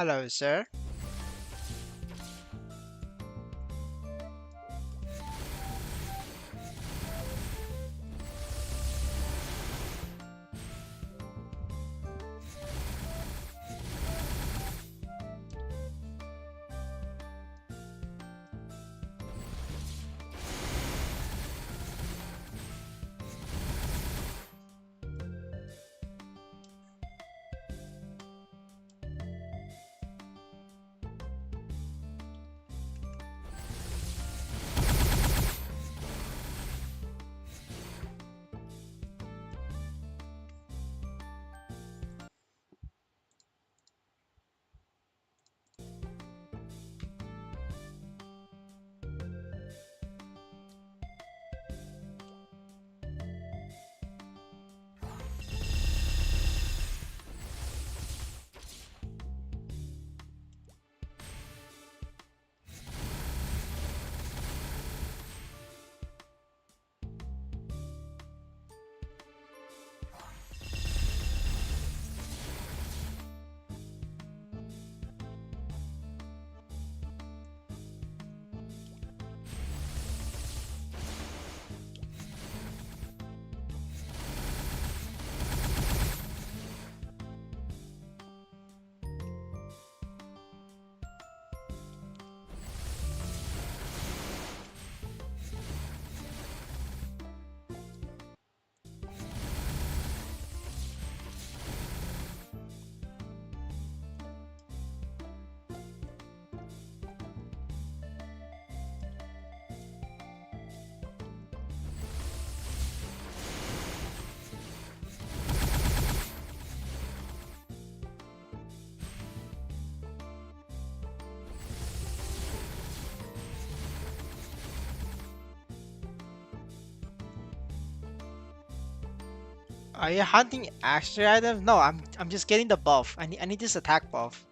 Hello, sir. Are you hunting extra items? No, I'm just getting the buff. I need this attack buff.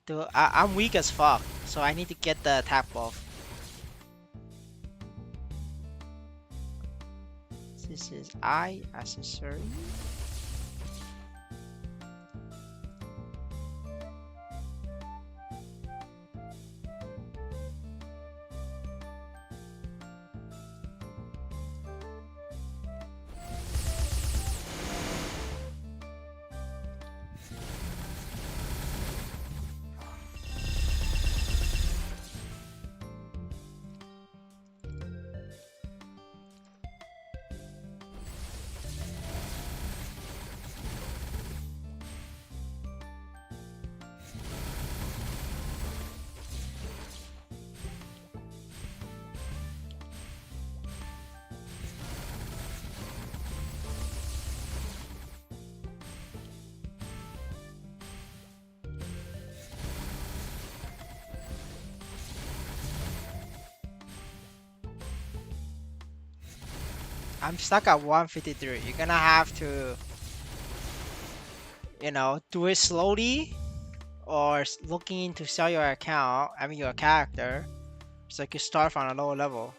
Dude, I'm weak as fuck, so I need to get the attack buff. This is I accessory. I'm stuck at 153. You're gonna have to, do it slowly or looking to sell your account, I mean your character, so you can start from a lower level.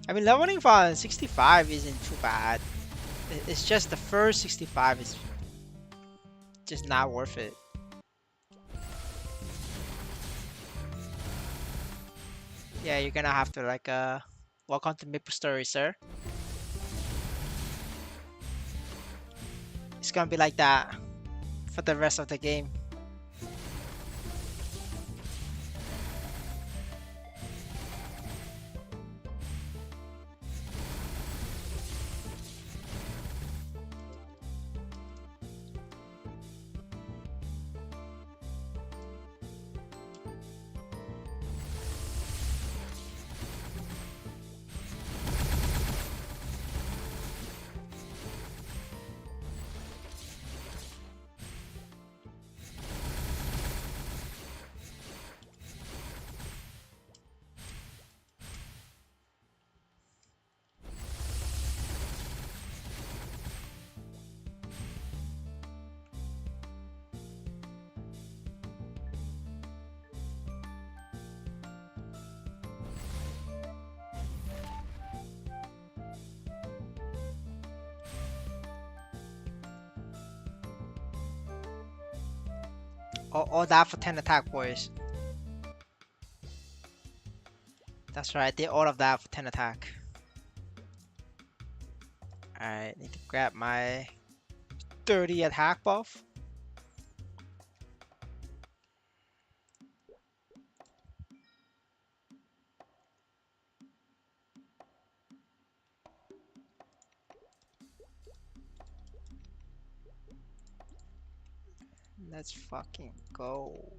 I mean, leveling from 65 isn't too bad. It's just the first 65 is just not worth it. Yeah, you're gonna have to like welcome to maplestory, sir. It's gonna be like that for the rest of the game. All that for 10 attack, boys. That's right, I did all of that for 10 attack. Alright, need to grab my 30 attack buff. Let's fucking go.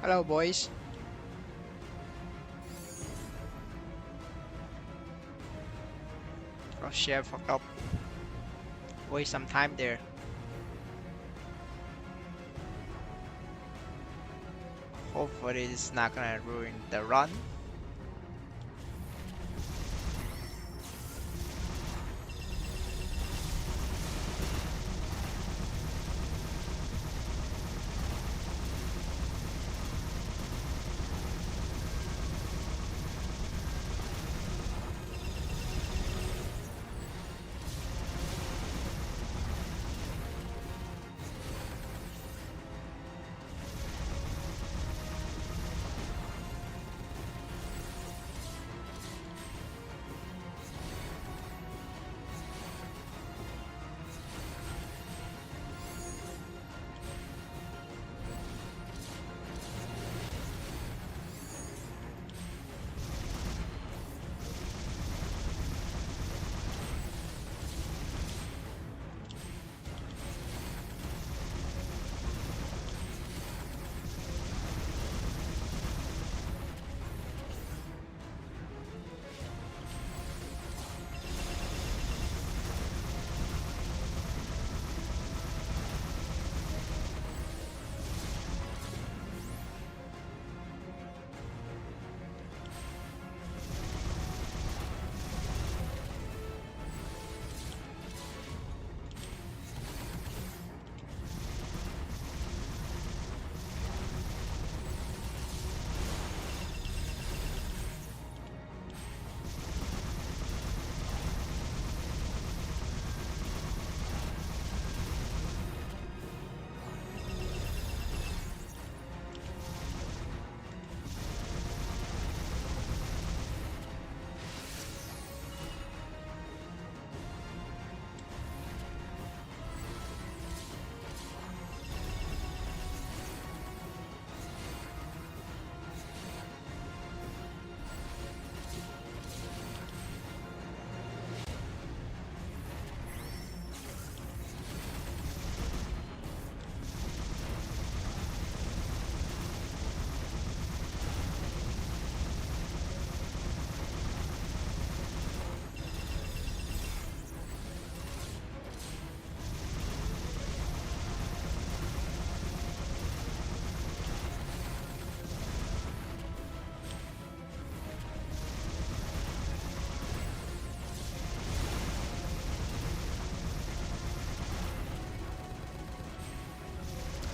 Hello, boys. Oh shit, fucked up. Waste some time there. Hopefully it's not gonna ruin the run.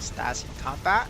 Stats in combat.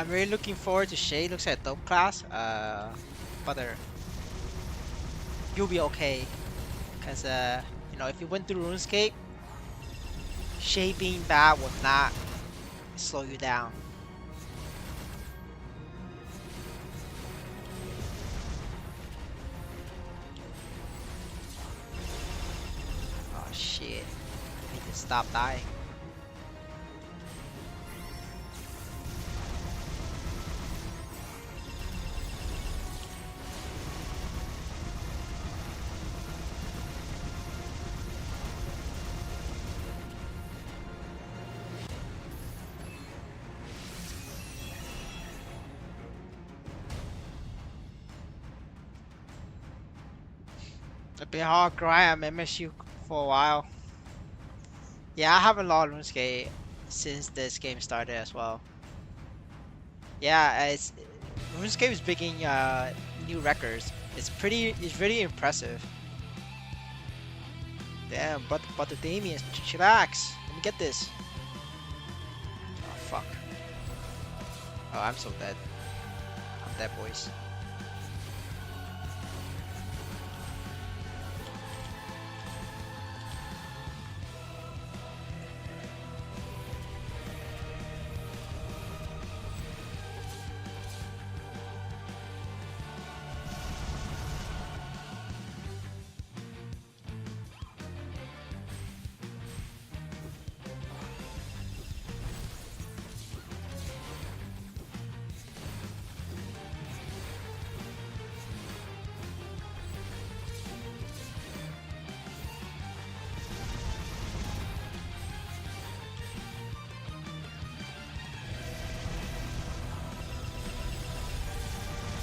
I'm really looking forward to Shade. Looks like a dope class. But you'll be okay. Cause you know, if you went through RuneScape, Shade being bad will not slow you down. Oh shit! I need to stop dying. It's been hard grind. I miss you for a while. Yeah, I haven't logged RuneScape since this game started as well. Yeah, it's RuneScape is breaking new records. It's really impressive. Damn, but the Damien, chillax. Let me get this. Oh fuck. Oh, I'm so dead. I'm dead, boys.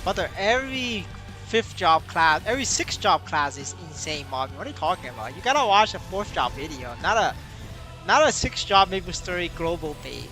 But every fifth job class, every sixth job class is insane, Marvin. What are you talking about? You gotta watch a fourth job video, not a sixth job maplestory global page.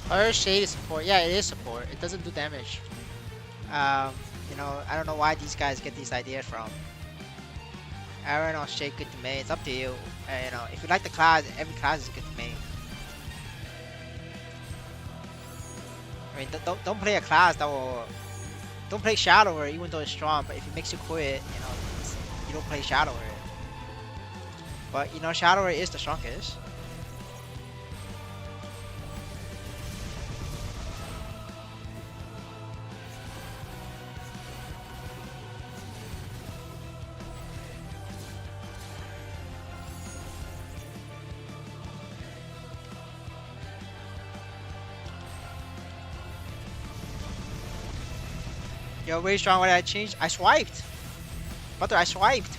Her shade is support. Yeah, it is support. It doesn't do damage. Um, you know, I don't know why these guys get these ideas from. Aaron or Shay good to main. It's up to you. You know, if you like the class, every class is good to main. I mean, don't play a class that will. Don't play Shadower even though it's strong, but if it makes you quit, you know, you don't play Shadower. But you know, Shadower is the strongest. Yo, very strong. What did I change? I swiped. Brother, I swiped.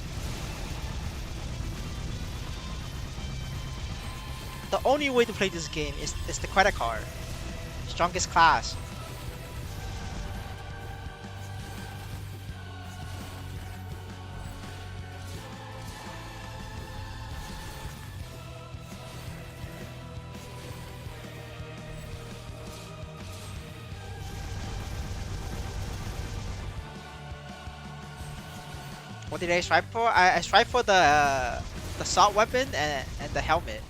The only way to play this game is the credit card. Strongest class. What did I swipe for? I swiped for the assault weapon and the helmet.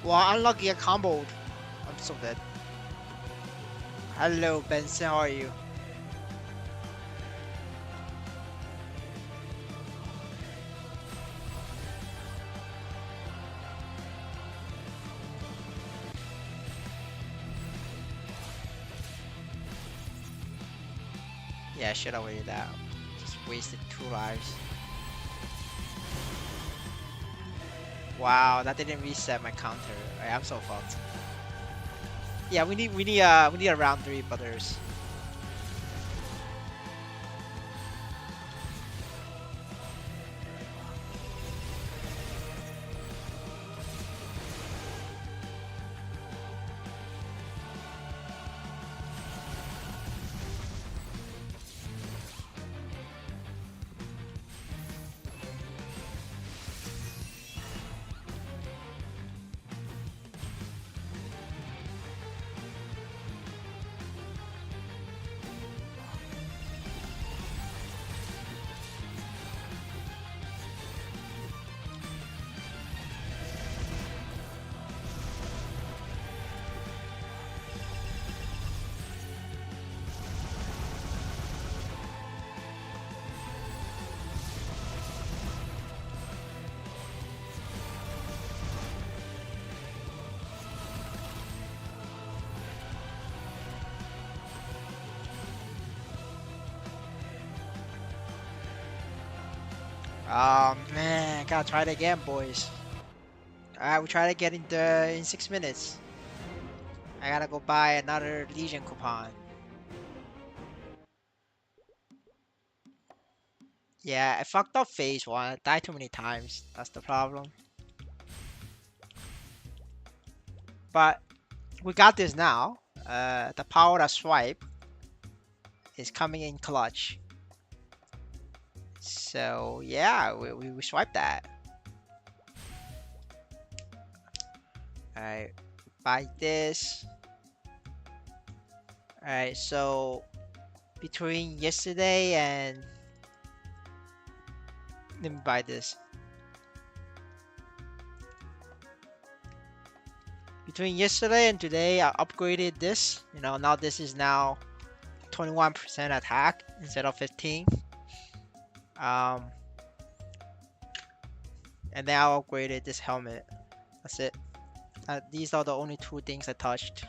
Well, unlucky I comboed. I'm so dead. Hello, Benson. How are you? Yeah, I should have waited out. Just wasted 2 lives. Wow, that didn't reset my counter. I'm so fucked. Yeah, we need a round 3, brothers. Oh man, gotta try it again, boys. Alright, we'll try it again in 6 minutes. I gotta go buy another Legion coupon. Yeah, I fucked up phase 1. I died too many times. That's the problem. But we got this now. The power of swipe is coming in clutch. So yeah, we swipe that. Alright, buy this. Alright, so between yesterday and let me buy this. Between yesterday and today, I upgraded this. You know, now this is now 21% attack instead of 15. And then I upgraded this helmet. That's it. These are the only two things I touched.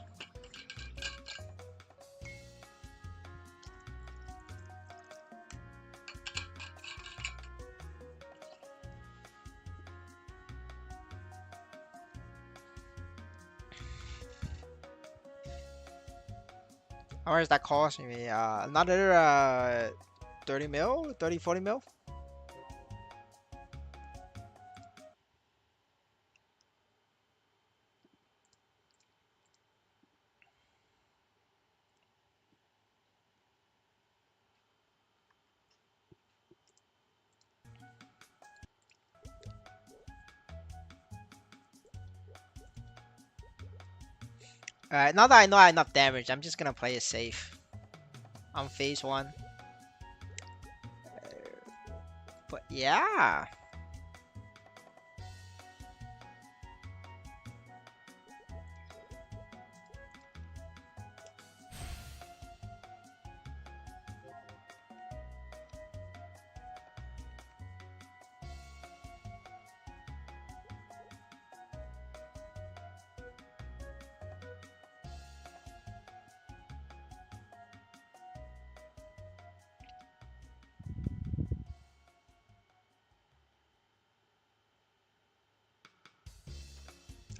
How much is that costing me? Another 30 mil? 30, 40 mil? Alright, now that I know I have enough damage, I'm just gonna play it safe. On phase 1. But yeah.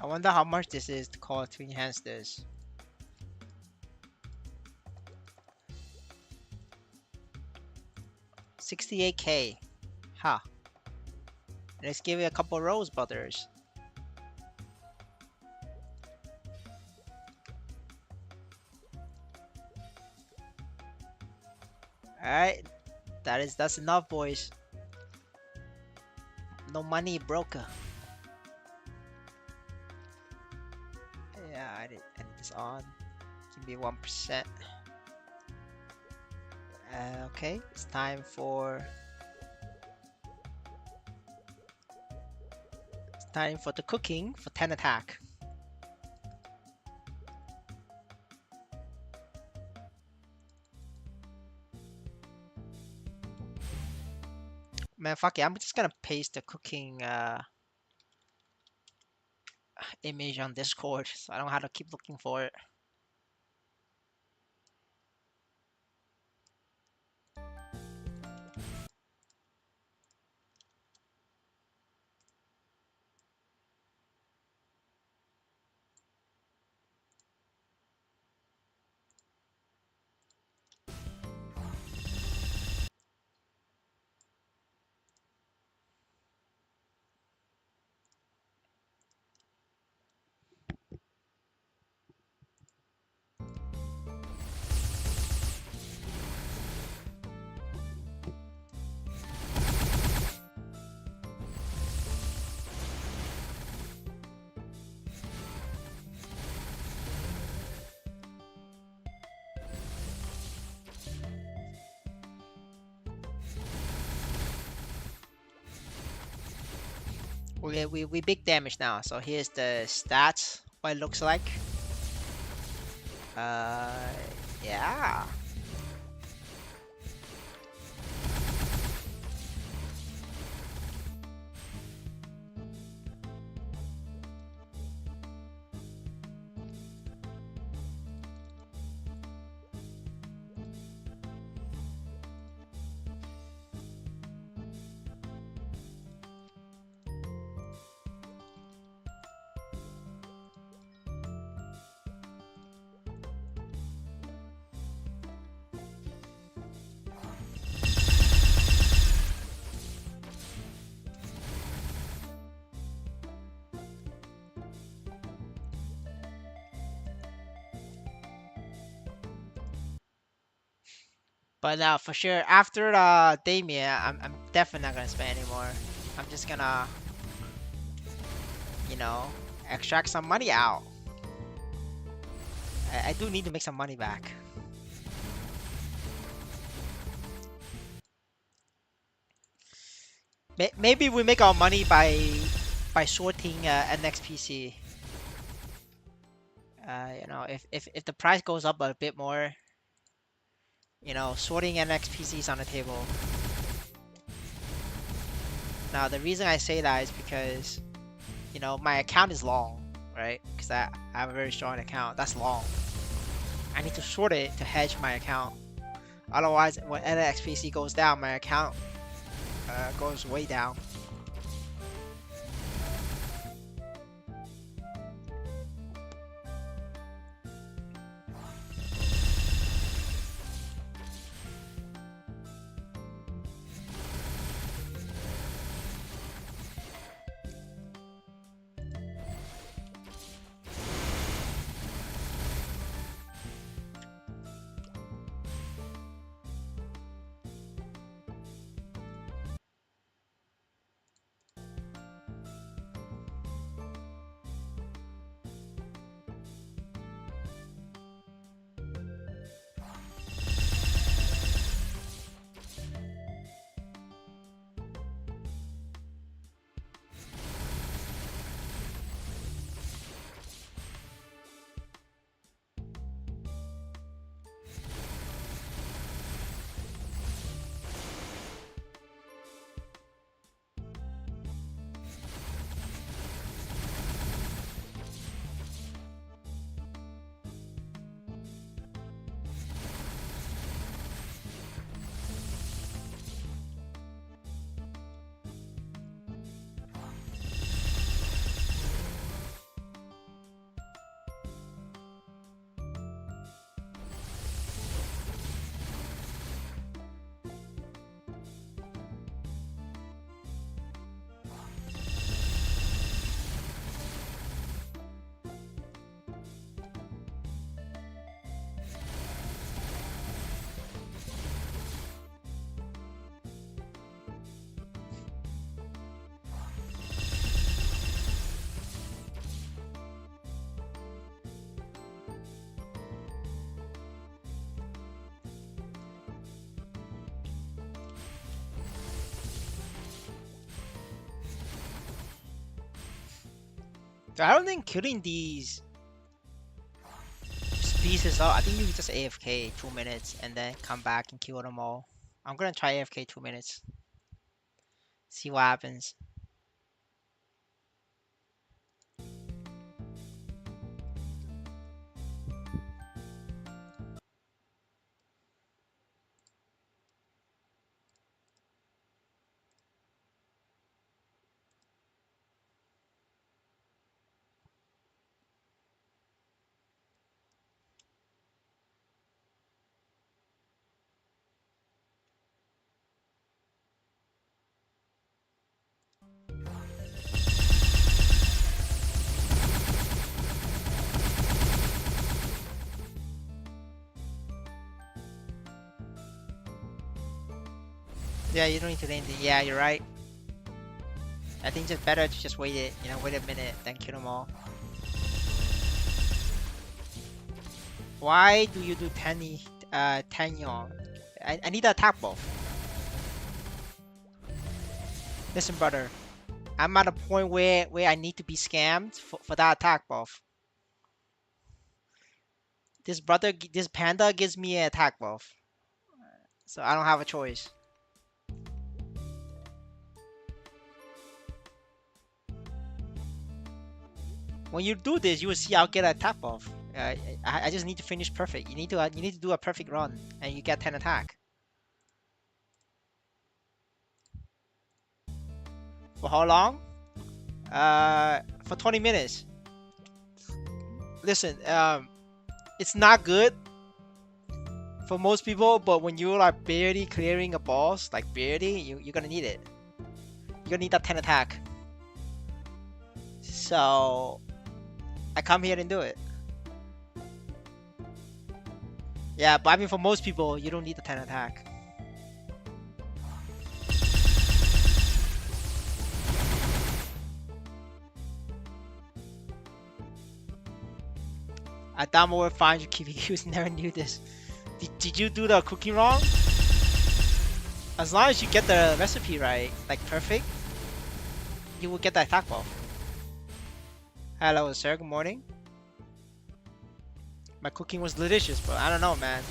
I wonder how much this is to call to enhance this. 68k. Huh. Let's give it a couple rose butters. Alright. That's enough, boys. No money, broker. Yeah, I need this on. Give me 1%. Okay, it's time for the cooking for 10 attack. Man, fuck it, I'm just gonna paste the cooking image on Discord, so I don't have to keep looking for it. We big damage now, so here's the stats, what it looks like. Yeah. But now for sure after Damien, I'm definitely not gonna spend anymore. I'm just gonna, you know, extract some money out. I do need to make some money back. Maybe we make our money by sorting NXPC. You know, if the price goes up a bit more, you know, sorting NXPCs on the table. Now the reason I say that is because, you know, my account is long, right? Because I have a very strong account. That's long. I need to sort it to hedge my account. Otherwise, when NXPC goes down, my account goes way down. I don't think killing these species out. I think you just AFK 2 minutes and then come back and kill them all. I'm gonna try AFK 2 minutes. See what happens. Yeah, you don't need to do anything. Yeah, you're right. I think it's better to just wait it, you know, wait a minute, then kill them all. Why do you do Tanyon? I need the attack buff. Listen, brother, I'm at a point where I need to be scammed for that attack buff. This panda gives me an attack buff, so I don't have a choice. When you do this, you will see I'll get a tap off. I just need to finish perfect. You need to do a perfect run, and you get 10 attack. For how long? For 20 minutes. Listen, it's not good for most people, but when you're like barely clearing a boss, like barely, you're gonna need it. You're gonna need that 10 attack. So I come here and do it. Yeah, but I mean for most people, you don't need the 10 attack. I Adamo will find you keep using. Never knew this. Did you do the cooking wrong? As long as you get the recipe right, like perfect, you will get the attack buff. Hello, sir. Good morning. My cooking was delicious, but I don't know, man.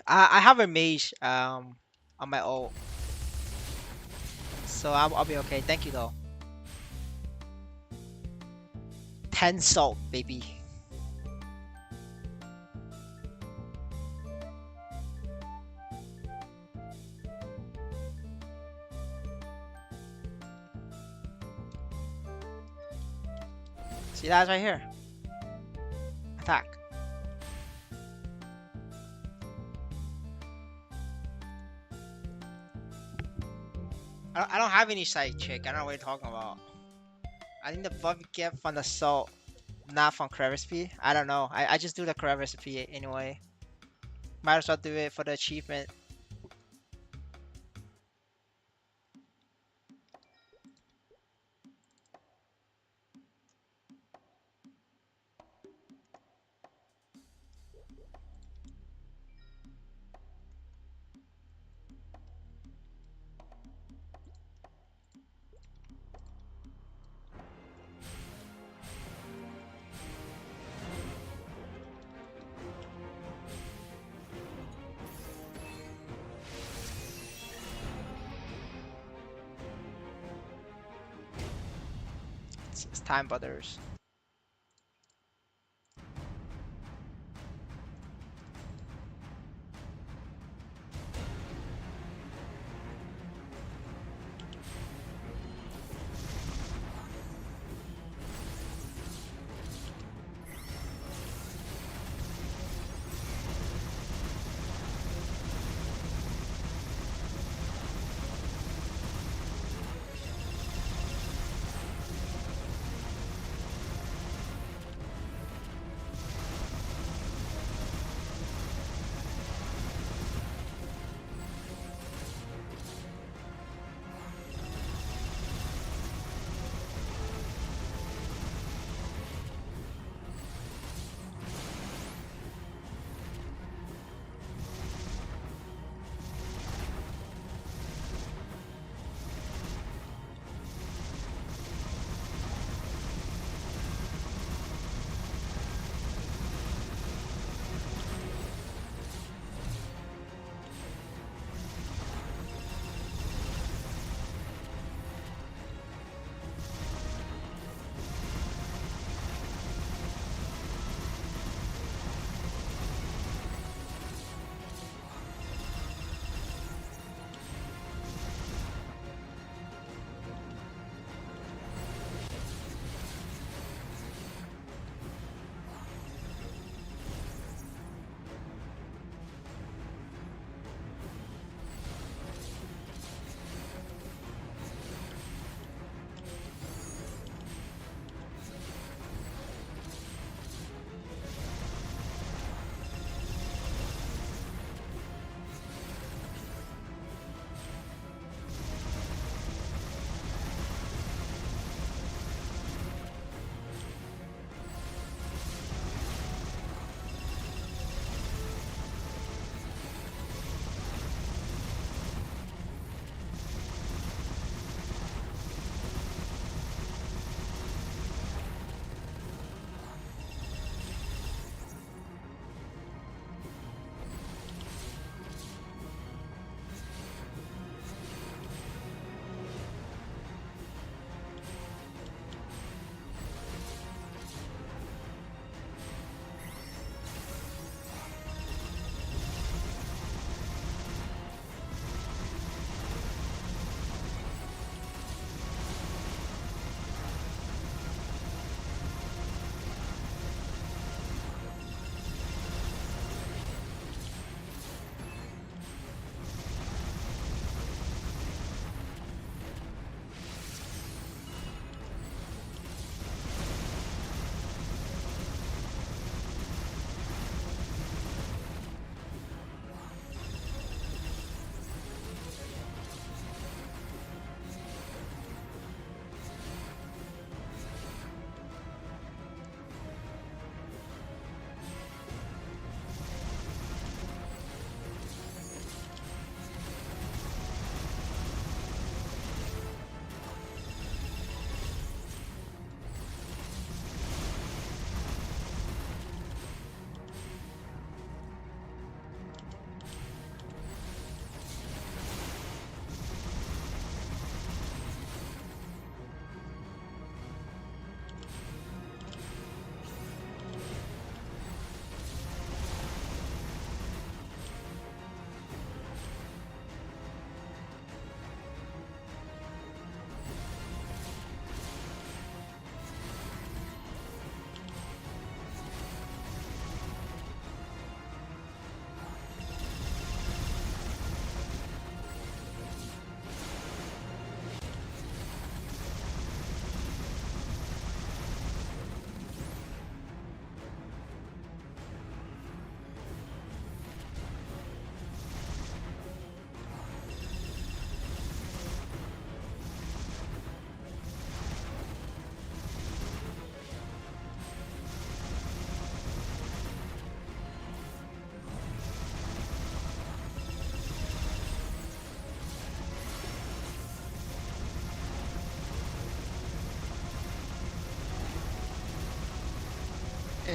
I have a mage on my ult, so I'll be okay. Thank you though. 10 salt, baby. See that right here. Attack. I don't have any side trick. I don't know what you're talking about. I think the buff you get from the salt, not from correct recipe. I don't know. I just do the correct recipe anyway. Might as well do it for the achievement. It's time, brothers.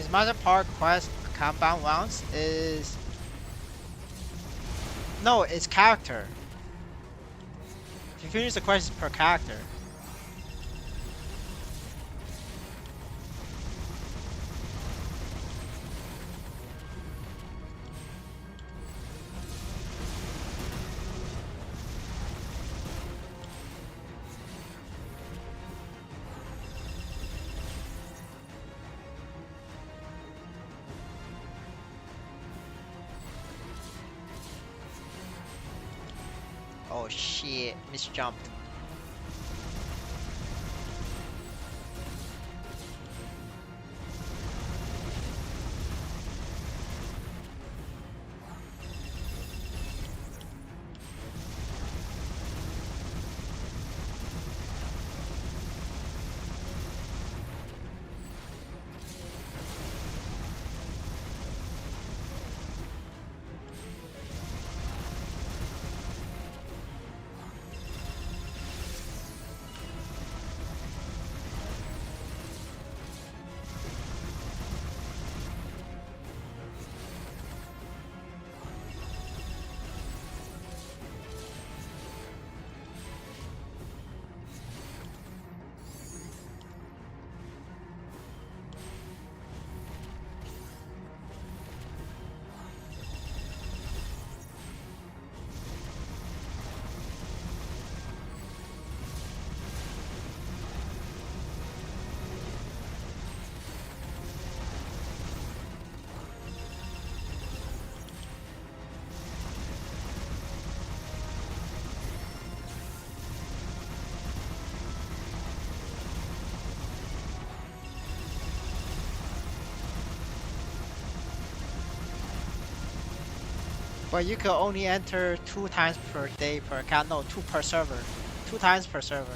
His Master Part quest compound rounds is no, it's character. If you finish the quest, it's per character. Oh shit, misjumped. But you can only enter 2 times per day per account. No, 2 per server. 2 times per server.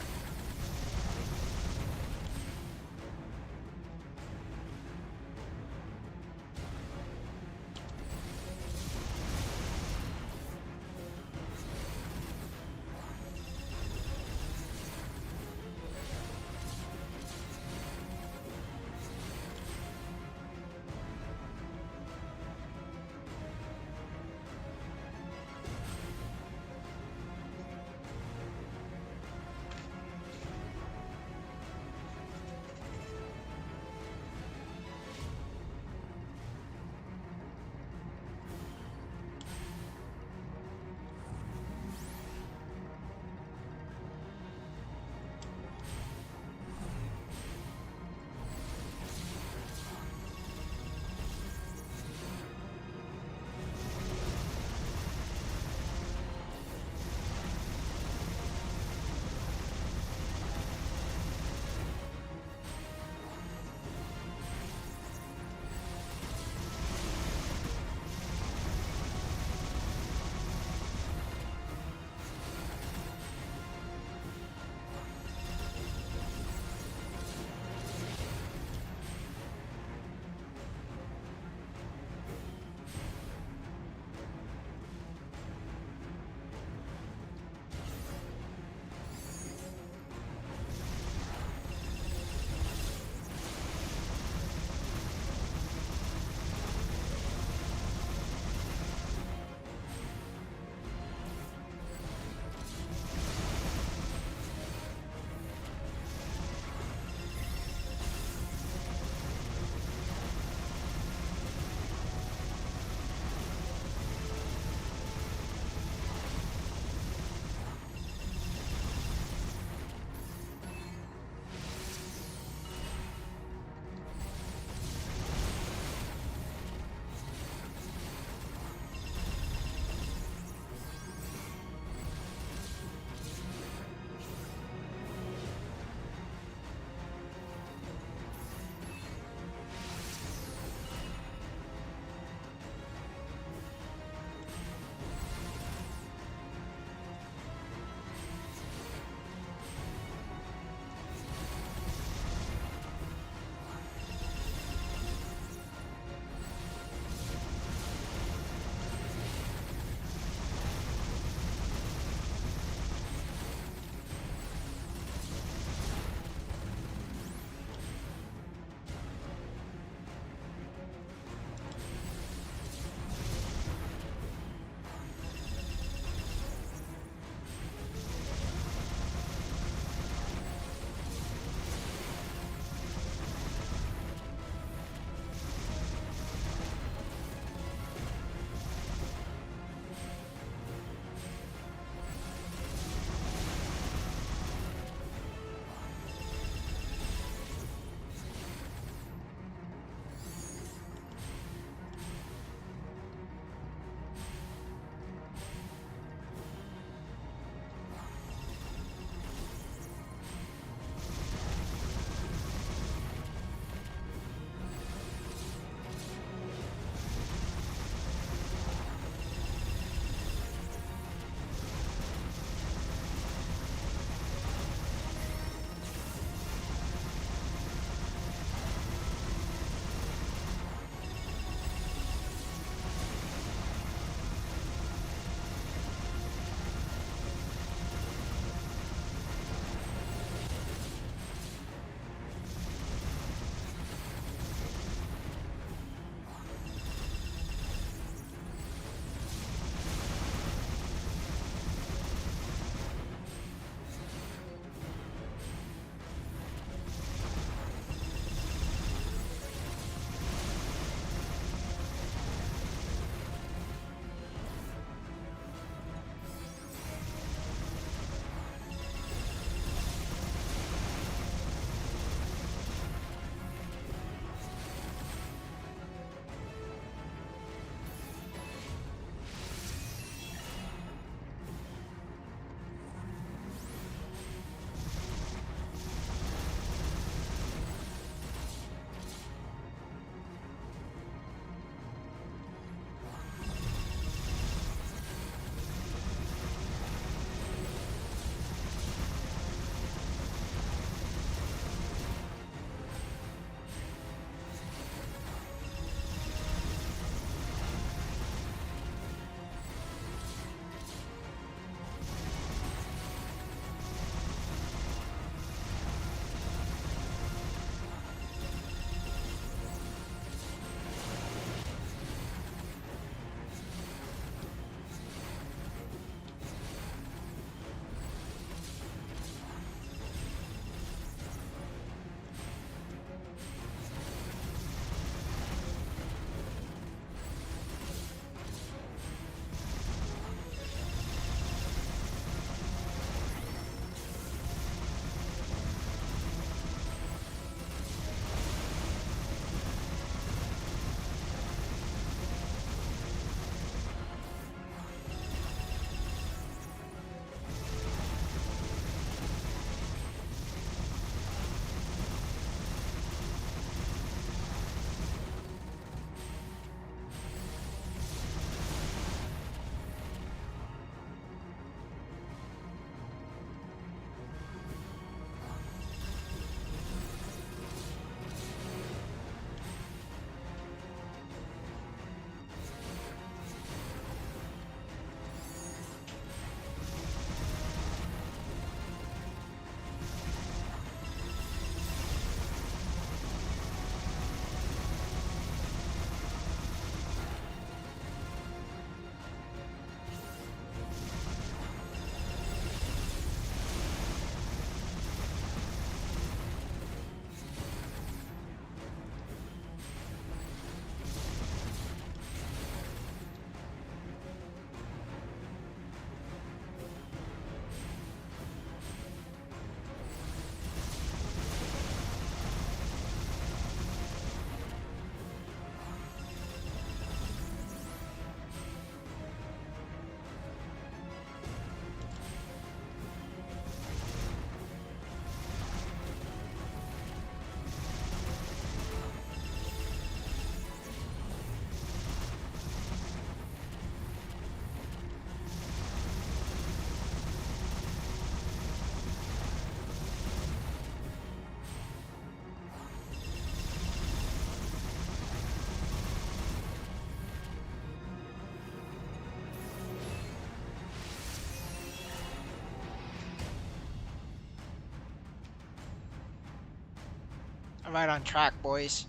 Right on track, boys.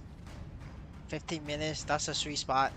15 minutes, that's a sweet spot.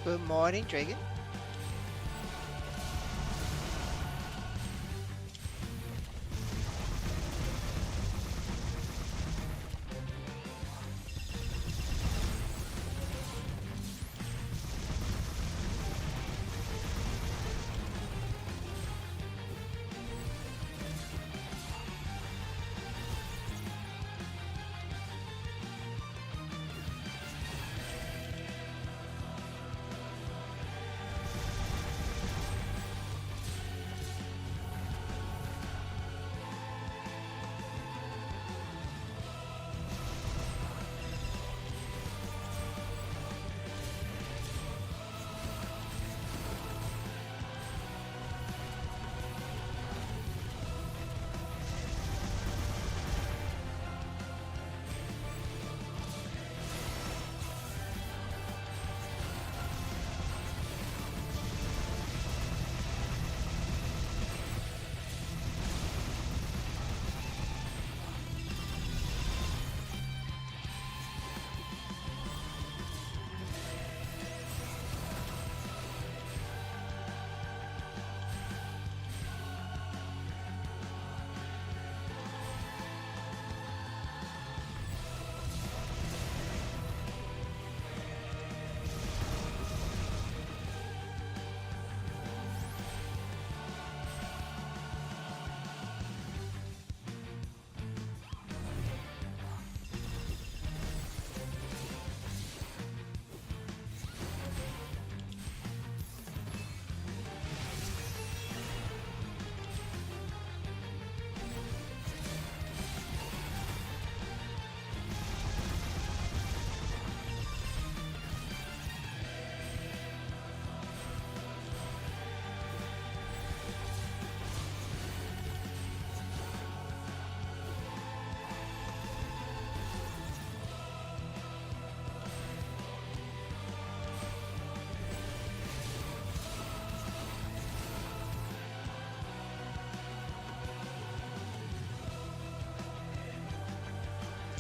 Good morning, Dragon.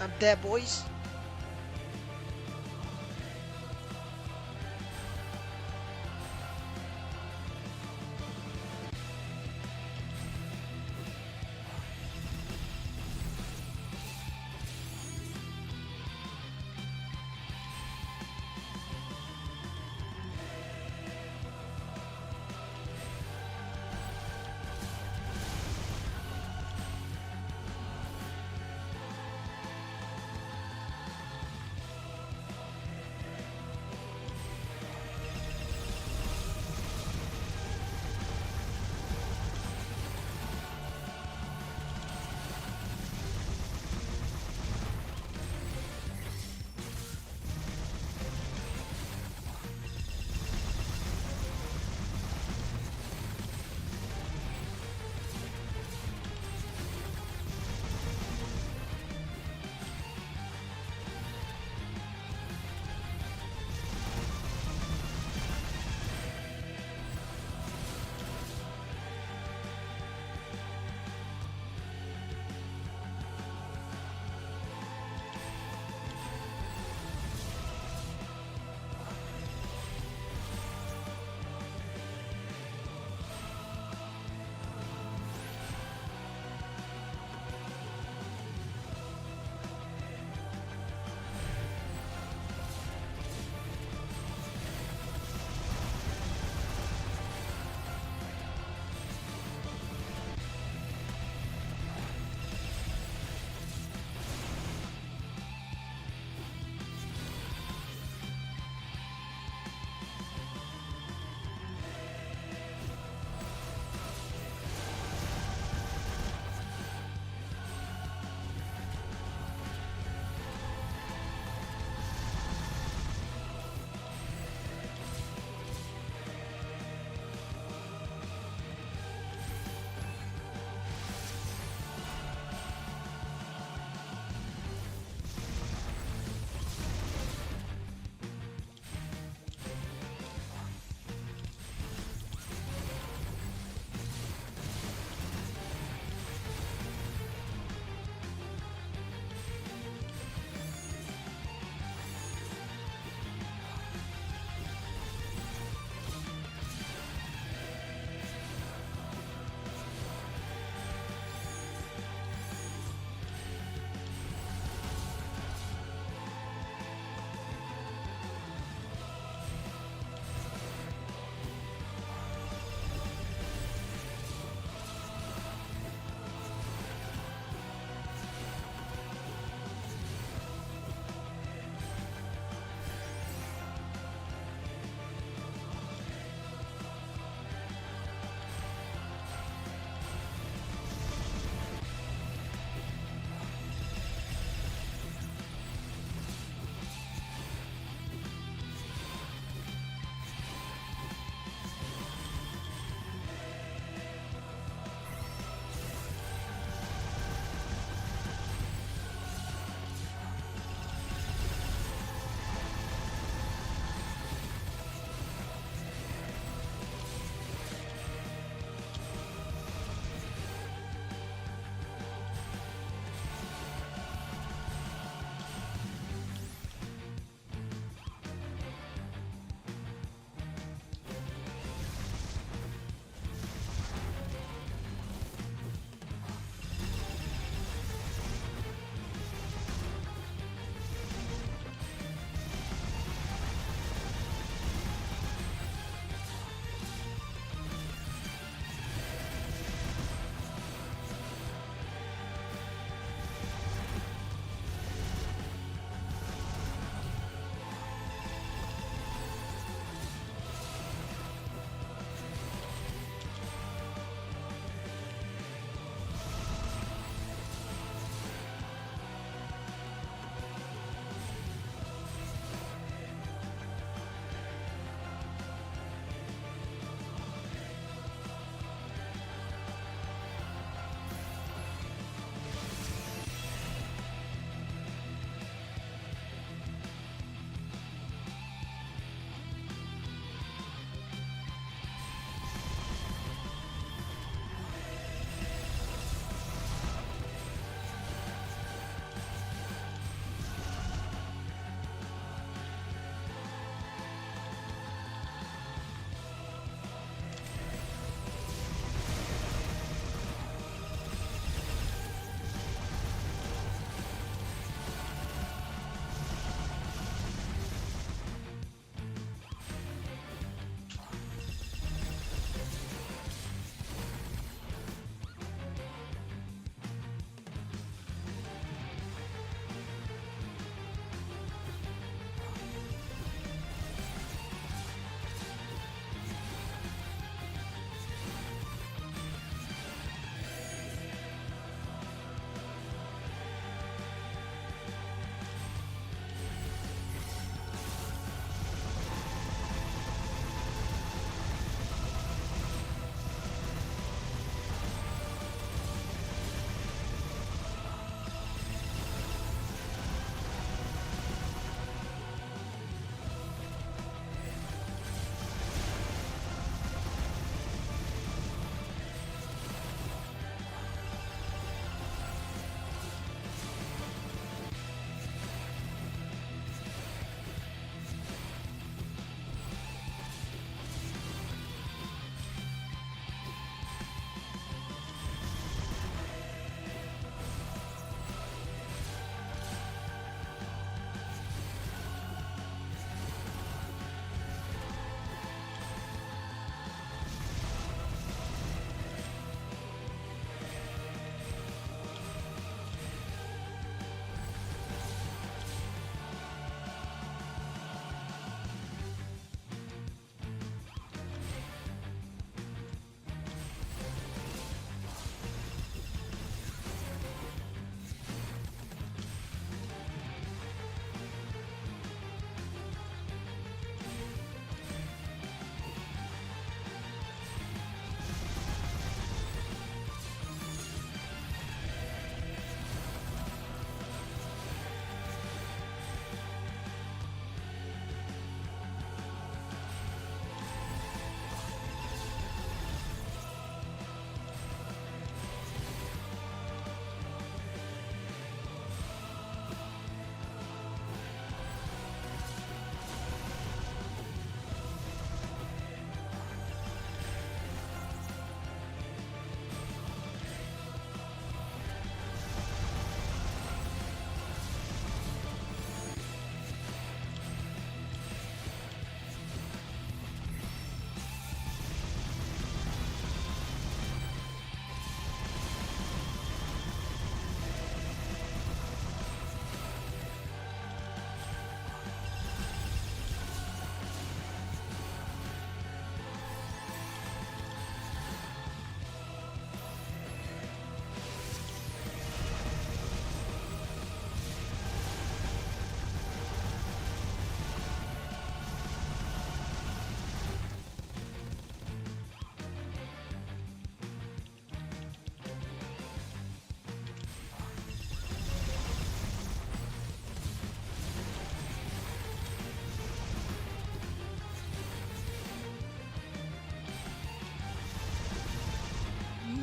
I'm dead, boys.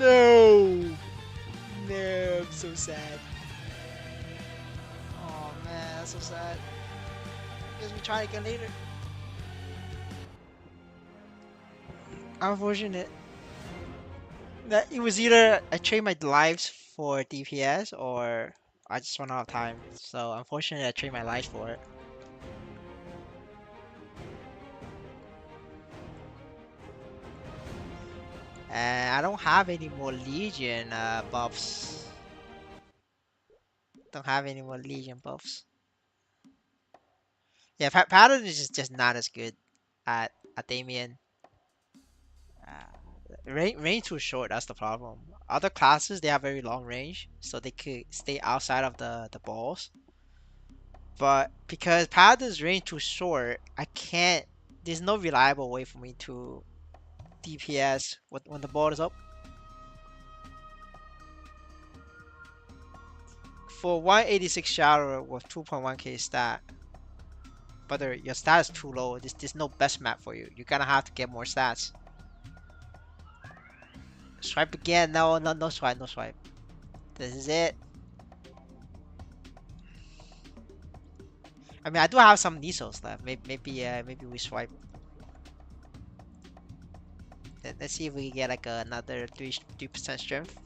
No! No, I'm so sad. Oh man, that's so sad. Guess we try again later. Unfortunate. That it was either I trade my lives for DPS or I just run out of time. So unfortunately, I trade my life for it. And I don't have any more Legion buffs. Don't have any more Legion buffs. Yeah, Paladin is just not as good at Damien. Range too short. That's the problem. Other classes they have very long range, so they could stay outside of the balls. But because Paladin's range too short, I can't. There's no reliable way for me to DPS when the ball is up. For 186 shadow with 2.1k stat, but your stat is too low. There's no best map for you. You're gonna have to get more stats. Swipe again. No, no, no swipe, no swipe. This is it. I mean, I do have some Nisos left. Maybe we swipe. Let's see if we get like another 3% strength.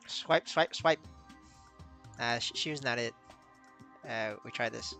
Swipe, swipe, swipe. She was not it. We try this.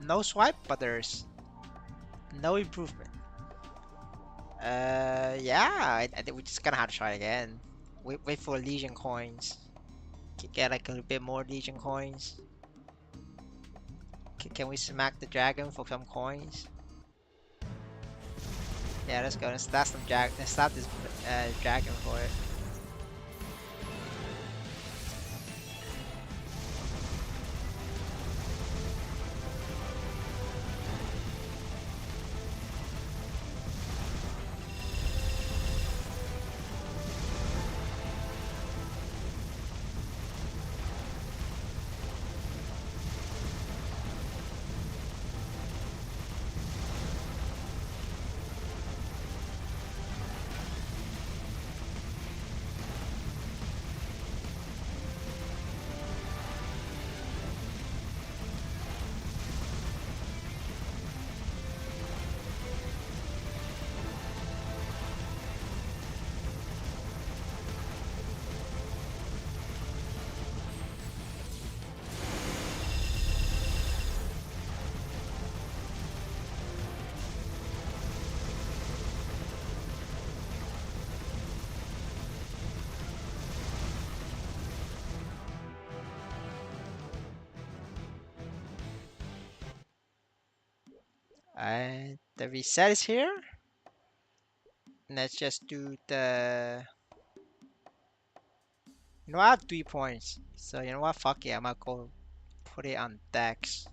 No swipe, but there's no improvement. Yeah, I think we're just gonna have to try again. Wait for Legion coins. Get like a little bit more Legion coins. Can we smack the dragon for some coins? Yeah, let's go. Let's start some Let's start this dragon for it. The reset is here. Let's just do the. You know, I have 3 points. So, you know what? Fuck it. I'm gonna go put it on Dex.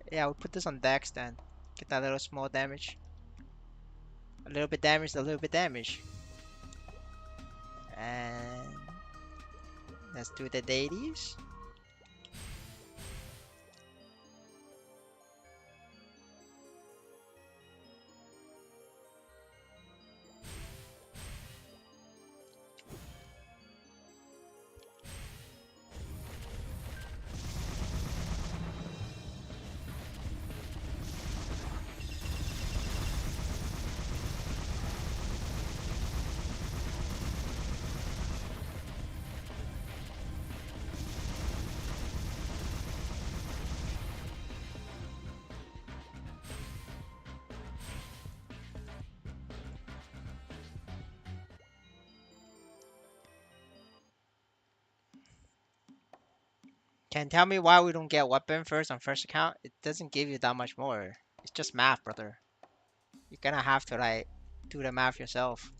Yeah, we'll put this on Dex then. Get that little small damage. A little bit damage, a little bit damage. And Let's do the deities. Can tell me why we don't get weapon first on first account? It doesn't give you that much more. It's just math, brother. You're gonna have to like do the math yourself.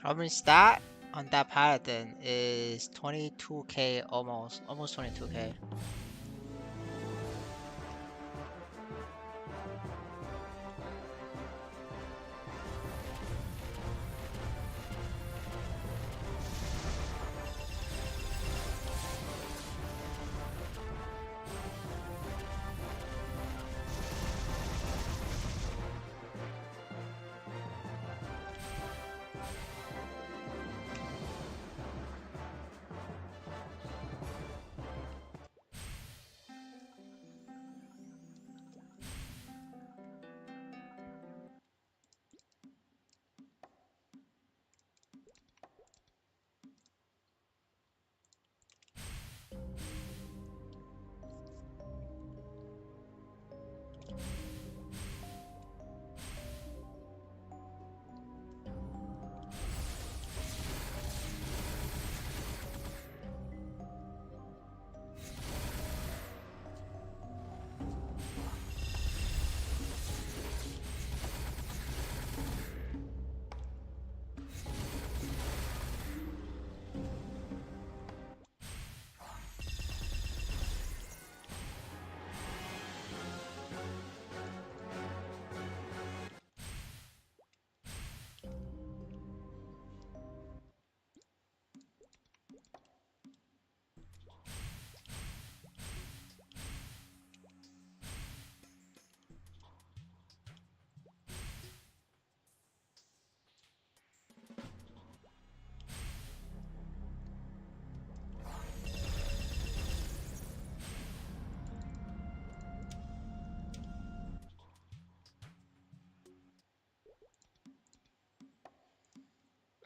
Our main stat on that paladin is 22k, almost 22k.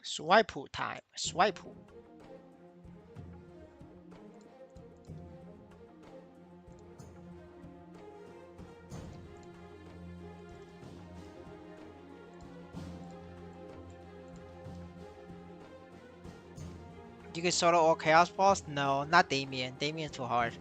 Swipe time. Swipe. You can solo all chaos balls? No, not Damien. Damien's too hard.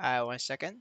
Alright, 1 second.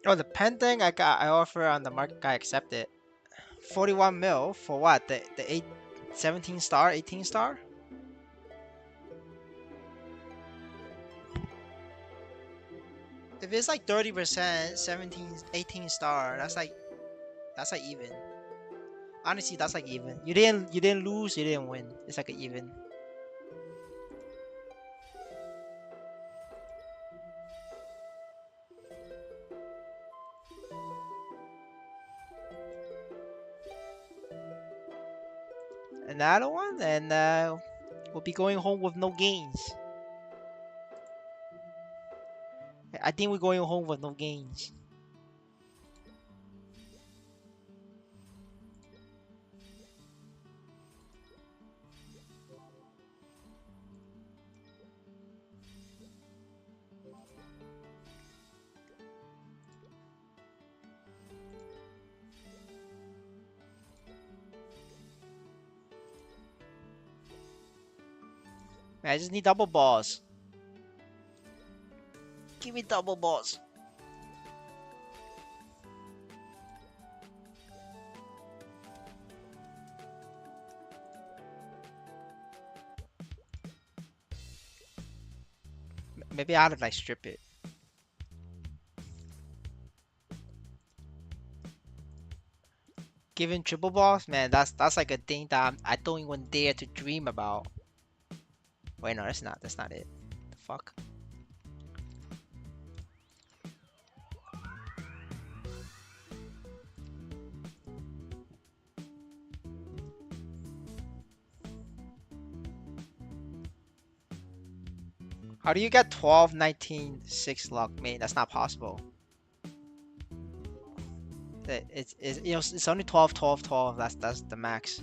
Oh, the pen thing I offer on the market guy accepted. 41 mil for what? The 17 star, 18 star? If it's like 30%, 17, 18 star, that's like even. Honestly, that's like even. You didn't lose, you didn't win. It's like an even. Another one, and we'll be going home with no gains. I think we're going home with no gains. I just need double balls. Give me double balls. Maybe I ought to like strip it. Giving triple balls, man, that's like a thing that I don't even dare to dream about. Wait, no, that's not. That's not it. The fuck. How do you get 12, 19, 6 luck, mate? That's not possible. It's you know it's only 12, 12, 12. That's the max.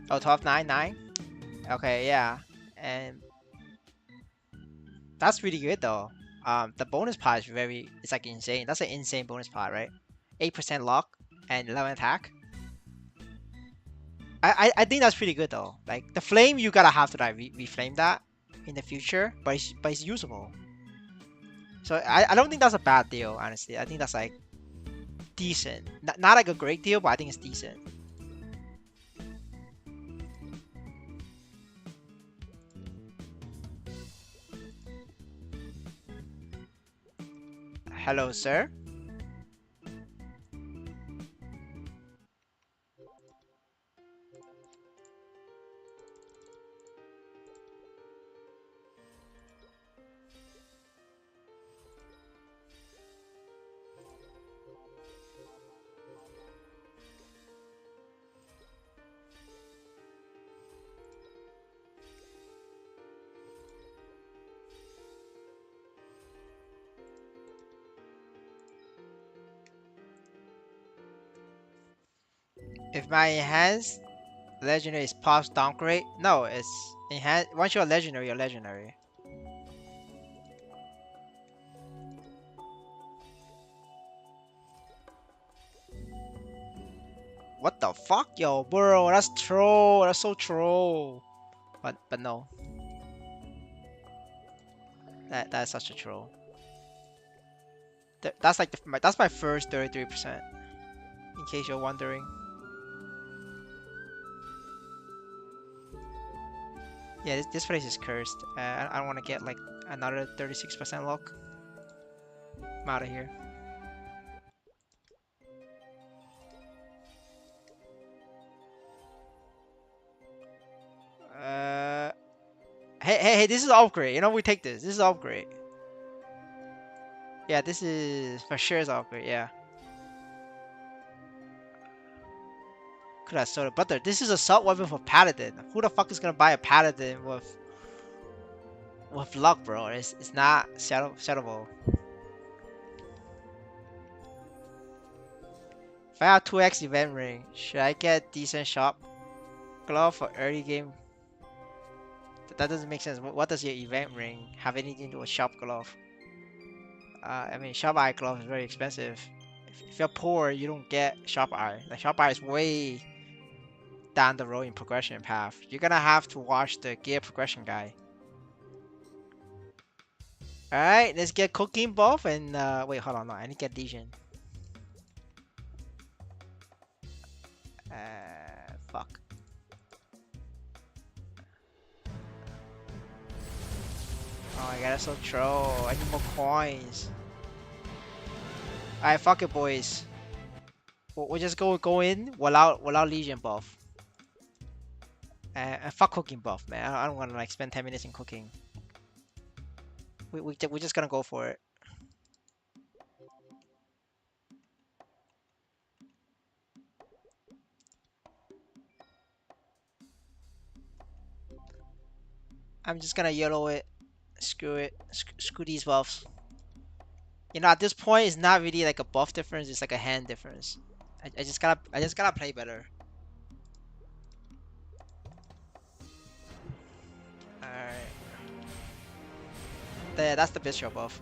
Oh, 12, 9, 9. Okay, yeah, and that's really good though. The bonus pot is very. It's like insane. That's an insane bonus pot, right? 8% luck and 11 attack. I think that's pretty good though. Like the flame, you gotta have to like reflame that in the future, but it's usable. So I don't think that's a bad deal, honestly. I think that's like decent. Not like a great deal, but I think it's decent. Hello, sir. If my enhanced legendary is pops downgrade, no, it's enhanced. Once you're legendary, you're legendary. What the fuck, yo, bro? That's troll. That's so troll. But no, that's such a troll. That's like that's my first 33%. In case you're wondering. Yeah, this place is cursed. I don't want to get like another 36% luck. I'm out of here. Uh, hey, this is upgrade. You know, we take this. This is upgrade. Yeah, this is for sure is upgrade. Yeah. Could have soda butter. This is a sub weapon for paladin. Who the fuck is gonna buy a paladin with luck, bro? It's not sellable. If I have 2x event ring, should I get decent shop glove for early game? That doesn't make sense. What does your event ring have anything to do with shop glove? I mean, shop eye glove is very expensive. If you're poor, you don't get shop eye. Like shop eye is way down the road in progression path. You're gonna have to watch the gear progression guide. All right, let's get cooking buff and wait, hold on, no, I need to get legion. Fuck. Oh my god, that's so troll. I need more coins. All right, fuck it, boys. We'll just go in without legion buff. And fuck cooking buff, man. I don't want to like spend 10 minutes in cooking. We're just gonna go for it. I'm just gonna yellow it. Screw it. Screw these buffs. You know, at this point, it's not really like a buff difference. It's like a hand difference. I just gotta play better. All right. There, that's the bishop buff.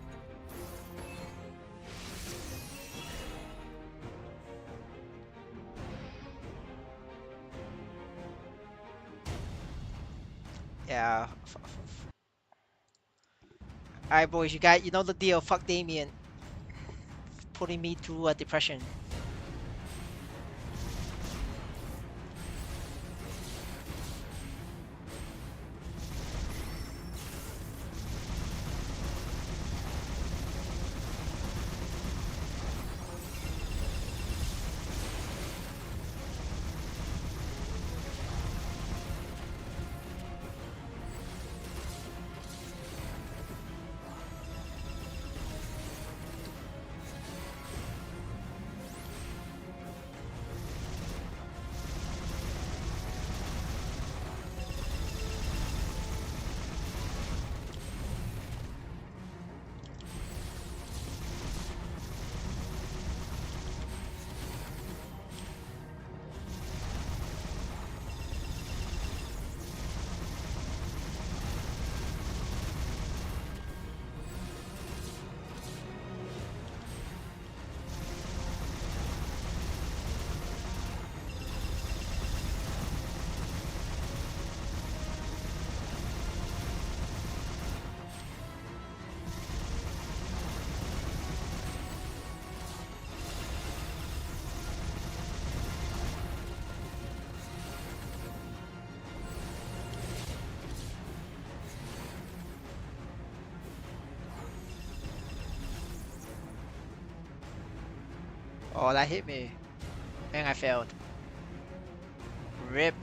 Yeah. Alright, boys, you know the deal. Fuck Damien. Putting me through a depression. Oh, that hit me. And I failed. Rip.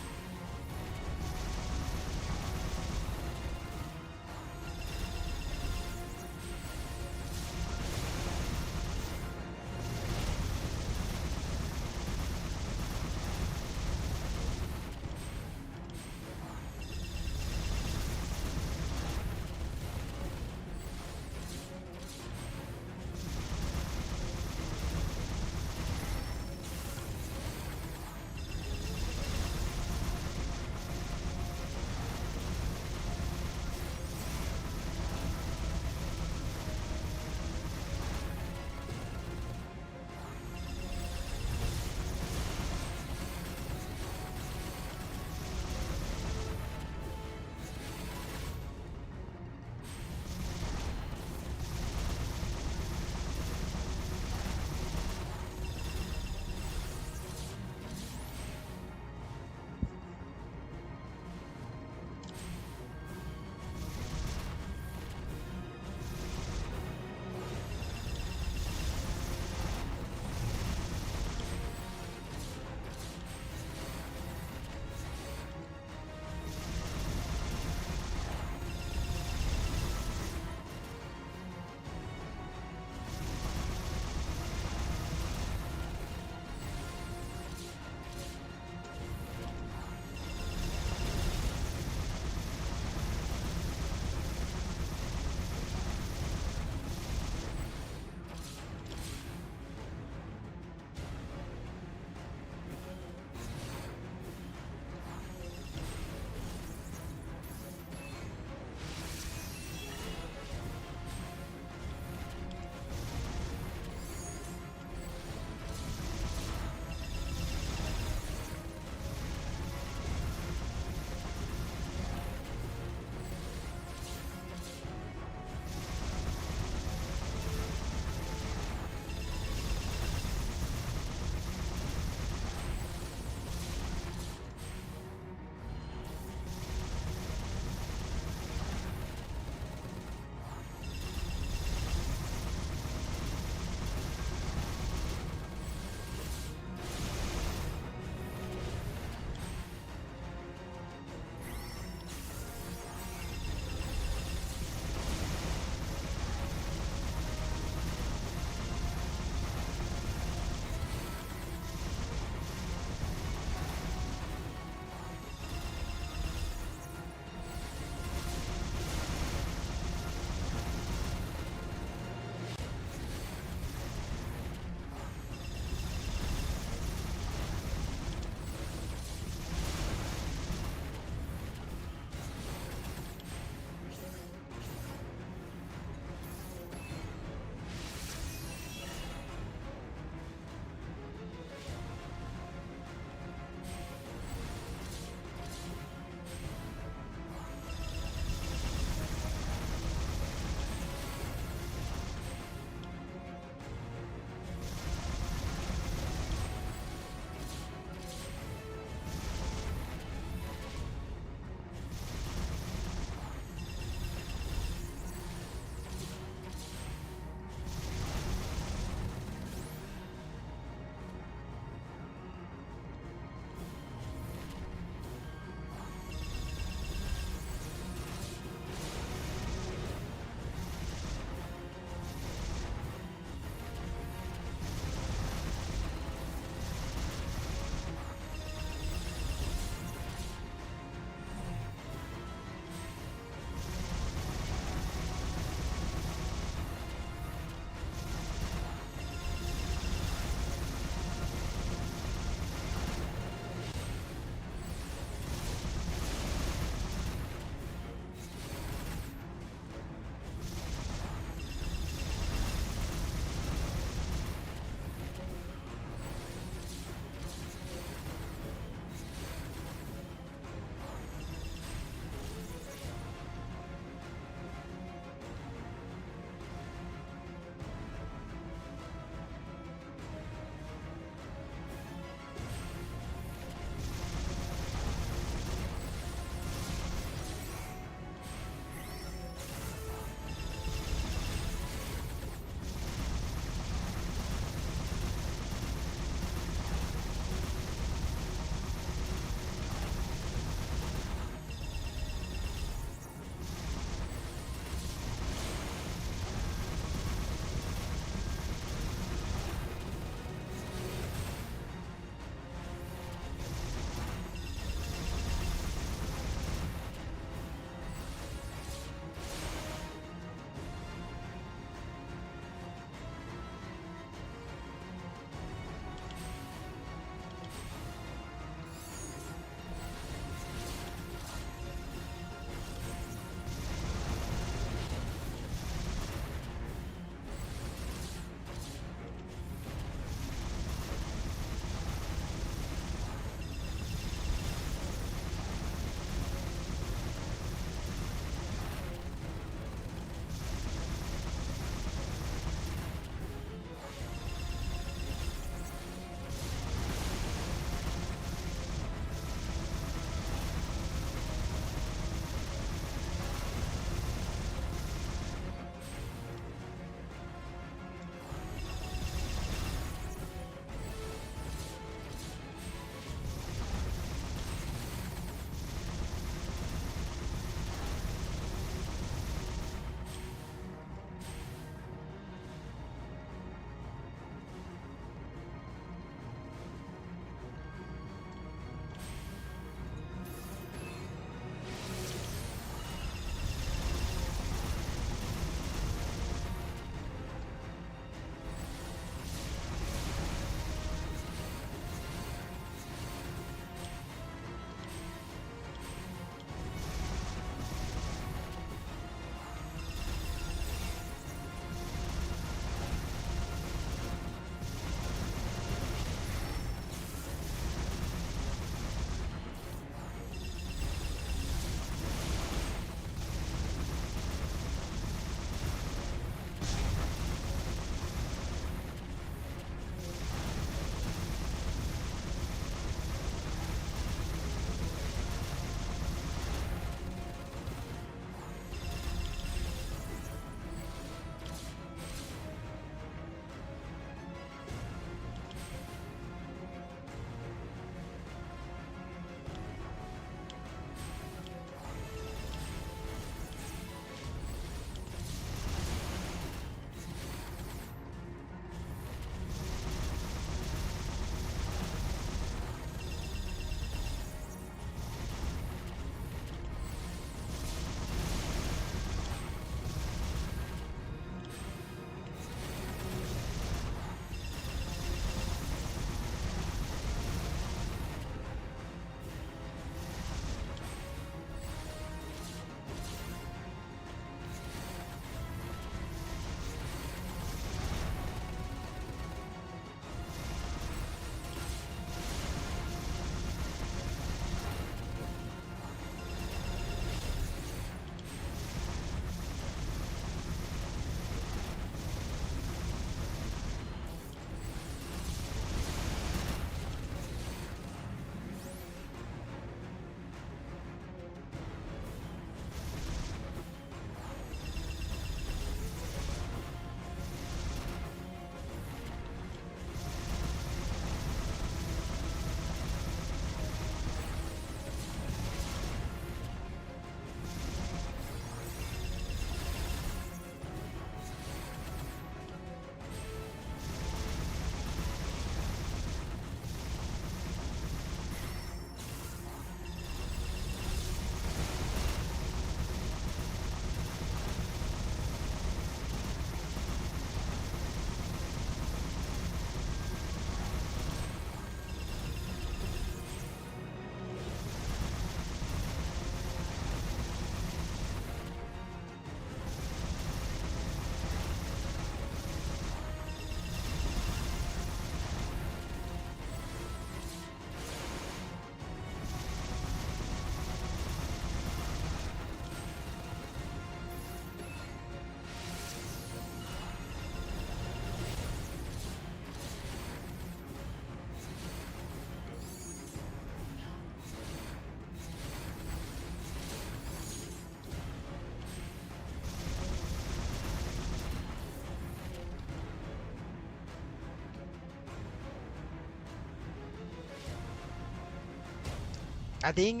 I think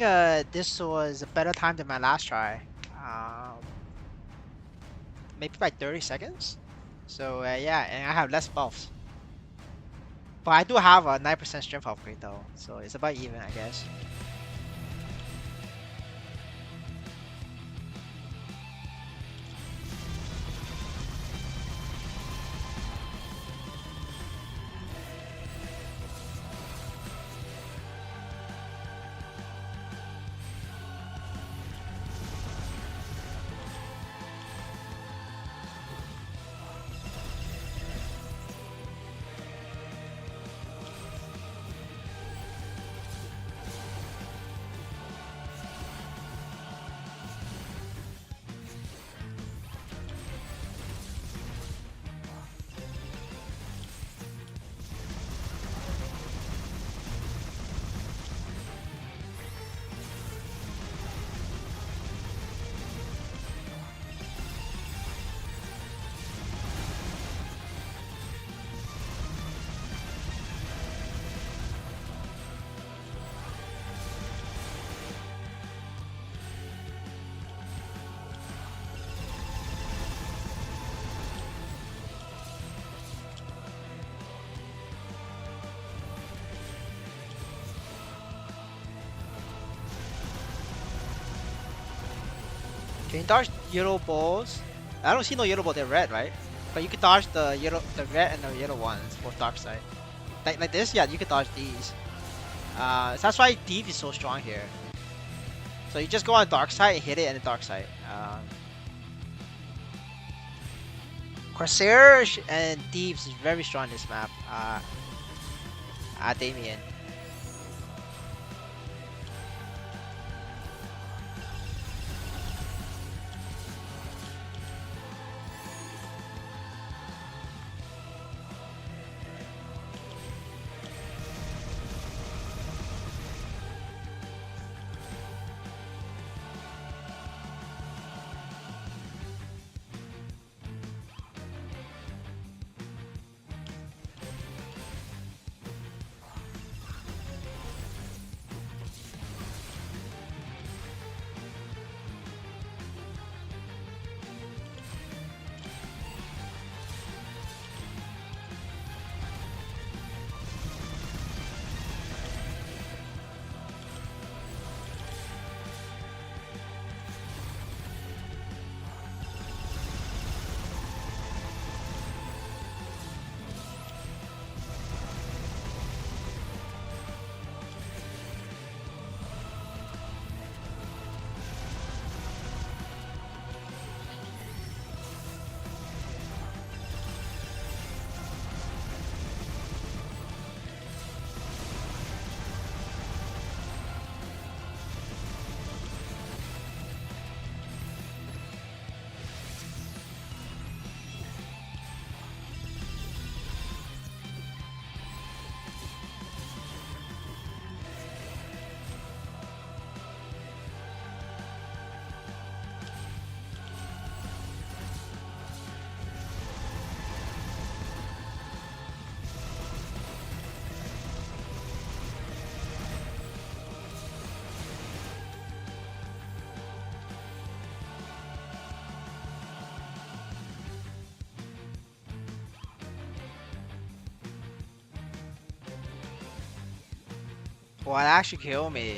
this was a better time than my last try. Maybe by 30 seconds. So yeah, and I have less buffs. But I do have a 9% strength upgrade though, so it's about even, I guess. Can you dodge yellow balls? I don't see no yellow ball. They're red, right? But you can dodge the red and the yellow ones for dark side. Like this, yeah, you can dodge these. So that's why Deep is so strong here. So you just go on dark side and hit it in the dark side. Corsair and Thieves is very strong in this map. Damien. Well, it actually killed me.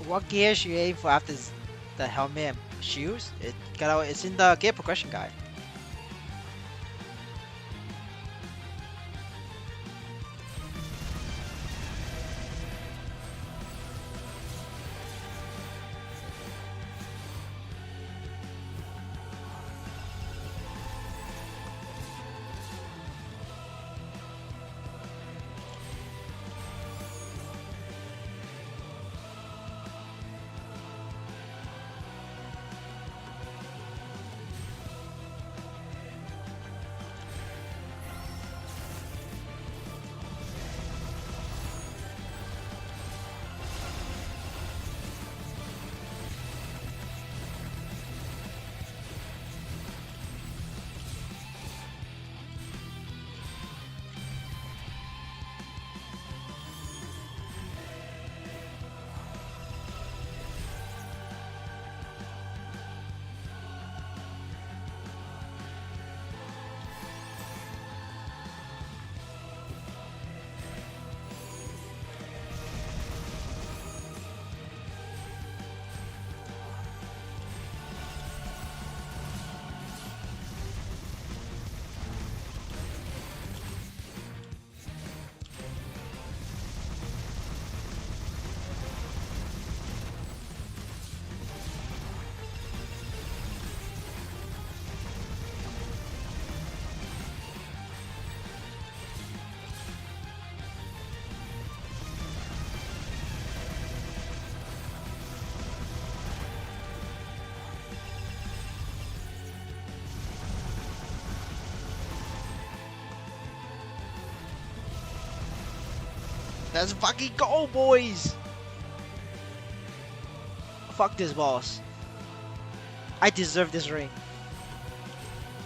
What gear should you aim for after the helmet and shoes? It's in the gear progression guide. Let's fucking go, boys! Fuck this boss. I deserve this ring.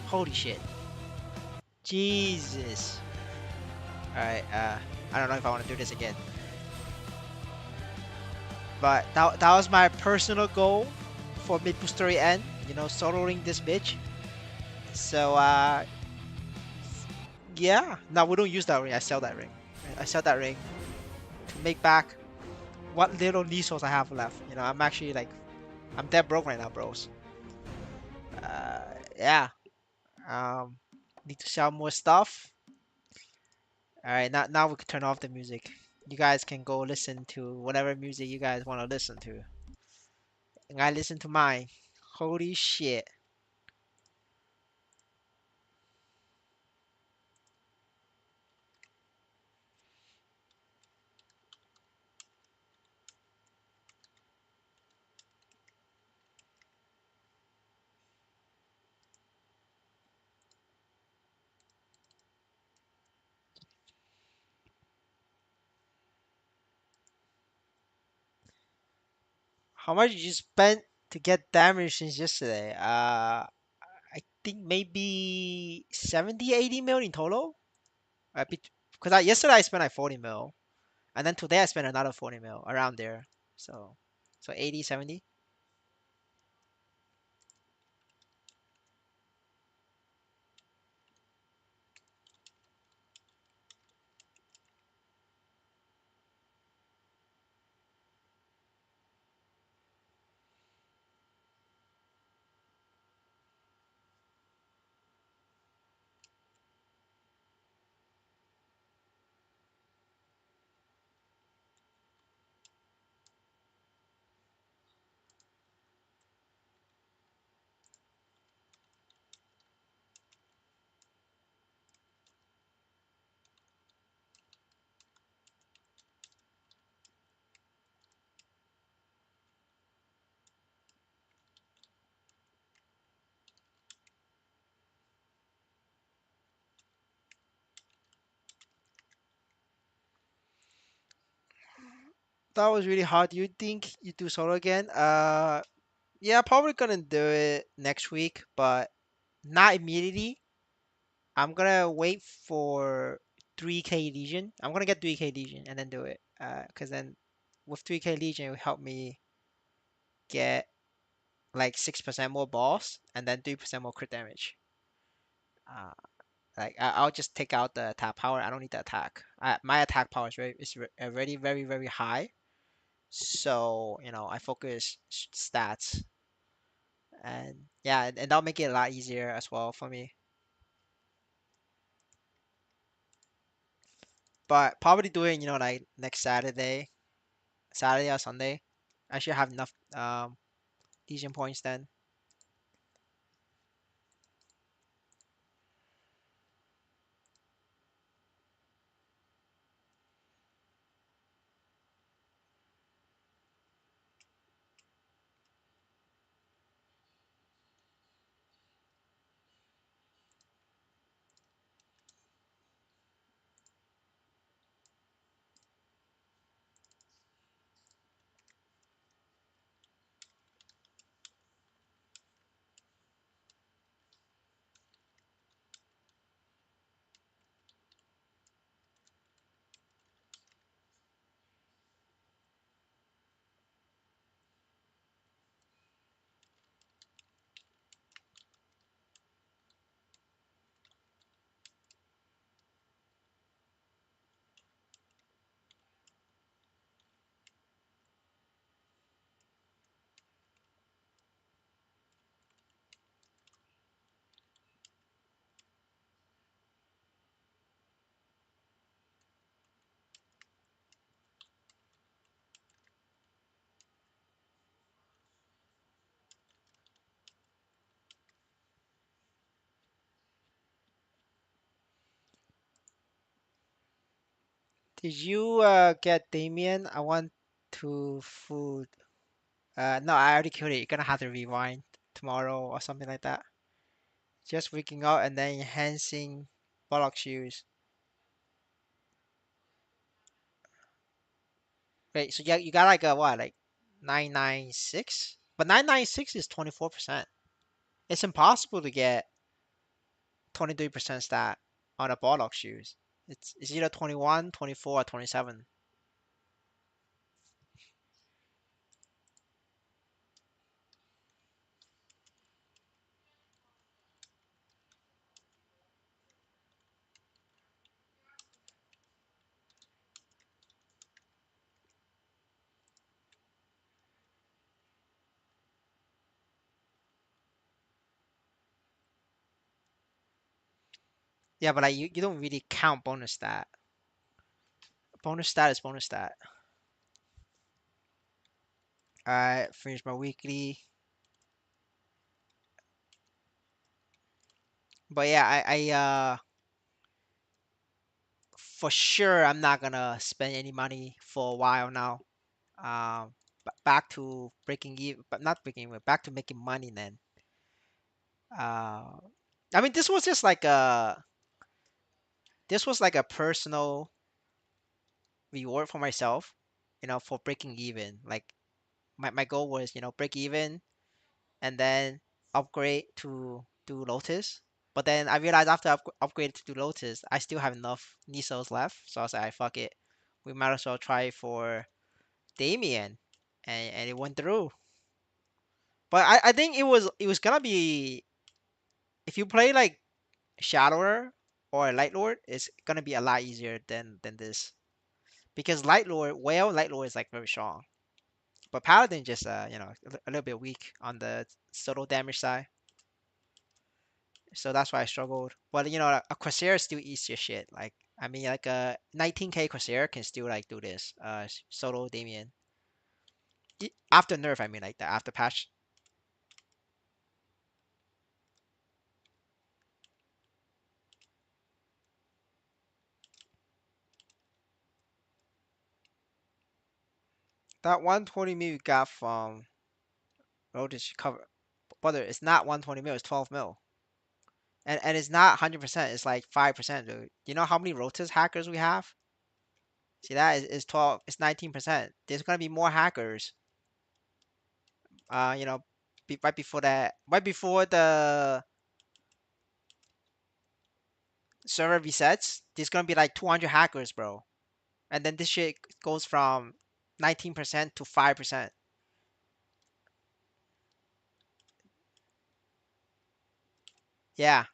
Holy shit. Jesus. Alright, I don't know if I want to do this again. But that was my personal goal for mid-story end. You know, soloing this bitch. So, yeah. No, we don't use that ring. I sell that ring. I sell that ring to make back what little resource I have left. You know, I'm actually like, I'm dead broke right now, bros. Uh, yeah. Um, need to sell more stuff. All right, now we can turn off the music. You guys can go listen to whatever music you guys want to listen to. And I listen to mine. Holy shit. How much did you spend to get damage since yesterday? I think maybe 70, 80 mil in total. Because yesterday I spent like 40 mil, and then today I spent another 40 mil around there. So, so 80, 70. That was really hard. You think you do solo again? Yeah, probably gonna do it next week, but not immediately. I'm gonna wait for 3K Legion. I'm gonna get 3K Legion and then do it. Cause then with 3K Legion it will help me get like 6% more boss and then 3% more crit damage. Uh, I'll just take out the attack power. I don't need the attack. My attack power is already very very high. So, I focus stats, and yeah, and that'll make it a lot easier as well for me. But probably doing, like next Saturday or Sunday, I should have enough Legion points then. Did you get Damien? I want to food. No, I already killed it. You're gonna have to rewind tomorrow or something like that. Just freaking out and then enhancing Bollock shoes. Wait, so you got like a what, like 996? But 996 is 24%. It's impossible to get 23% stat on a Bollock shoes. It's either 21, 24, or 27. Yeah, but like you don't really count bonus stat. Bonus stat is bonus stat. Alright, finish my weekly. But yeah, for sure I'm not gonna spend any money for a while now. Back to breaking even, but not breaking even, back to making money then. Uh, I mean, this was like a personal reward for myself, for breaking even. Like my goal was, break even and then upgrade to do Lotus. But then I realized after upgrade to do Lotus, I still have enough Nisos left. So I was like, fuck it, we might as well try for Damien, and it went through. But I think it was gonna be, if you play like Shadower or Light Lord, it's gonna be a lot easier than this, because Light Lord is like very strong, but Paladin just a little bit weak on the solo damage side, so that's why I struggled. But a Corsair still eats your shit. Like, I mean, like a 19k Corsair can still like do this solo Damien after nerf. I mean, like the after patch. That 120 mil you got from Rotish cover, brother, it's not 120 mil, it's 12 mil. And it's not 100%, it's like 5%, dude. You know how many Rotus hackers we have? See, that is 12, it's 19%. There's gonna be more hackers, uh, you know, right before that, right before the server resets, there's gonna be like 200 hackers, bro. And then this shit goes from 19% to 5%. Yeah.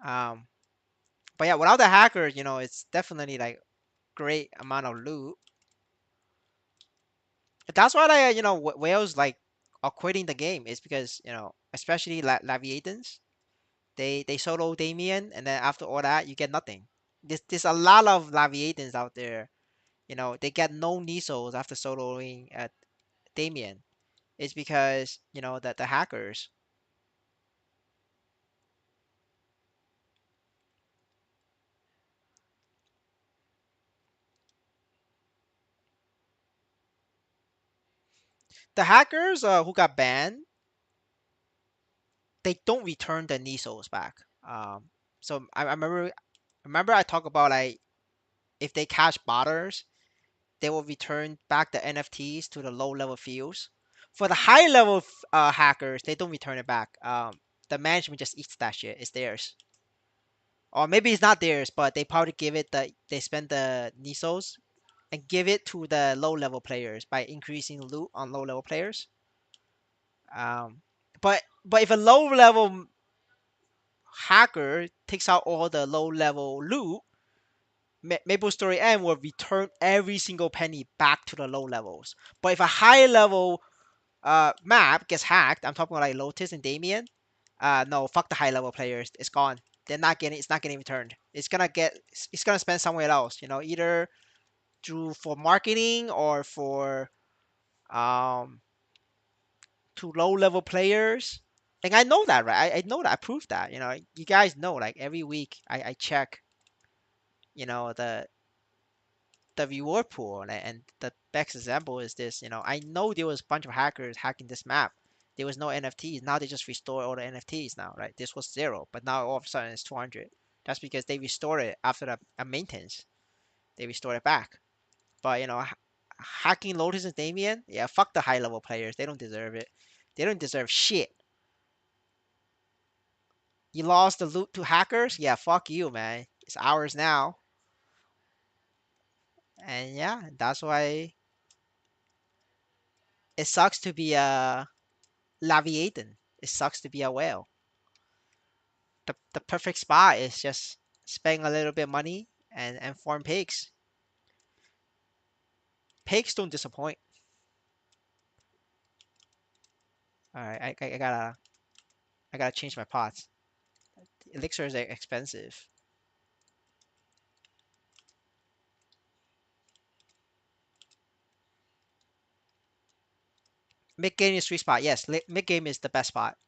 Um, but yeah, without the hackers, it's definitely like great amount of loot. That's why like whales like are quitting the game is because especially Laviatans they solo Damien and then after all that you get nothing. There's a lot of Laviatans out there. They get no Nisos after soloing at Damien. It's because that the hackers, who got banned, they don't return the Nisos back. So I remember I talked about like if they catch botters, they will return back the NFTs to the low level fields. For the high level hackers, they don't return it back. The management just eats that shit. It's theirs. Or maybe it's not theirs, but they probably give it they spend the Nisos and give it to the low level players by increasing loot on low level players. Um, but if a low level hacker takes out all the low level loot, MapleStory M will return every single penny back to the low levels. But if a high level map gets hacked, I'm talking about like Lotus and Damien. No, fuck the high level players. It's gone. They're not getting. It's not getting returned. It's gonna get. It's gonna spend somewhere else. Either through for marketing or for um to low level players. Like I know that, right? I know that. I proved that. You guys know. Like every week, I check. The reward pool, and the best example is this. I know there was a bunch of hackers hacking this map. There was no NFTs. Now they just restore all the NFTs now, right? This was zero, but now all of a sudden it's 200. That's because they restored it after a maintenance. They restored it back. But hacking Lotus and Damien, yeah, fuck the high level players. They don't deserve it. They don't deserve shit. You lost the loot to hackers? Yeah, fuck you, man. It's ours now. And yeah, that's why it sucks to be a Laviaton. It sucks to be a whale. The perfect spot is just spending a little bit of money and farm pigs. Pigs don't disappoint. All right, I gotta change my pots. Elixir is expensive. Mid game is sweet spot. Yes, mid game is the best spot.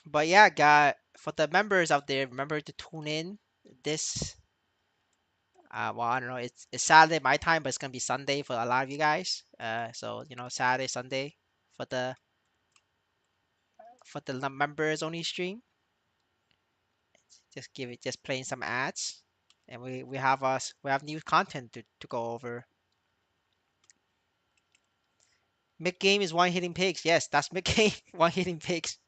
But yeah, got for the members out there, remember to tune in this. Well, I don't know. It's Saturday my time, but it's gonna be Sunday for a lot of you guys. So Saturday, Sunday for the members only stream. Just playing some ads, and we have new content to go over. Mid game is one hitting pigs. Yes, that's mid game. One hitting pigs.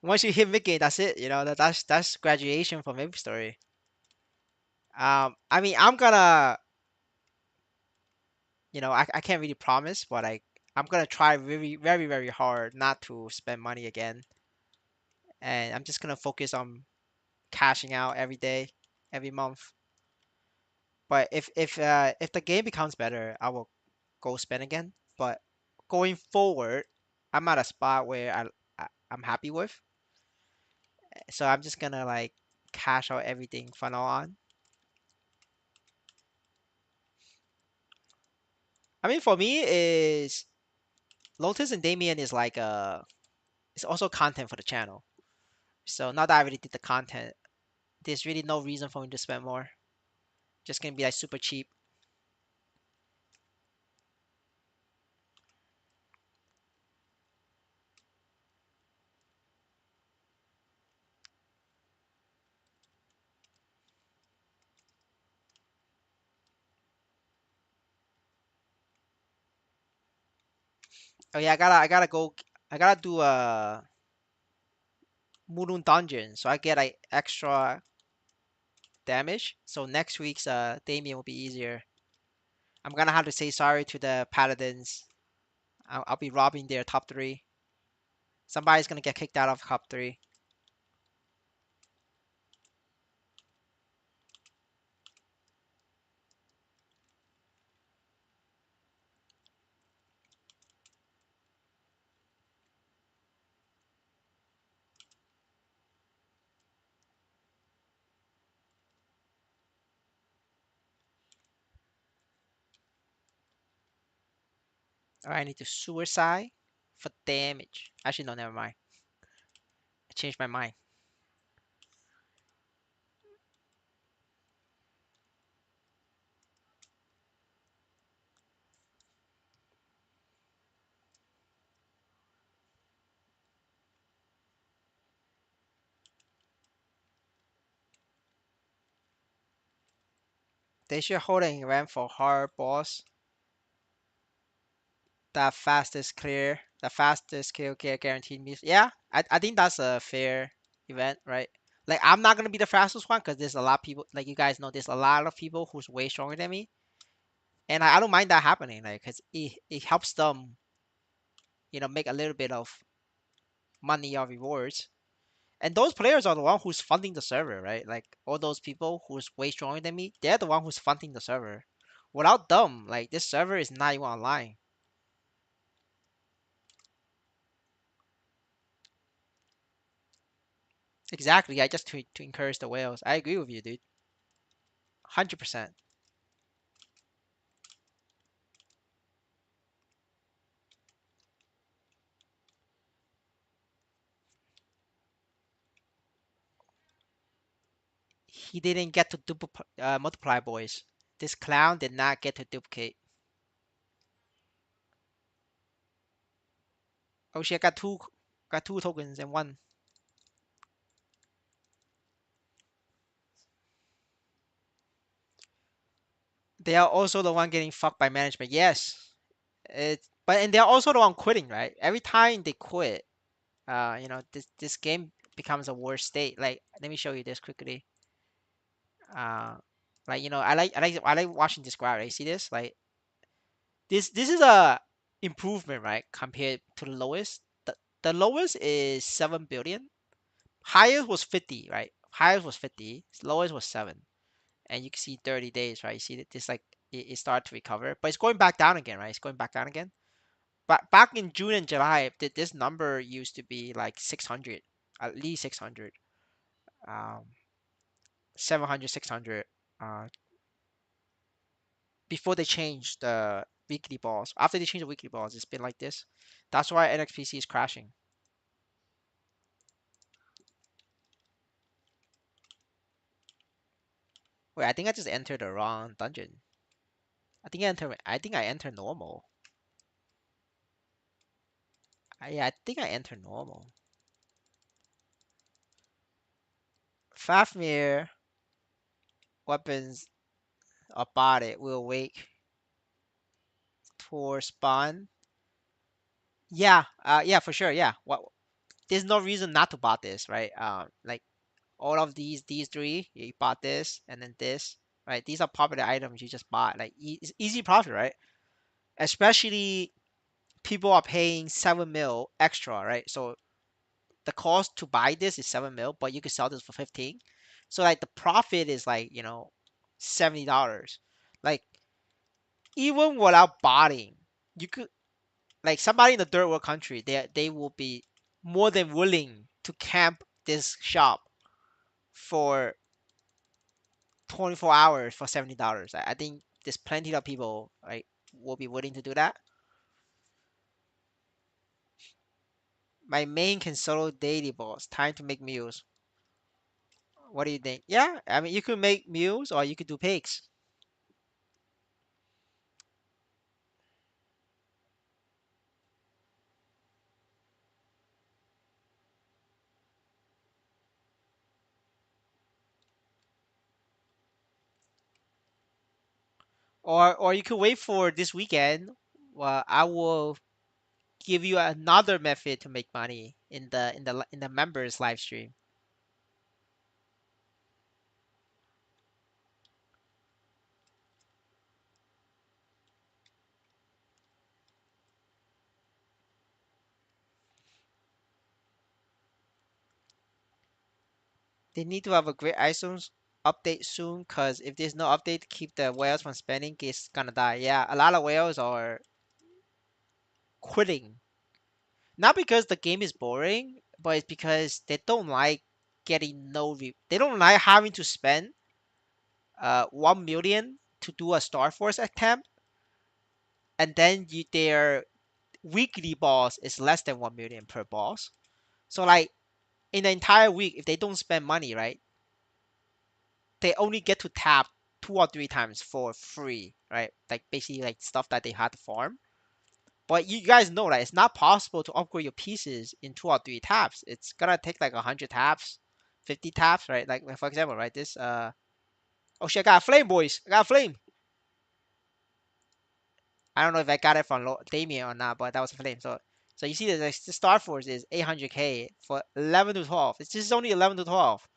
Once you hit mid game, that's it. That's graduation from Maple Story. I mean, I'm gonna, I can't really promise, but I'm gonna try very, very, very hard not to spend money again, and I'm just gonna focus on cashing out every day, every month. But if the game becomes better, I will go spend again. But going forward, I'm at a spot where I'm happy with, so I'm just gonna like cash out everything from now on. I mean, for me is Lotus and Damien is like it's also content for the channel. So now that I already did the content, there's really no reason for me to spend more. Just gonna be like super cheap. Oh yeah, I gotta go. I gotta do a Murun dungeon, so I get like extra damage. So next week's Damien will be easier. I'm gonna have to say sorry to the paladins. I'll be robbing their top three. Somebody's gonna get kicked out of top three. Alright, I need to suicide for damage. Actually, no, never mind. I changed my mind. They should hold an event for hard boss. The fastest kill guaranteed me. Yeah, I think that's a fair event, right? Like I'm not gonna be the fastest one because there's a lot of people. Like you guys know, there's a lot of people who's way stronger than me, and I don't mind that happening. Like, cause it helps them, make a little bit of money or rewards. And those players are the one who's funding the server, right? Like all those people who's way stronger than me, they're the one who's funding the server. Without them, like this server is not even online. Exactly. I just to encourage the whales. I agree with you, dude. 100%. He didn't get to multiply, boys. This clown did not get to duplicate. Oh shit! Got two tokens and one. They are also the one getting fucked by management. Yes, and they're also the one quitting, right? Every time they quit, this game becomes a worse state. Like, let me show you this quickly. Uh, like I like watching this graph. Right? See this? Like this is a improvement, right? Compared to the lowest. The lowest is 7 billion. Highest was 50, right? Highest was 50. Lowest was 7. And you can see 30 days, right? You see that this like it started to recover, but it's going back down again, right? It's going back down again. But back in June and July, this number used to be like 600, at least 600, um, 700, 600. Uh, before they changed the weekly balls. After they changed the weekly balls, it's been like this. That's why NXPC is crashing. Wait, I think I just entered the wrong dungeon. I think I entered normal. Yeah, I think I entered normal. Fafnir weapons about it will wake for spawn. Yeah, yeah, for sure. Yeah. There's no reason not to bought this, right? Like all of these three, you bought this and then this, right? These are popular items you just bought. Like it's easy profit, right? Especially people are paying 7 mil extra, right? So the cost to buy this is 7 mil, but you could sell this for 15. So like the profit is like, $70. Like even without buying, you could like somebody in the third world country, they will be more than willing to camp this shop for 24 hours for $70. I think there's plenty of people right will be willing to do that. My main can solo daily boss. Time to make meals. What do you think? Yeah, I mean you could make meals or you could do pigs. Or you could wait for this weekend. Well, I will. give you another method to make money in the members live stream. They need to have a great iTunes update soon, cause if there's no update to keep the whales from spending, it's gonna die. Yeah, a lot of whales are quitting. Not because the game is boring, but it's because they don't like getting no they don't like having to spend 1 million to do a Star Force attempt, and then their weekly boss is less than 1 million per boss. So like in the entire week, if they don't spend money, right, they only get to tap 2 or 3 times for free, right? Like basically like stuff that they had to farm. But you guys know that it's not possible to upgrade your pieces in 2 or 3 taps. It's gonna take like 100 taps, 50 taps, right? Like for example, right? This oh shit, I got a flame, boys. I got a flame. I don't know if I got it from Damien or not, but that was a flame. So you see that the Star Force is 800k for 11 to 12. It's just only 11 to 12.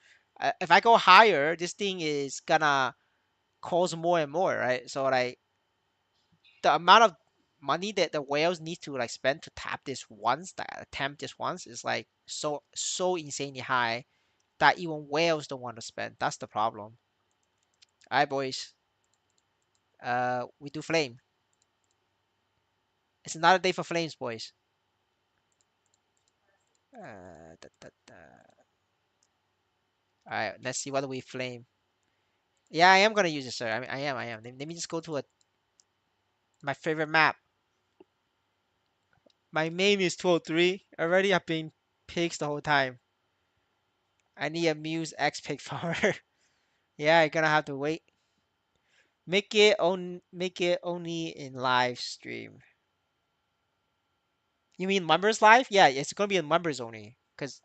If I go higher, this thing is gonna cost more and more, right? So like the amount of money that the whales need to like spend to tap this once, that attempt this once, is like so insanely high that even whales don't want to spend. That's the problem. All right, boys. We do flame. It's another day for flames, boys. Da. All right, let's see what we flame. Yeah, I am gonna use it, sir. I am. Let me just go to my favorite map. My name is 203. Already I've been pigs the whole time. I need a Muse X pig farmer. Yeah, you're gonna have to wait. Make it only in live stream. You mean members live? Yeah, it's gonna be in members only. Cause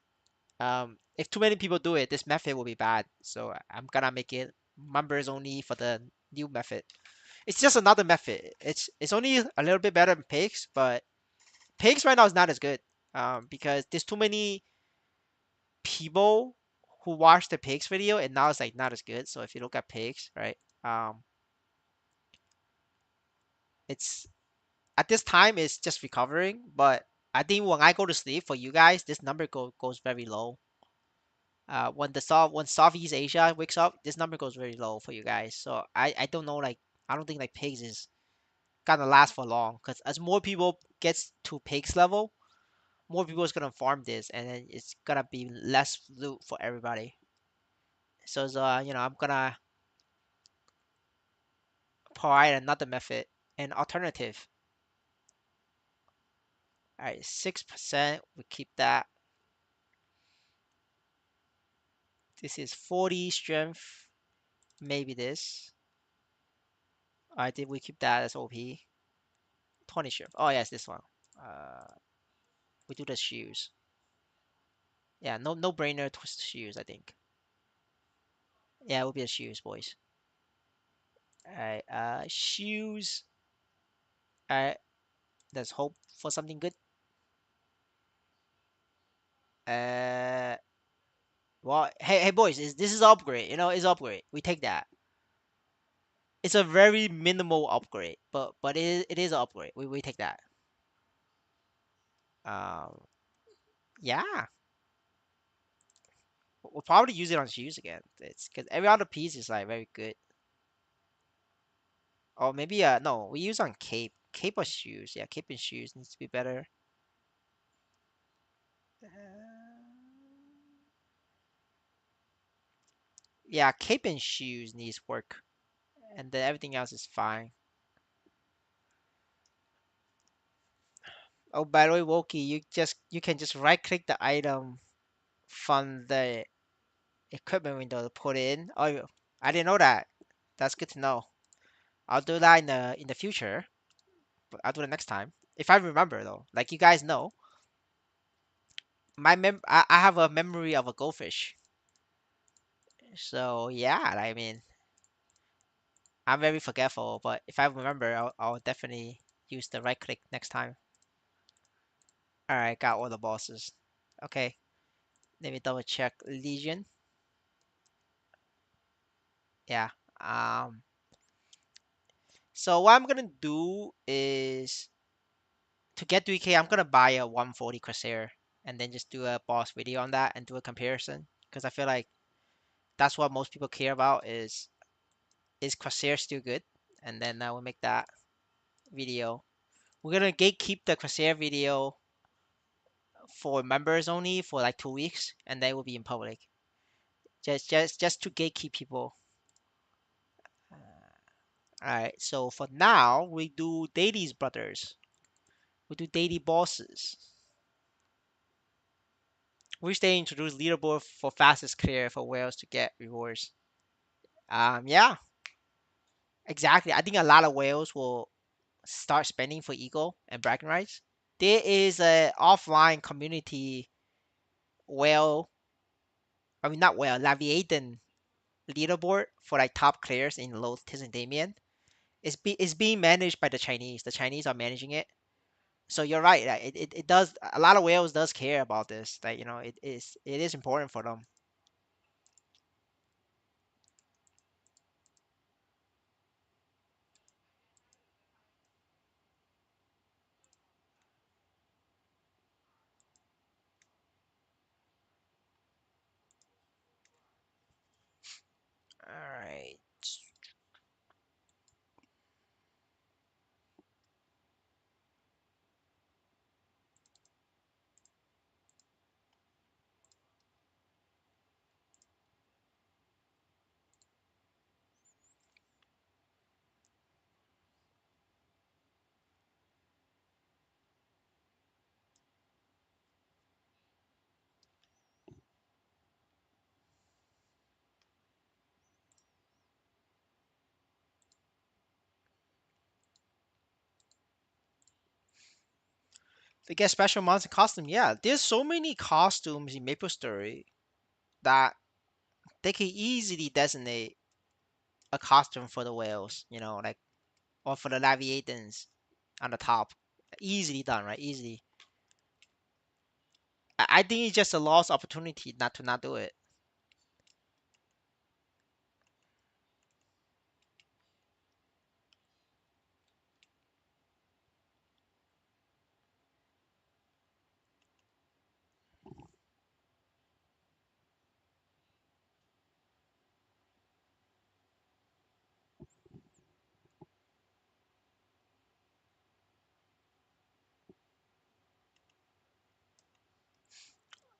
if too many people do it, this method will be bad. So I'm gonna make it members only for the new method. It's just another method. It's only a little bit better than pigs, but pigs right now is not as good. Because there's too many people who watch the pigs video, and now it's like not as good. So if you look at pigs, right? Um, it's at this time it's just recovering, but I think when I go to sleep for you guys, this number goes very low. When Southeast Asia wakes up, this number goes very low for you guys. So I don't know, like I don't think like pigs is gonna last for long, because as more people gets to pigs level, more people is gonna farm this, and then it's gonna be less loot for everybody. So I'm gonna provide another method, an alternative. All right, 6%. We keep that. This is 40 strength. Maybe this. I think we keep that as OP. 20 strength. Oh yes, this one. Uh, we do the shoes. Yeah, no brainer. Twist shoes. I think. Yeah, it will be the shoes, boys. All right. Shoes. All right. Let's hope for something good. Uh, well, hey, boys, this is upgrade. It's upgrade. We take that. It's a very minimal upgrade, but it is an upgrade. We take that. Um, yeah, we'll probably use it on shoes again. It's because every other piece is like very good. Or maybe no, we use on cape, cape or shoes. Yeah, cape and shoes needs to be better. Yeah, cape and shoes needs work, and then everything else is fine. Oh, by the way, Woki, you can just right click the item from the equipment window to put it in. Oh, I didn't know that. That's good to know. I'll do that in the future, but I'll do it next time if I remember though. Like you guys know, I have a memory of a goldfish. So yeah, I mean, I'm very forgetful, but if I remember, I'll definitely use the right click next time. All right, got all the bosses. Okay, let me double check Legion. Yeah. Um. So what I'm gonna do is to get 3K, I'm gonna buy a 140 Corsair and then just do a boss video on that and do a comparison because I feel like that's what most people care about is Corsair still good? And then I will make that video. We're gonna gatekeep the Corsair video for members only for like 2 weeks, and then it will be in public. Just to gatekeep people. All right. So for now, we do Daily's brothers. We do daily bosses. Which they introduce leaderboard for fastest clear for whales to get rewards. Yeah, exactly. I think a lot of whales will start spending for Eagle and bragging rights. There is a offline community whale, I mean not whale, Laviaton leaderboard for like top clears in Lotus and Damien. It's being managed by the Chinese. The Chinese are managing it. So you're right. It does a lot of whales does care about this. That it is important for them. All right. They get special mods and costume. Yeah, there's so many costumes in MapleStory that they can easily designate a costume for the whales. Like or for the Laviatans on the top. Easily done, right? Easily. I think it's just a lost opportunity not to not do it.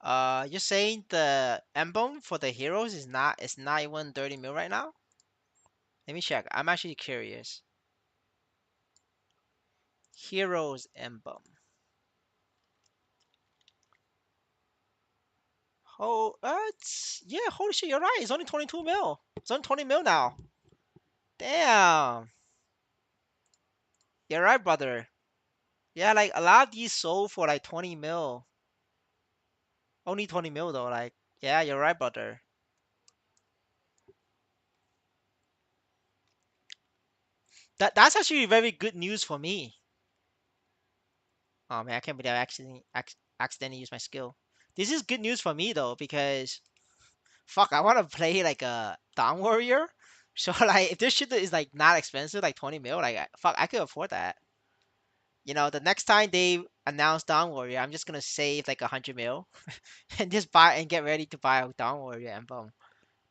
You're saying the emblem for the heroes is not even 30 mil right now? Let me check. I'm actually curious. Heroes emblem. Oh, yeah. Holy shit, you're right. It's only 22 mil. It's only 20 mil now. Damn, you're right, brother. Yeah, like a lot of these sold for like 20 mil. Only 20 mil though. Like, yeah, you're right, brother. That's actually very good news for me. Oh man, I can't believe I accidentally used my skill. This is good news for me though because fuck, I want to play like a Dawn Warrior. So like, if this shit is like not expensive, like 20 mil, like fuck, I could afford that. The next time they announce Dawn Warrior, I'm just gonna save like 100 mil and just buy and get ready to buy a Dawn Warrior and boom,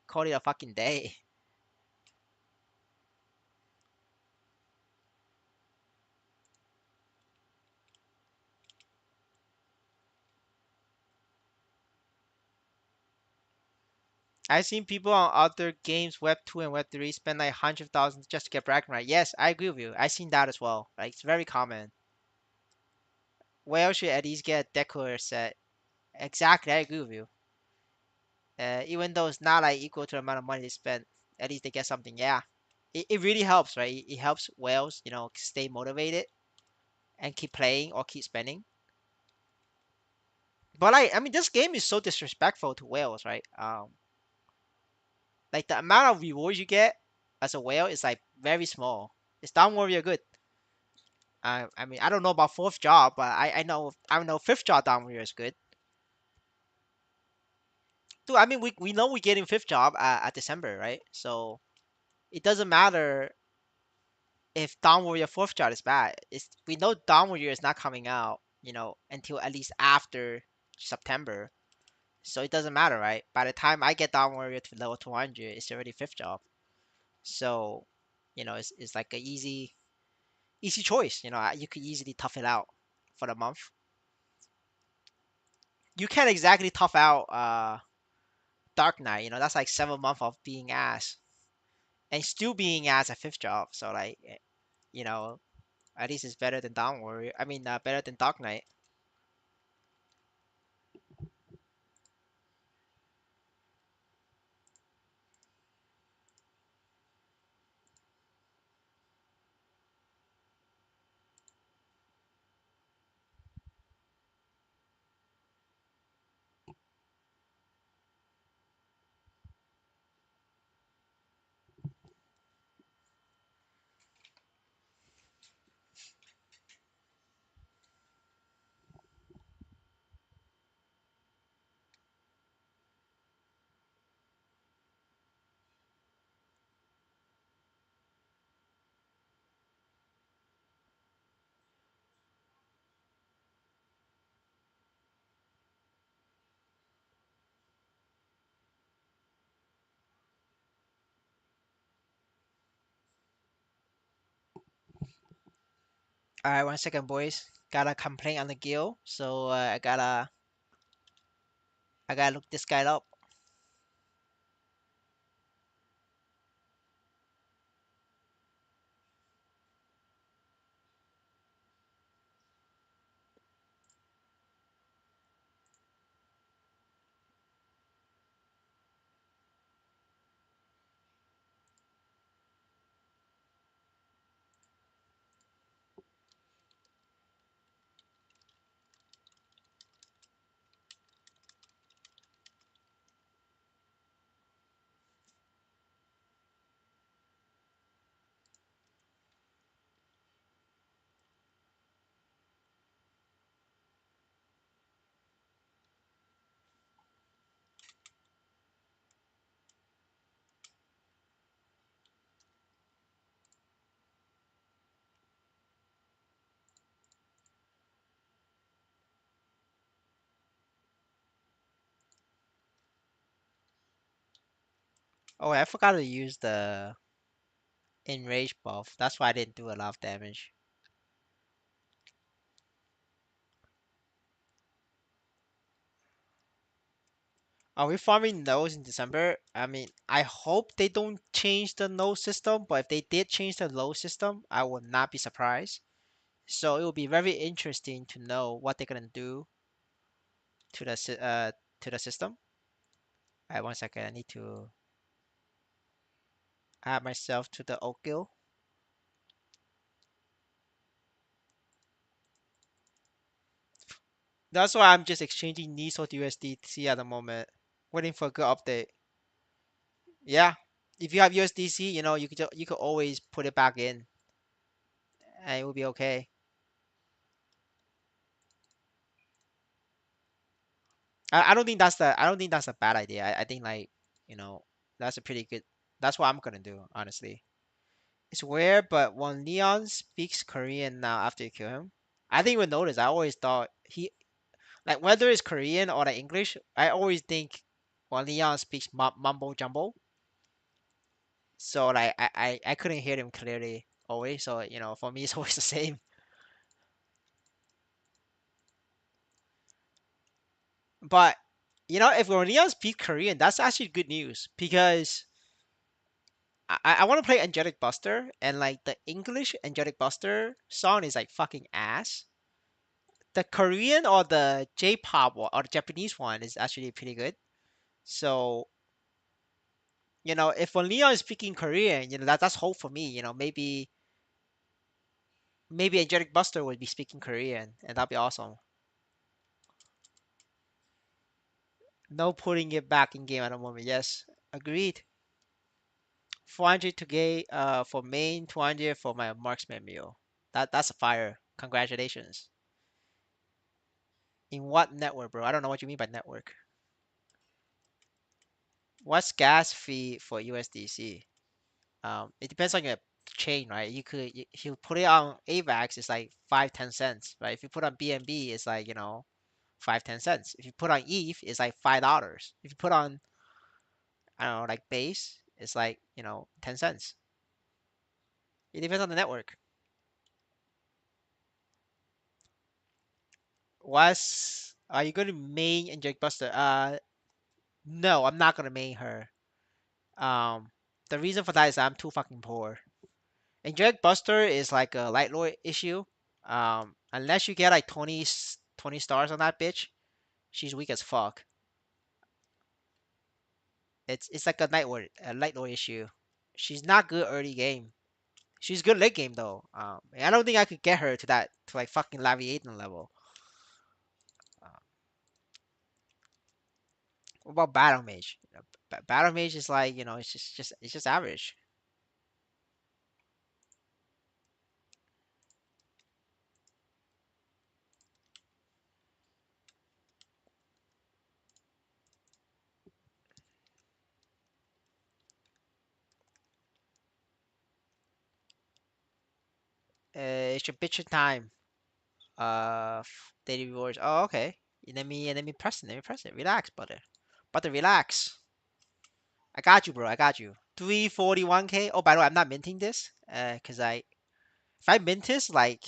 call it a fucking day. I've seen people on other games, Web 2 and Web 3, spend like 100,000 just to get bragging right. Yes, I agree with you. I've seen that as well. Like, it's very common. Where else should at least get a decor set? Exactly, I agree with you. Even though it's not like equal to the amount of money they spent, at least they get something. Yeah, it really helps, right? It helps whales, stay motivated and keep playing or keep spending. But like, I mean, this game is so disrespectful to whales, right? Like the amount of rewards you get as a whale is like very small. It's Dawn Warrior good. I mean, I don't know about fourth job, but I know fifth job down warrior is good. Dude, I mean, we know we're getting fifth job at December, right? So it doesn't matter if Dawn Warrior fourth job is bad. We know Dawn Warrior is not coming out, until at least after September. So it doesn't matter, right? By the time I get Dawn Warrior to level 200, it's already fifth job. So, it's like a easy choice. You could easily tough it out for the month. You can't exactly tough out Dark Knight. That's like 7 months of being ass and still being ass at fifth job. So like, you know, at least it's better than Dawn Warrior. I mean, better than Dark Knight. All right, 1 second, boys. Got a complaint on the guild, so I gotta look this guy up. Oh, I forgot to use the enrage buff. That's why I didn't do a lot of damage. Are we farming nodes in December? I mean, I hope they don't change the node system, but if they did change the node system, I would not be surprised. So it will be very interesting to know what they're gonna do to the system. All right, 1 second. I need to add myself to the Oak Guild. That's why I'm just exchanging NISO to USDC at the moment, waiting for a good update. Yeah, if you have USDC, you could always put it back in, and it will be okay. I don't think that's a bad idea. I think like you know that's a pretty good. That's what I'm gonna do, honestly. It's weird, but when Leon speaks Korean now after you kill him, I think you would notice. I always thought he like whether it's Korean or the English. I always think when Leon speaks mumbo jumbo. So like I couldn't hear him clearly always. So for me it's always the same. But if Leon speaks Korean, that's actually good news because I want to play Angelic Buster, and like the English Angelic Buster song is like fucking ass. The Korean or the J-pop or the Japanese one is actually pretty good. So if Leon is speaking Korean, that's hope for me. Maybe Angelic Buster would be speaking Korean, and that'd be awesome. No putting it back in game at the moment. Yes, agreed. 400 to gate for main, 200 for my marksman meal. That's a fire. Congratulations. In what network, bro? I don't know what you mean by network. What's gas fee for USDC? It depends on your chain, right? If you put it on AVAX, it's like 5-10 cents, right? If you put on BNB, it's like 5-10 cents. If you put on ETH, it's like $5. If you put on I don't know like Base, it's like 10 cents. It depends on the network. What's Are you going to main Inject Buster? No, I'm not gonna main her. Um, the reason for that is I'm too fucking poor. Inject Buster is like a light lord issue. Unless you get like 20 stars on that bitch, she's weak as fuck. It's like a light lord issue. She's not good early game. She's good late game though. I don't think I could get her to like fucking Laviaton level. Uh, what about Battle Mage? Battle Mage is like it's just average. It's your bitch time. Daily rewards. Oh, okay. Let me press it. Let me press it. Relax, brother. Brother, relax. I got you, bro. I got you. 341K. Oh, by the way, I'm not minting this. Cause if I mint this, like,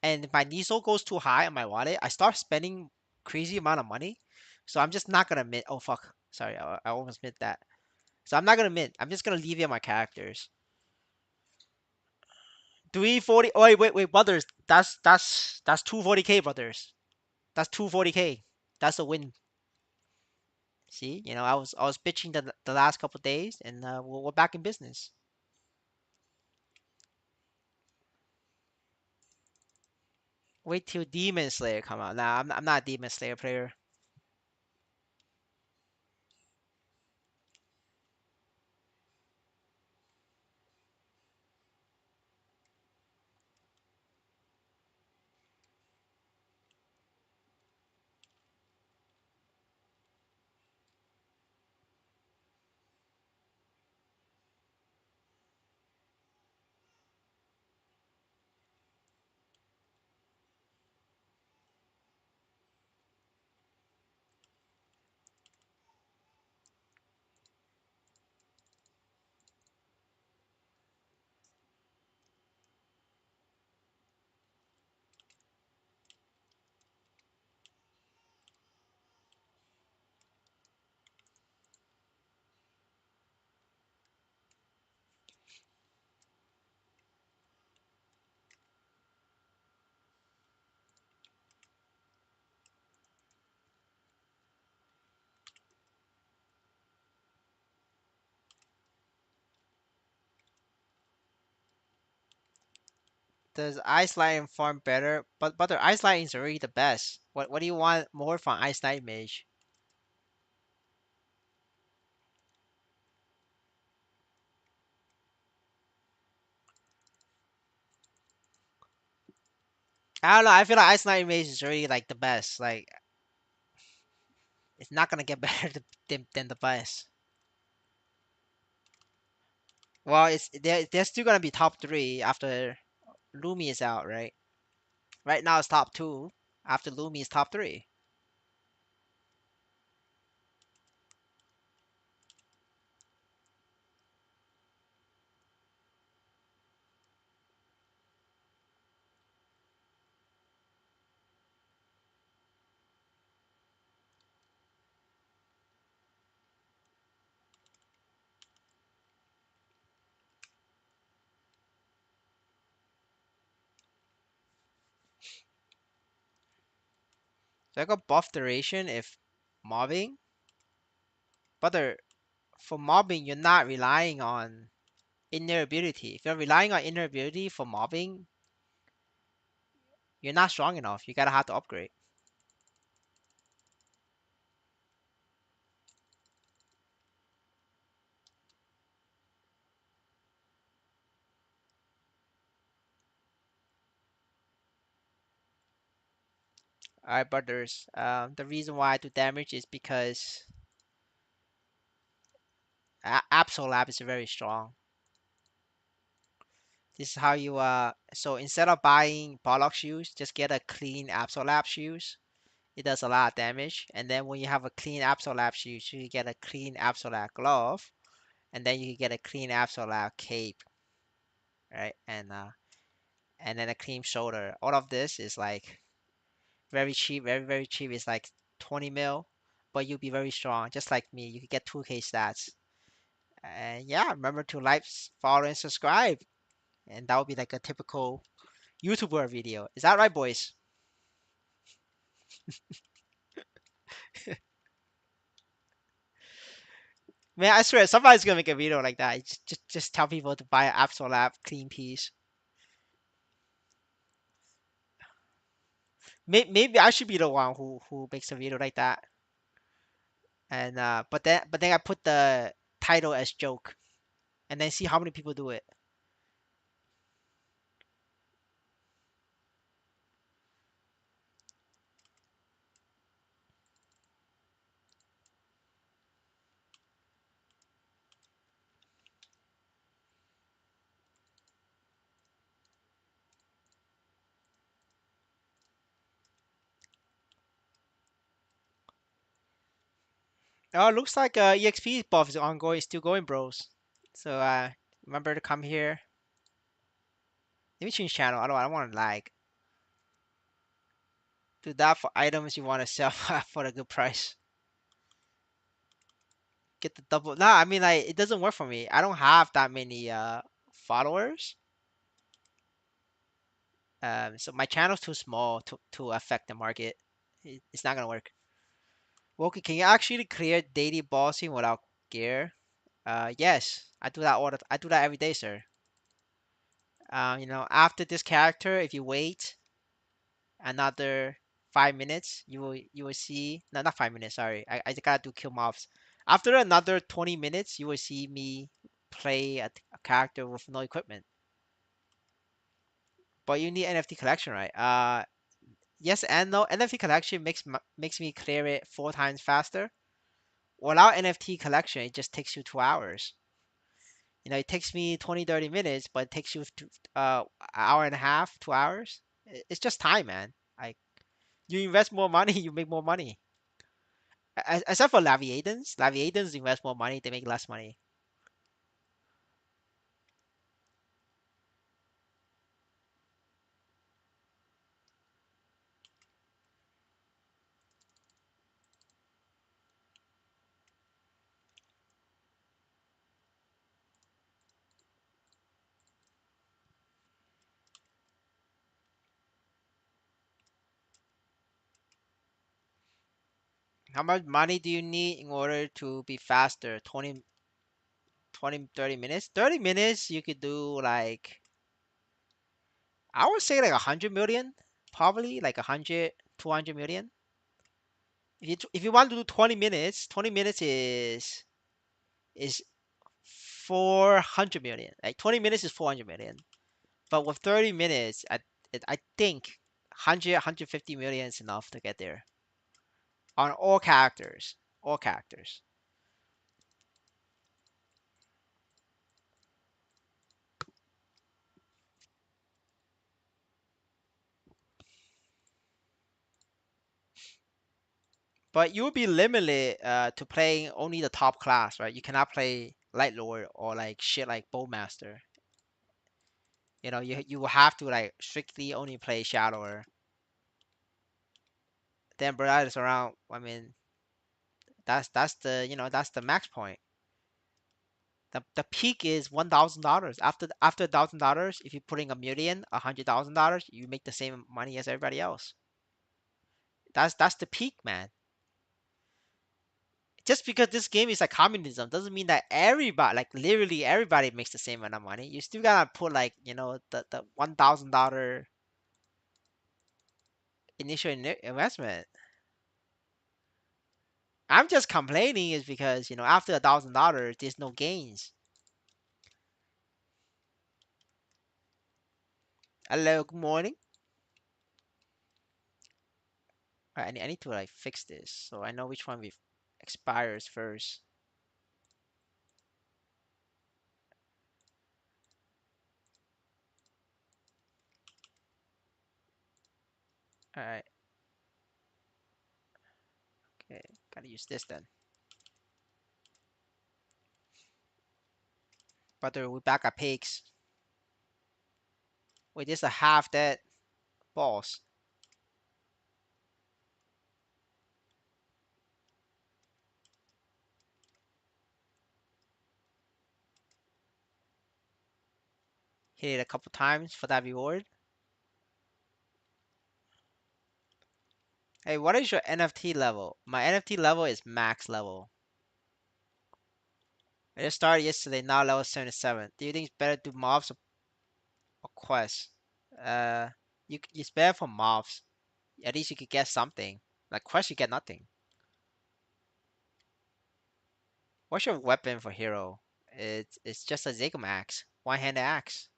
and if my NISO goes too high on my wallet, I start spending crazy amount of money. So I'm just not gonna mint. Oh fuck. Sorry, I almost mint that. So I'm not gonna mint. I'm just gonna leave it on my characters. 340. Oh, wait, brothers. That's 240K, brothers. That's 240K. That's a win. See, I was bitching the last couple days, and we're back in business. Wait till Demon Slayer come out. Nah, I'm not a Demon Slayer player. Does Ice Lion farm better? But the Ice Lion is already the best. What do you want more from Ice Knight Mage? I don't know. I feel like Ice Knight Mage is already like the best. Like it's not gonna get better than the best. Well, they're still gonna be top three after Lumi is out, right? Right now it's top two. After Lumi is top three. So I got buff duration if mobbing, but for mobbing you're not relying on inner ability. If you're relying on inner ability for mobbing, you're not strong enough. You gotta have to upgrade. Alright, brothers. The reason why I do damage is because Absol is very strong. This is how you so instead of buying Bollock shoes, just get a clean Absol shoes. It does a lot of damage. And then when you have a clean Absol shoes, you get a clean Absol glove, and then you can get a clean Absol cape, right? And then a clean shoulder. All of this is like very cheap, very cheap. It's like 20 mil, but you'll be very strong, just like me. You can get 2K stats. And yeah, remember to like, follow, and subscribe. And that would be like a typical YouTuber video. Is that right, boys? Man, I swear somebody's gonna make a video like that. Just tell people to buy an Absol clean piece. Maybe I should be the one who makes a video like that. And but then I put the title as joke, and then see how many people do it. Oh, it looks like EXP buff is ongoing, still going, bros. So remember to come here. Let me change channel. I don't want to lag. Do that for items you want to sell for a good price. Get the double. Nah, I mean like it doesn't work for me. I don't have that many followers. So my channel's too small to affect the market. It's not gonna work. Woki, can you actually clear daily bossing without gear? Yes, I do that every day, sir. After this character, if you wait another 5 minutes, you will see. No, not 5 minutes. Sorry, I gotta do kill mobs. After another 20 minutes, you will see me play a character with no equipment. But you need NFT collection, right? Yes and no. NFT collection makes me clear it 4 times faster. Without NFT collection, it just takes you 2 hours. It takes me 20, 30 minutes, but it takes you an hour and a half, 2 hours. It's just time, man. Like you invest more money, you make more money. Except for Laviatans. Laviatans invest more money, they make less money. How much money do you need in order to be faster? 30 minutes? 30 minutes, you could do like, I would say like 100 million, probably like 100, 200 million. If you want to do 20 minutes, 20 minutes is 400 million. Like 20 minutes is 400 million. But with 30 minutes, I think 100, 150 million is enough to get there on all characters, all characters. But you will be limited to playing only the top class, right? You cannot play Light Lord or like shit like Bowmaster. You will have to like strictly only play Shadower. Then Brad is around. I mean, that's the max point. The peak is $1,000. After $1,000, if you're putting a million, $100,000, you make the same money as everybody else. That's the peak, man. Just because this game is like communism doesn't mean that everybody, like literally everybody, makes the same amount of money. You still gotta put like the $1,000 initial investment. I'm just complaining is because after $1,000, there's no gains. Hello, good morning. I need to like fix this so I know which one we expires first. All right. Okay. Gotta use this then. But we back at pigs. Wait, this is a half dead boss. Hit it a couple times for that reward. Hey, what is your NFT level? My NFT level is max level. I just started yesterday, now level 77. Do you think it's better to do mobs or quests? Uh, it's better for mobs. At least you could get something. Like quests, you get nothing. What's your weapon for hero? It's just a Zigam axe, one-handed axe.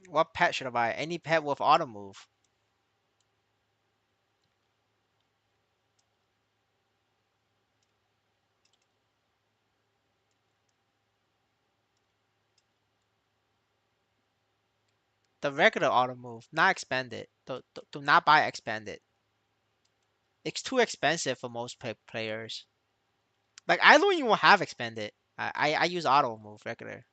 What pet should I buy? Any pet with auto move. The regular auto move, not expanded. Do not buy expanded. It's too expensive for most players. Like I don't even have expanded. I use auto move regular.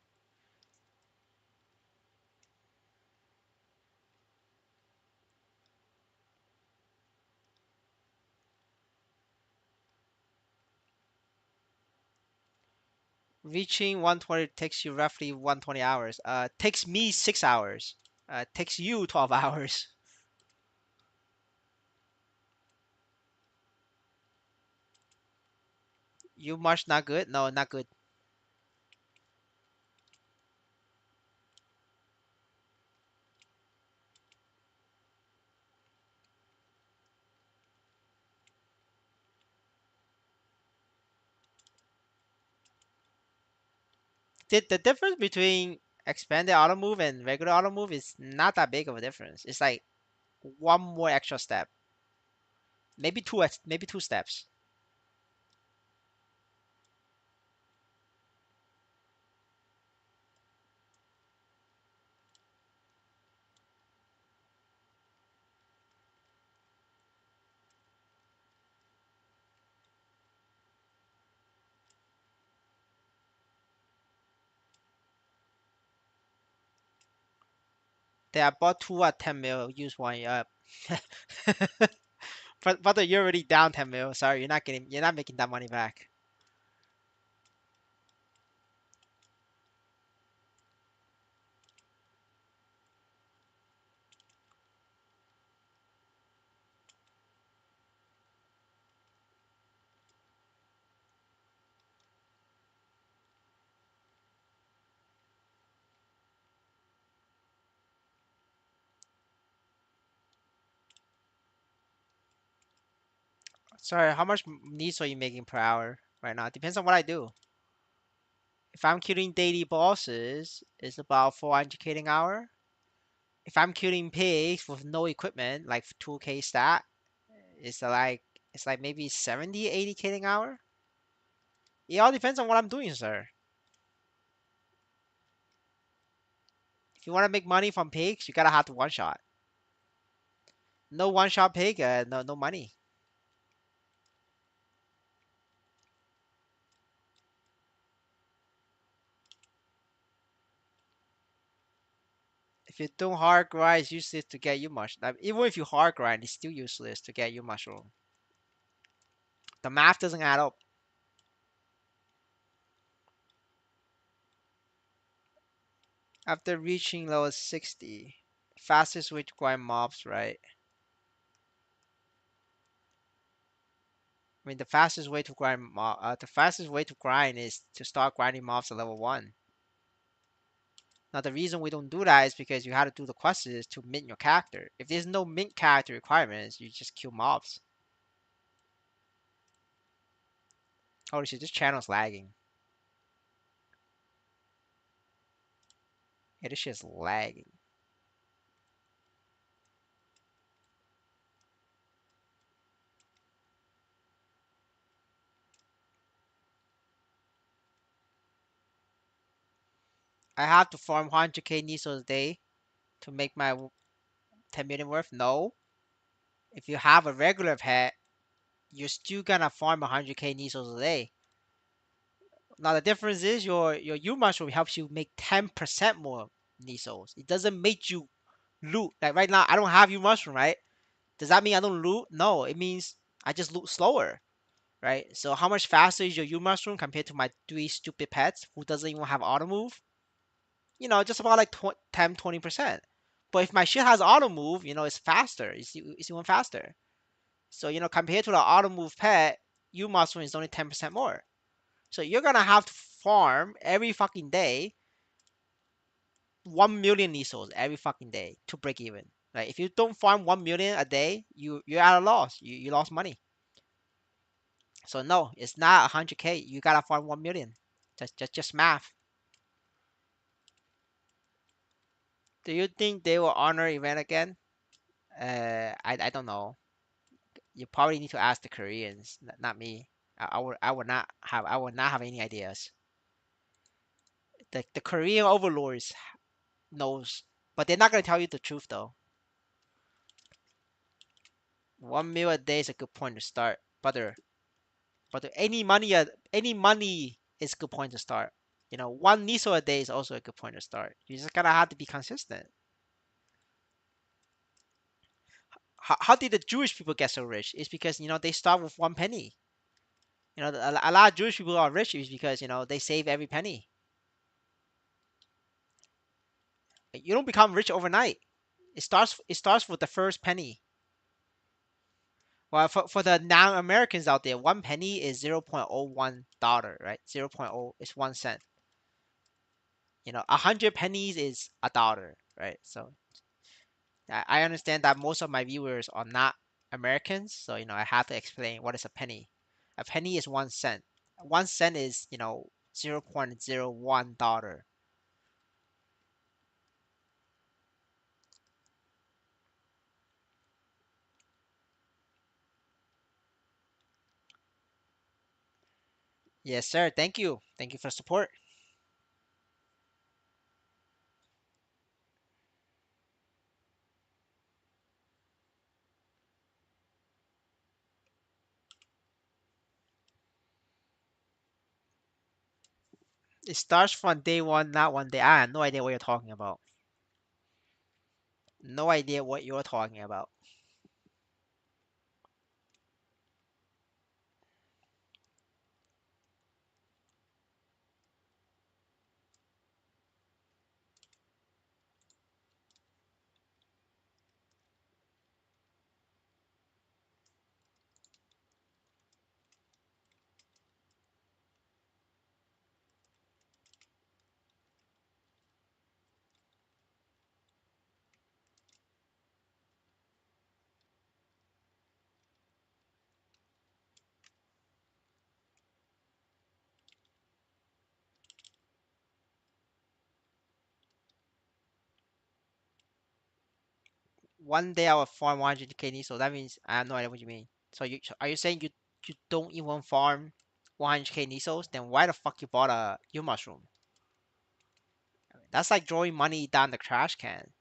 Reaching 120 takes you roughly 120 hours. Takes me 6 hours. Takes you 12 hours. You much not good? No, not good. The difference between expanded auto move and regular auto move is not that big of a difference. It's like one more extra step, maybe maybe two steps. They I bought two at 10 mil. Use one up. But you're already down 10 mil. Sorry, you're not making that money back. Sorry, how much needs are you making per hour right now? It depends on what I do. If I'm killing daily bosses, it's about 400k an hour. If I'm killing pigs with no equipment, like 2k stat, it's like it's like maybe 70, 80k an hour. It all depends on what I'm doing, sir. If you want to make money from pigs, you gotta have to one shot. No one shot pig, no money. If you don't hard grind, it's useless to get you mushroom. Like, even if you hard grind, it's still useless to get you mushroom. The math doesn't add up. After reaching level 60, fastest way to grind mobs, right? I mean, the fastest way to grind is to start grinding mobs at level 1. Now the reason we don't do that is because you had to do the quests to mint your character. If there's no mint character requirements, you just kill mobs. Holy shit, this channel's lagging. Yeah, this shit's lagging. I have to farm 100k Nisos a day to make my 10 million worth? No. If you have a regular pet, you're still gonna farm 100k Nisos a day. Now the difference is your U mushroom helps you make 10% more Nisos. It doesn't make you loot. Like right now, I don't have U mushroom, right? Does that mean I don't loot? No, it means I just loot slower, right? So how much faster is your U mushroom compared to my three stupid pets who doesn't even have auto move? Just about like 10, 20%. But if my shit has auto move, it's faster. It's even faster. So, compared to the auto move pet, U mushroom is only 10% more. So you're gonna have to farm every fucking day 1 million Nisos every fucking day to break even. Like if you don't farm 1 million a day, you're at a loss. You lost money. So no, it's not 100k. You gotta farm 1 million. Just math. Do you think they will honor event again? I don't know. You probably need to ask the Koreans, not me. I would not have any ideas. The Korean overlords knows, but they're not gonna tell you the truth though. 1 meal a day is a good point to start, but any money is a good point to start. 1 miso a day is also a good point to start. You just gotta have to be consistent. How did the Jewish people get so rich? It's because they start with 1 penny. A lot of Jewish people are rich is because they save every penny. You don't become rich overnight. It starts with the first penny. Well, for the non-Americans out there, 1 penny is $0.01, right? 0.0 is 1 cent. 100 pennies is $1, right? So I understand that most of my viewers are not Americans, so I have to explain what is a penny. A penny is 1 cent. 1 cent is 0.01. Yes, sir. Thank you. Thank you for the support. It starts from day one, not one day. I have no idea what you're talking about. No idea what you're talking about. One day I will farm 100k, so that means I have no idea what you mean. So are you saying you don't even farm 100k Nisos? Then why the fuck you bought a U mushroom? That's like throwing money down the trash can.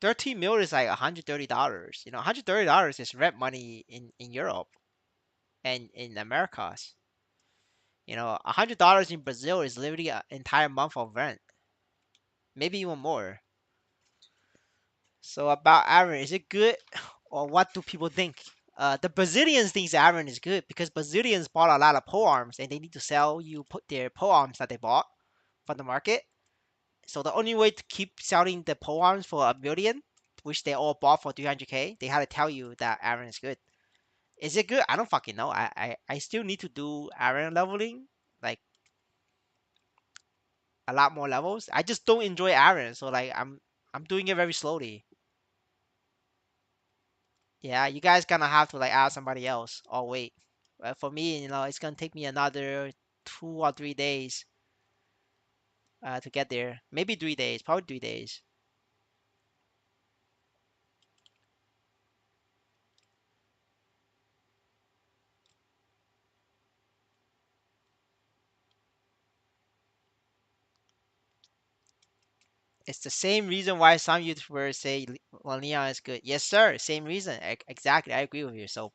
13 mil is like $130. $130 is rent money in Europe and in Americas. $100 in Brazil is literally an entire month of rent, maybe even more. So about Aaron, is it good, or what do people think? The Brazilians think Aaron is good because Brazilians bought a lot of pole arms and they need to sell you put their pole arms that they bought from the market. So the only way to keep selling the pole arms for 1 million, which they all bought for 300k, they had to tell you that Aaron is good. Is it good? I don't fucking know. I still need to do Aaron leveling. Like a lot more levels. I just don't enjoy Aaron, so like I'm doing it very slowly. Yeah, you guys gonna have to like add somebody else or wait. For me, it's gonna take me another 2 or 3 days to get there. Maybe 3 days, probably 3 days. It's the same reason why some YouTubers say Leon is good. Yes, sir. Same reason. Exactly. I agree with you. So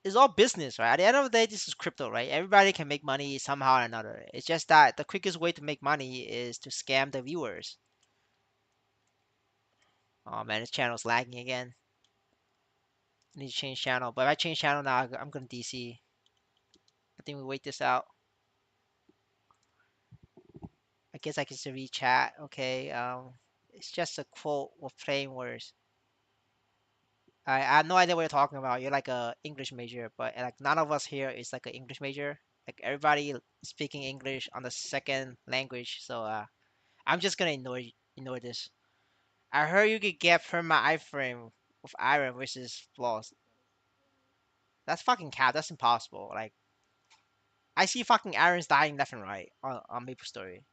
it's all business, right? At the end of the day, this is crypto, right? Everybody can make money somehow or another. It's just that the quickest way to make money is to scam the viewers. Oh man, this channel's lagging again. I need to change channel. But if I change channel now, I'm gonna DC. I think we wait this out. I guess I can still read chat. Okay. It's just a quote with plain words. I have no idea what you're talking about. You're like a English major, but like none of us here is like an English major. Like everybody speaking English on the second language. So I'm just gonna ignore this. I heard you could get perma iframe with iron versus flaws. That's fucking cap. That's impossible. Like I see fucking irons dying left and right on maplestory.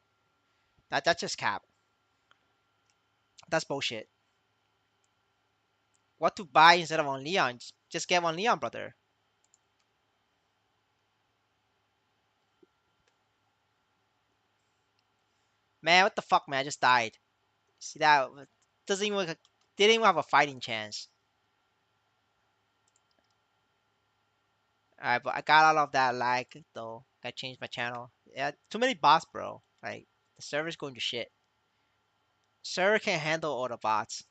That's just cap. That's bullshit. What to buy instead of on Leon? Just get on Leon, brother. Man, what the fuck, man? I just died. See that? Doesn't even didn't even have a fighting chance. Alright, but I got out of that lag though. I changed my channel. Yeah, too many bots, bro. Like the server's going to shit. Server can't handle all the bots.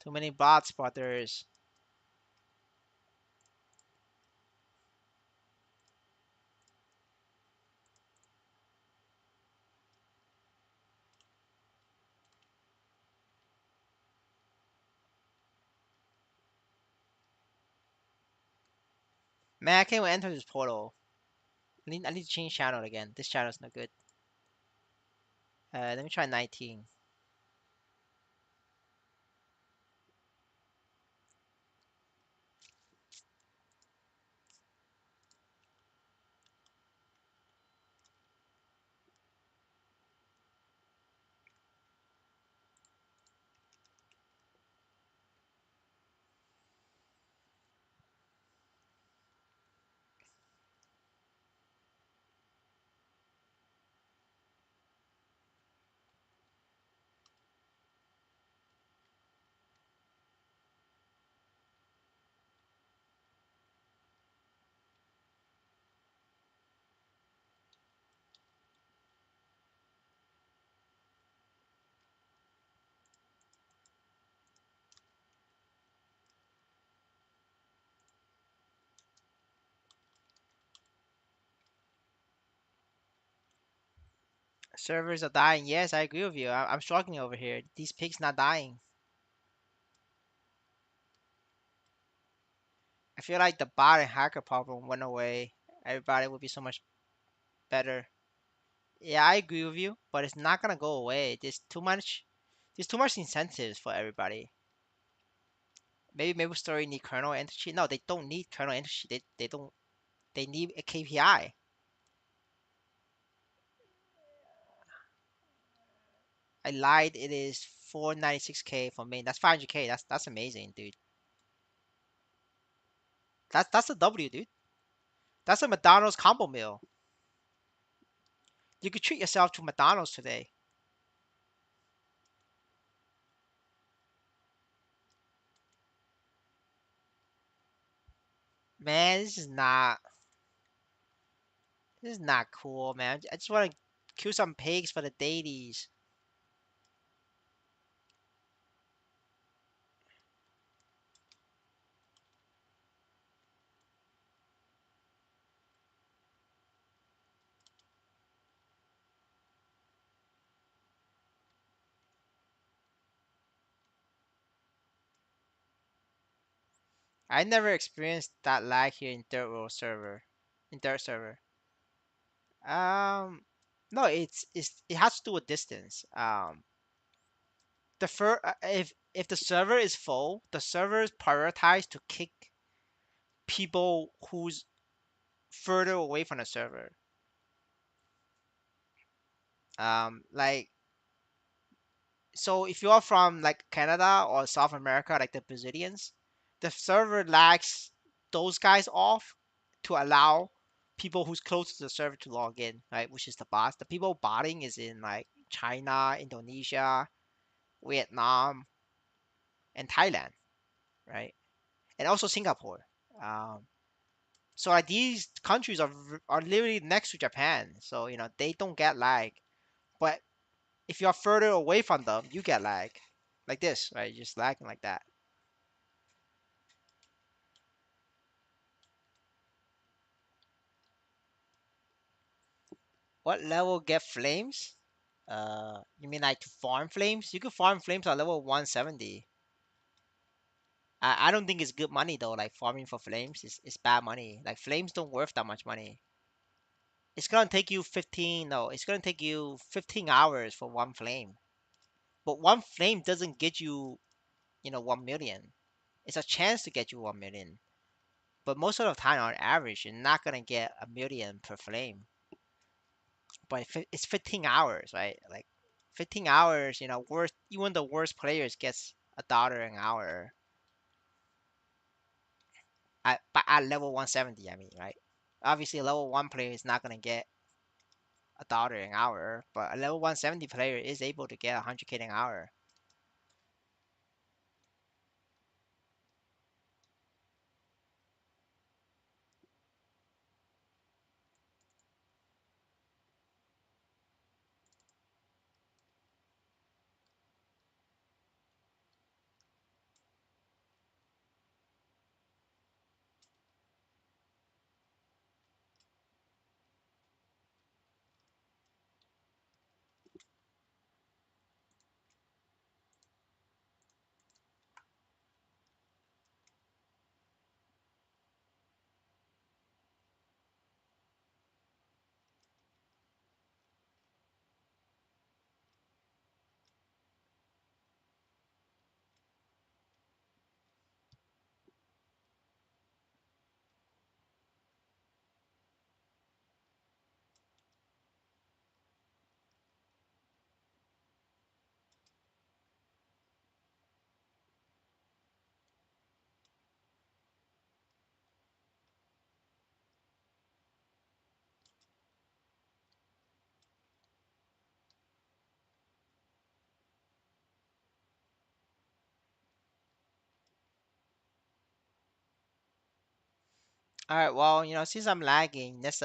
Too many bots, brothers. Man, I can't even enter this portal. I need to change channel again. This channel's not good. Let me try 19. Servers are dying. Yes, I agree with you. I'm struggling over here. These pigs not dying. I feel like the bot and hacker problem went away. Everybody would be so much better. Yeah, I agree with you, but it's not gonna go away. There's too much incentives for everybody. Maybe MapleStory need kernel entity. No, they don't need kernel entity. They don't. They need a KPI. I lied. It is 496K for main. That's 500K. That's amazing, dude. That's a W, dude. That's a McDonald's combo meal. You could treat yourself to McDonald's today. Man, this is not cool, man. I just want to kill some pigs for the dailies. I never experienced that lag here in third world server, in third server. Um, no, it has to do with distance. If the server is full, the server is prioritized to kick people who's further away from the server. Like so if you're from like Canada or South America, like the Brazilians, the server lags those guys off to allow people who's close to the server to log in, right? Which is the bots. The people botting is in like China, Indonesia, Vietnam, and Thailand, right? And also Singapore. Um, so like these countries are literally next to Japan, so they don't get lag. But if you're further away from them, you get lag, like this, right? Just lagging like that. What level get flames? You mean like to farm flames? You could farm flames at level 170. I don't think it's good money though. Like farming for flames is bad money. Like flames don't worth that much money. It's gonna take you 15. No, it's gonna take you 15 hours for one flame. But one flame doesn't get you, 1 million. It's a chance to get you 1 million. But most of the time, on average, you're not gonna get 1 million per flame. But it's 15 hours, right? Like 15 hours, worst even the worst players gets $1 an hour at level 170. I mean, right? Obviously, a level one player is not gonna get $1 an hour, but a level 170 player is able to get 100K an hour. All right, well, since I'm lagging, let's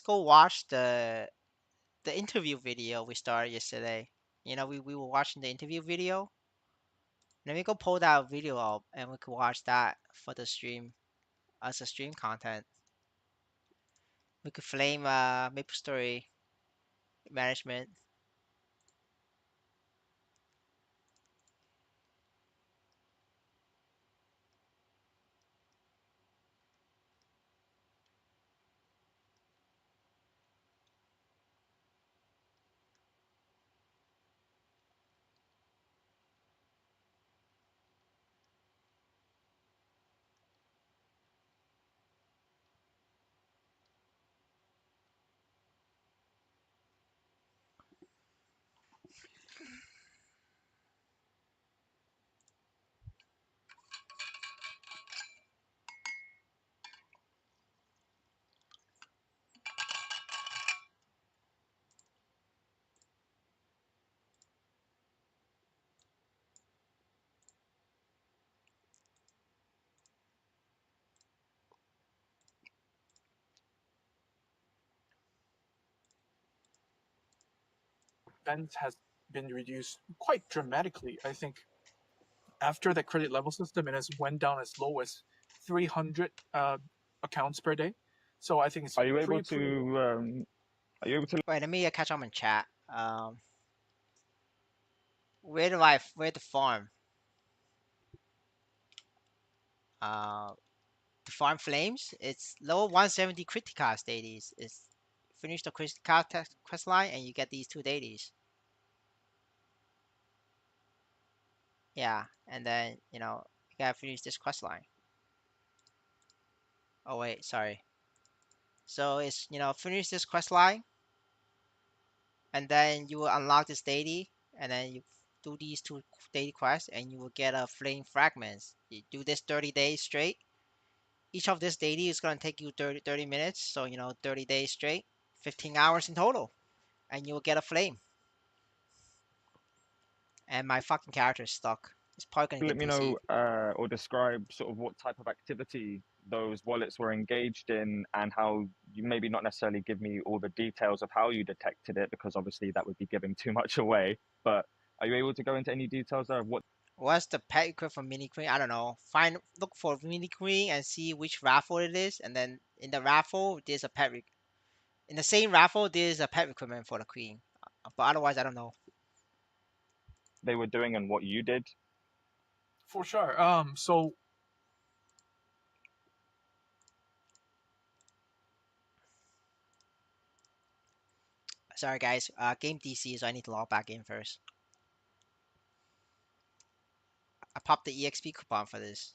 go watch the interview video we started yesterday. We were watching the interview video. Let me go pull that video up and we can watch that for the stream as a stream content. We could flame maplestory management. Event has been reduced quite dramatically. I think after the credit level system, it has went down as low as 300 accounts per day. So I think it's Are you able pretty low. to are you able to Wait, let me catch up in chat. Where to farm? to farm flames. It's level 170 critical deities. It's finish the critical quest line and you get these 2 deities. Yeah, and then you gotta finish this quest line. Oh wait, sorry. So it's finish this quest line, and then you will unlock this deity, and then you do these 2 deity quests, and you will get a flame fragments. You do this 30 days straight. Each of this deity is gonna take you 30 minutes, so 30 days straight, 15 hours in total, and you will get a flame. And my fucking character is stuck. It's probably gonna Let get me know DC'd. or describe sort of what type of activity those wallets were engaged in and how you maybe not necessarily give me all the details of how you detected it because obviously that would be giving too much away. But are you able to go into any details there of what What's the pet equip for mini queen? I don't know. Look for mini queen and see which raffle it is, and then in the raffle there's a in the same raffle there's a pet equipment for the queen. But otherwise I don't know. they were doing and what you did? For sure. So Sorry guys. Game DC, so I need to log back in first. I popped the EXP coupon for this.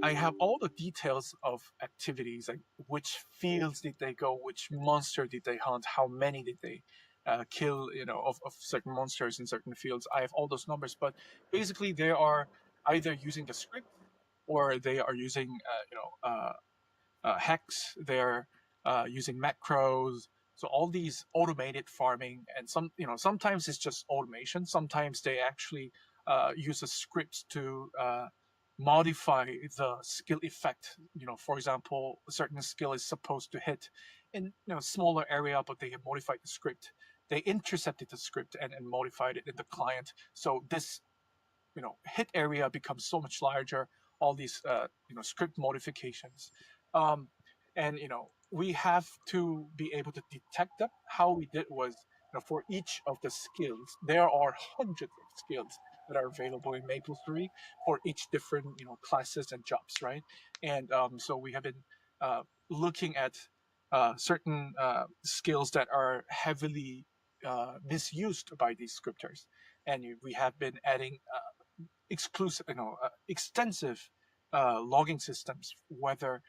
I have all the details of activities, like which fields did they go, which monster did they hunt, how many did they kill, of certain monsters in certain fields. I have all those numbers, but basically they are either using the script or they are using, hex. They're using macros. So all these automated farming, and sometimes it's just automation. Sometimes they actually use a script to modify the skill effect. For example, a certain skill is supposed to hit in smaller area, but they have modified the script. They intercepted the script and modified it in the client. So this hit area becomes so much larger. All these script modifications, um, and we have to be able to detect them. How we did was, for each of the skills, there are hundreds of skills that are available in maplestory for each different classes and jobs, right? And so we have been looking at certain skills that are heavily misused by these scripters, and we have been adding exclusive, extensive logging systems. Whether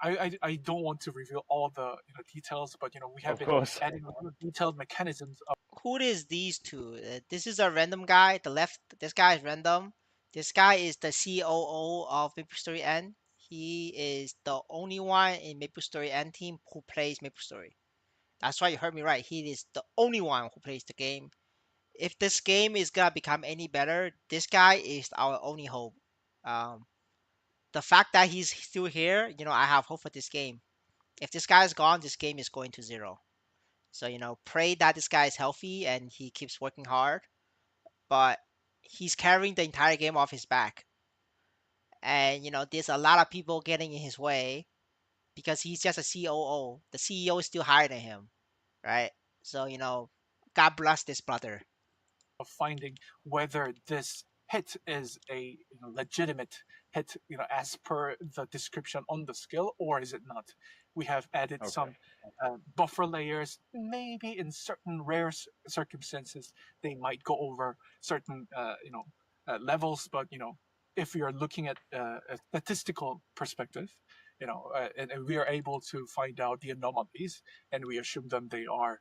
I don't want to reveal all the details, but we have Of been course. adding a lot of detailed mechanisms of Who is these 2? This is a random guy. The left, this guy is random. This guy is the COO of MapleStory N. He is the only one in MapleStory N team who plays MapleStory. That's why you heard me right. He is the only one who plays the game. If this game is gonna become any better, this guy is our only hope. Um, the fact that he's still here, I have hope for this game. If this guy is gone, this game is going to 0. So, pray that this guy is healthy and he keeps working hard. But he's carrying the entire game off his back. And, there's a lot of people getting in his way because he's just a COO. The CEO is still higher than him, right? So, God bless this brother. finding whether this hit is a legitimate hit, as per the description on the skill, or is it not. We have added Okay. some buffer layers. Maybe in certain rare circumstances, they might go over certain, levels. But if we are looking at a statistical perspective, and we are able to find out the anomalies, and we assume them they are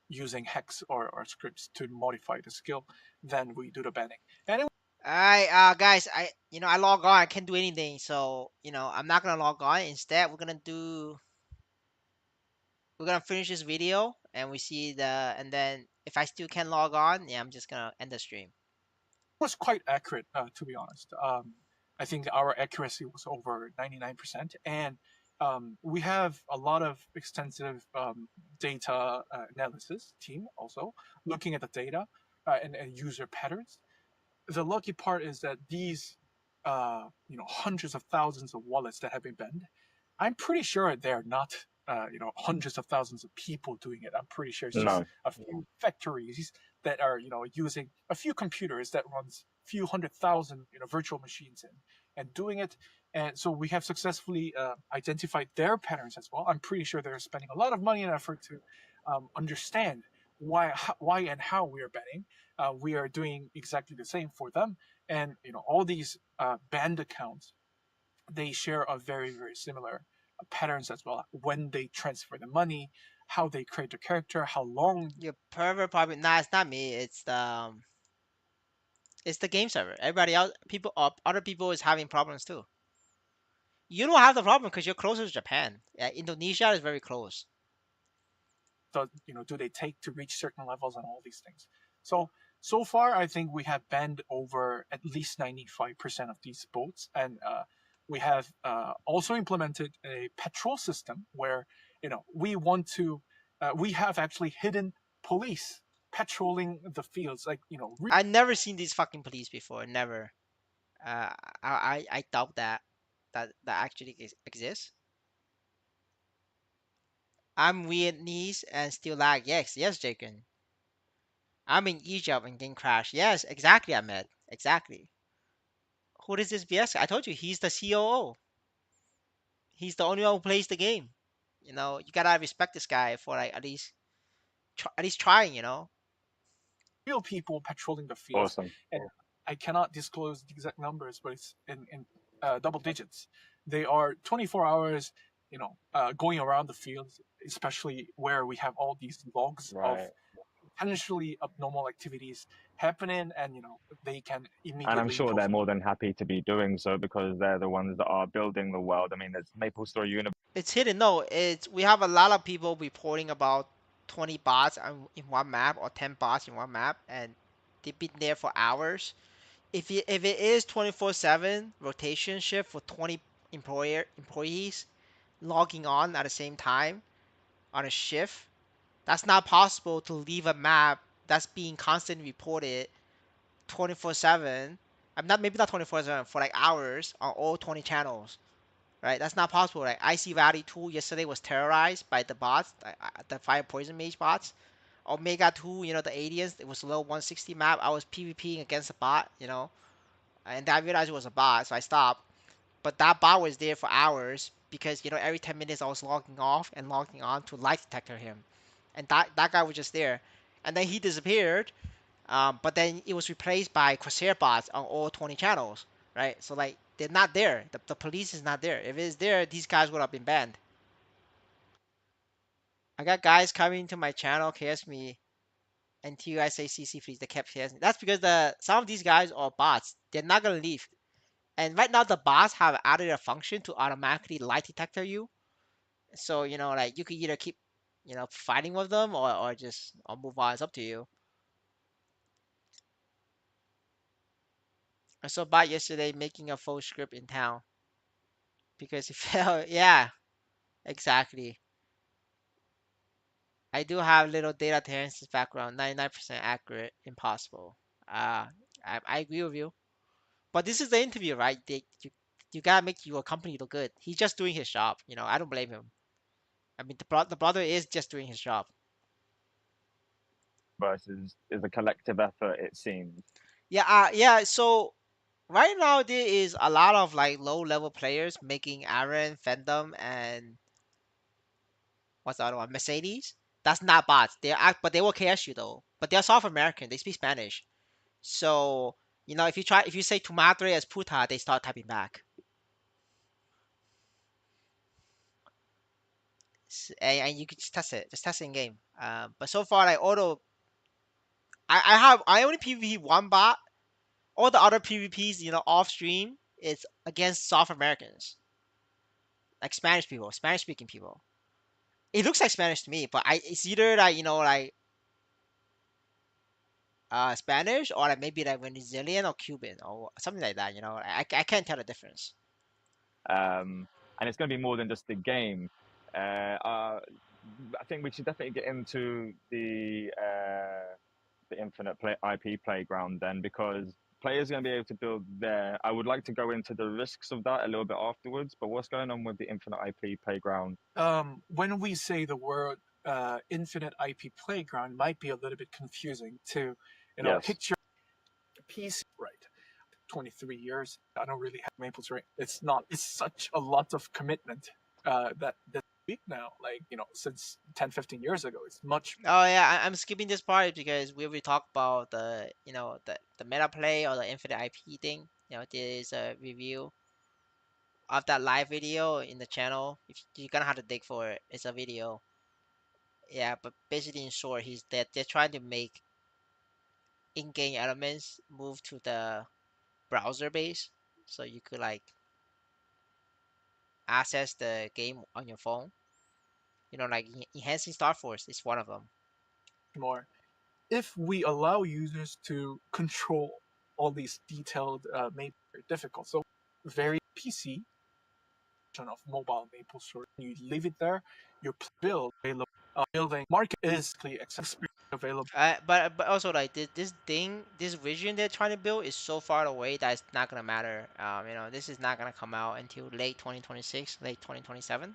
using hex or scripts to modify the skill, then we do the banning. And Alright, guys, I log on. I can't do anything, so I'm not gonna log on. Instead, we're gonna finish this video, and we see and then if I still can't log on, yeah, I'm just gonna end the stream. was quite accurate, to be honest. I think our accuracy was over 99%, and we have a lot of extensive data analysis team also looking at the data and user patterns. The lucky part is that these hundreds of thousands of wallets that have been banned, I'm pretty sure they're not hundreds of thousands of people doing it. I'm pretty sure it's just No. a few factories that are using a few computers that runs few 100,000 virtual machines and doing it. And so we have successfully identified their patterns as well. I'm pretty sure they're spending a lot of money and effort to understand why and how we are betting. We are doing exactly the same for them, and all these banned accounts, they share a very similar patterns as well. When they transfer the money, how they create the character, how long. Your pervert probably nah. It's not me. It's the game server. Everybody else, people, other people is having problems too. You don't have the problem because you're closer to Japan. Yeah, Indonesia is very close. Do they take to reach certain levels and all these things. So far I think we have banned over at least 95% of these boats, and we have also implemented a patrol system where we want to we have actually hidden police patrolling the fields, like I never seen these fucking police before. Never. Uh, I doubt that actually exists. I'm Vietnamese and still lag. Yes, Jacob. I'm in Egypt and game crash. Yes, exactly, Ahmed. Exactly. Who is this BS? I told you he's the COO. He's the only one who plays the game. You gotta respect this guy for like at least trying. real people patrolling the fields. Awesome. And I cannot disclose the exact numbers, but it's in double digits. They are 24 hours, going around the fields, especially where we have all these logs of Right. potentially abnormal activities happening, and they can And I'm immediately sure they're post. more than happy to be doing so because they're the ones that are building the world. I mean, there's MapleStory Universe. It's hidden. No, we have a lot of people reporting about 20 bots in one map or 10 bots in one map, and they've been there for hours. If it is 24/7 rotation shift for 20 employees logging on at the same time on a shift, that's not possible to leave a map that's being constantly reported 24/7. I'm not maybe not 24/7 for like hours on all 20 channels, right? That's not possible. Like IC Valley 2 yesterday was terrorized by the bots, the Fire Poison Mage bots. Omega 2, the aliens, it was a low 160 map. I was PvPing against a bot, and I realized it was a bot, so I stopped. But that bot was there for hours because every 10 minutes I was logging off and logging on to lie detector him, and that guy was just there, and then he disappeared. But then it was replaced by Corsair bots on all 20 channels, right? So like they're not there. The police is not there. If it's there, these guys would have been banned. I got guys coming to my channel, KS me, until you guys say CC please. They kept KS me. That's because some of these guys are bots. They're not gonna leave. And right now the bots have added a function to automatically lie detector you. So like you could either keep fighting with them or just or move on. It's up to you. I saw bot yesterday making a full script in town because he fell. Yeah, exactly. I do have little data Terrence's background, 99% accurate, impossible. Uh, I agree with you. But this is the interview, right? You gotta make your company look good. He's just doing his job. I don't blame him. I mean, the brother is just doing his job. Is a collective effort, it seems. Yeah, yeah. So right now there is a lot of like low level players making Aaron, Fandom, and what's the other one? Mercedes. That's not bots. But they will KS you though. But they're South American. They speak Spanish. So if you say tu madre as puta, they start typing back. And you can just test it. Just test it in game. But so far, like auto, I only PvP one bot. All the other PvPs, off stream, it's against South Americans, like Spanish people, Spanish speaking people. It looks like Spanish to me, but it's either like like Spanish or like maybe like Venezuelan or Cuban or something like that. I can't tell the difference. And it's going to be more than just the game. I think we should definitely get into the Infinite IP playground then, because players are going to be able to build there. I would like to go into the risks of that a little bit afterwards, but what's going on with the Infinite IP playground? When we say the word infinite IP playground, might be a little bit confusing to Yes. picture PC, right? 23 years. I don't really have maplestory. It's not. It's such a lot of commitment that week now. Like since 10, 15 years ago, it's much Oh yeah, I'm skipping this part because we will talk about the the meta play or the infinite IP thing. There's a review of that live video in the channel. If you're gonna have to dig for it, it's a video. Yeah, but basically in short, he's that they're trying to make in-game elements move to the browser base, so you could like access the game on your phone. Like enhancing Star Force is one of them. more if we allow users to control all these detailed maple very difficult. So very PC of mobile maple story. You leave it there, you build available building market is clearly available. But also like this vision they're trying to build is so far away that it's not gonna matter. This is not gonna come out until late 2026, late 2027.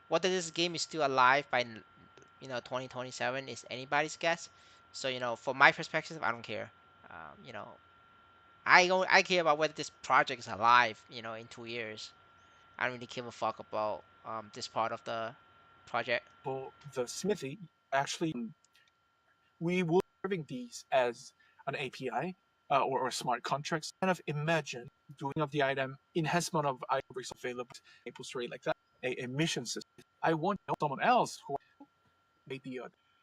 Whether this game is still alive by 2027 is anybody's guess. So from my perspective, I don't care. I care about whether this project is alive. In 2 years, I don't really give a fuck about this part of the project. The smithy actually we will be serving these as an API or smart contracts. Kind of imagine doing of the item, enhancement of item available, maple story like that, a mission system. I want someone else who maybe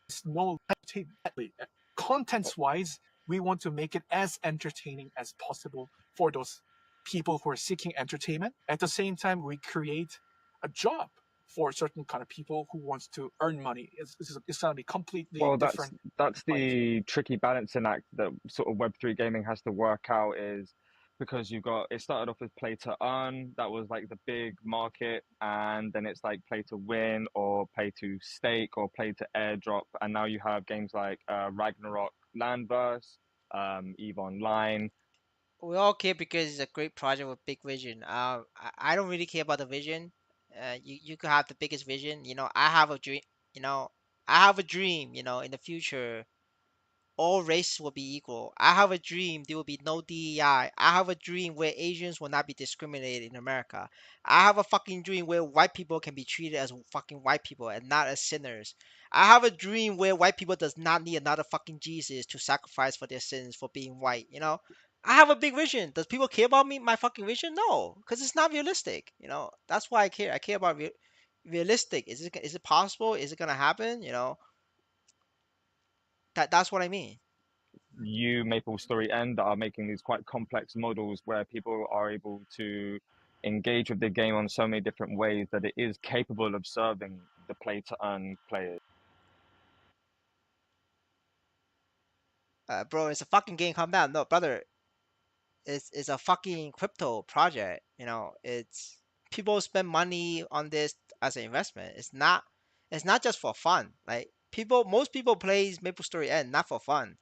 it's no entertainment. Contents wise, we want to make it as entertaining as possible for those people who are seeking entertainment. At the same time, we create a job for certain kind of people who wants to earn money. It's going to be completely Well, that's different. that's the tricky balancing act that sort of Web3 gaming has to work out is because it started off with play to earn, that was like the big market, and then it's like play to win or play to stake or play to airdrop, and now you have games like Ragnarok Landverse, EVE Online. We all care because it's a great project with big vision. I don't really care about the vision. You could have the biggest vision. I have a dream. You know, I have a dream. In the future, all races will be equal. I have a dream there will be no DEI. I have a dream where Asians will not be discriminated in America. I have a fucking dream where white people can be treated as fucking white people and not as sinners. I have a dream where white people does not need another fucking Jesus to sacrifice for their sins for being white. I have a big vision. Does people care about me, my fucking vision? No, because it's not realistic. That's why I care. I care about realistic. Is it possible? Is it gonna happen? That's what I mean. You Maple Story End that are making these quite complex models where people are able to engage with the game on so many different ways that it is capable of serving the play to earn players. Bro, it's a fucking game. Calm down. No, brother, it's a fucking crypto project. It's people spend money on this as an investment. It's not just for fun. Like most people plays Maple Story End not for fun.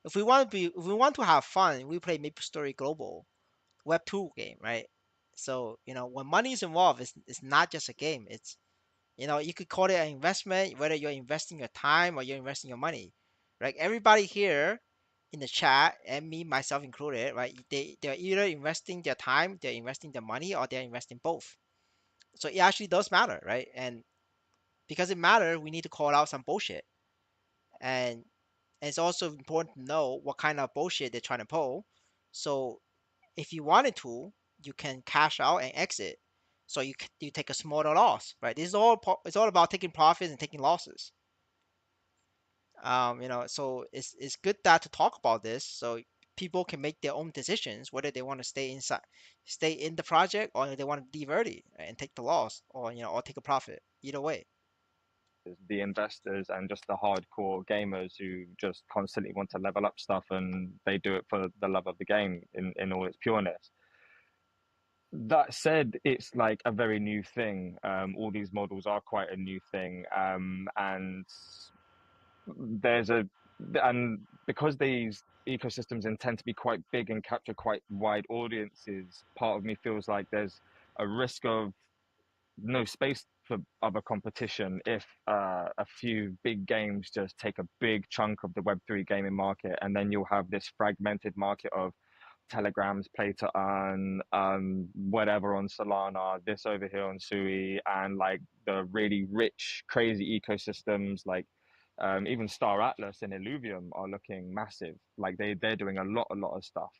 If we want to have fun, we play Maple Story Global Web 2 game, right? So when money is involved, it's not just a game. You could call it an investment, whether you're investing your time or you're investing your money. Right? Everybody here in the chat, and me, myself included, right? They're either investing their time, they're investing their money, or they're investing both. So it actually does matter, right? And because it matters, we need to call out some bullshit. And it's also important to know what kind of bullshit they're trying to pull. So if you wanted to, you can cash out and exit. So you take a smaller loss, right? It's all about taking profits and taking losses. So it's good that to talk about this so people can make their own decisions whether they want to stay in the project or they want to leave early and take the loss or take a profit. Either way. The investors and just the hardcore gamers who just constantly want to level up stuff and they do it for the love of the game in all its pureness. That said, it's like a very new thing. All these models are quite a new thing, and there's a and because these ecosystems intend to be quite big and capture quite wide audiences, part of me feels like there's a risk of no space for other competition if a few big games just take a big chunk of the Web3 gaming market, and then you'll have this fragmented market of Telegrams, play to earn, whatever on Solana, this over here on Sui, and like the really rich, crazy ecosystems like even Star Atlas and Illuvium are looking massive. Like they're doing a lot of stuff.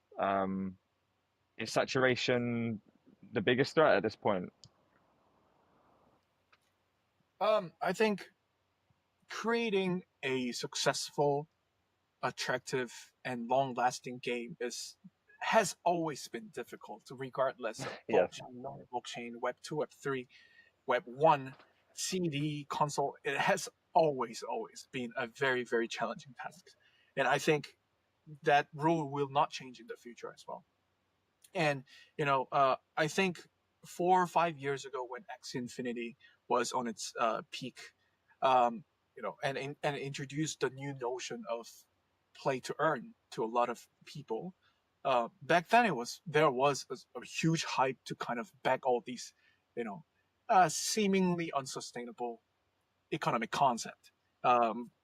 Is saturation the biggest threat at this point? I think creating a successful, attractive, and long-lasting game is has always been difficult, regardless of Yes. blockchain, non-blockchain, Web 2, Web 3, Web 1, CD, console. It has always been a very, very challenging task. And I think that rule will not change in the future as well. And I think 4 or 5 years ago, when X Infinity was on its peak, and introduced the new notion of play to earn to a lot of people. Back then, there was a huge hype to kind of back all these, you know, seemingly unsustainable economic concept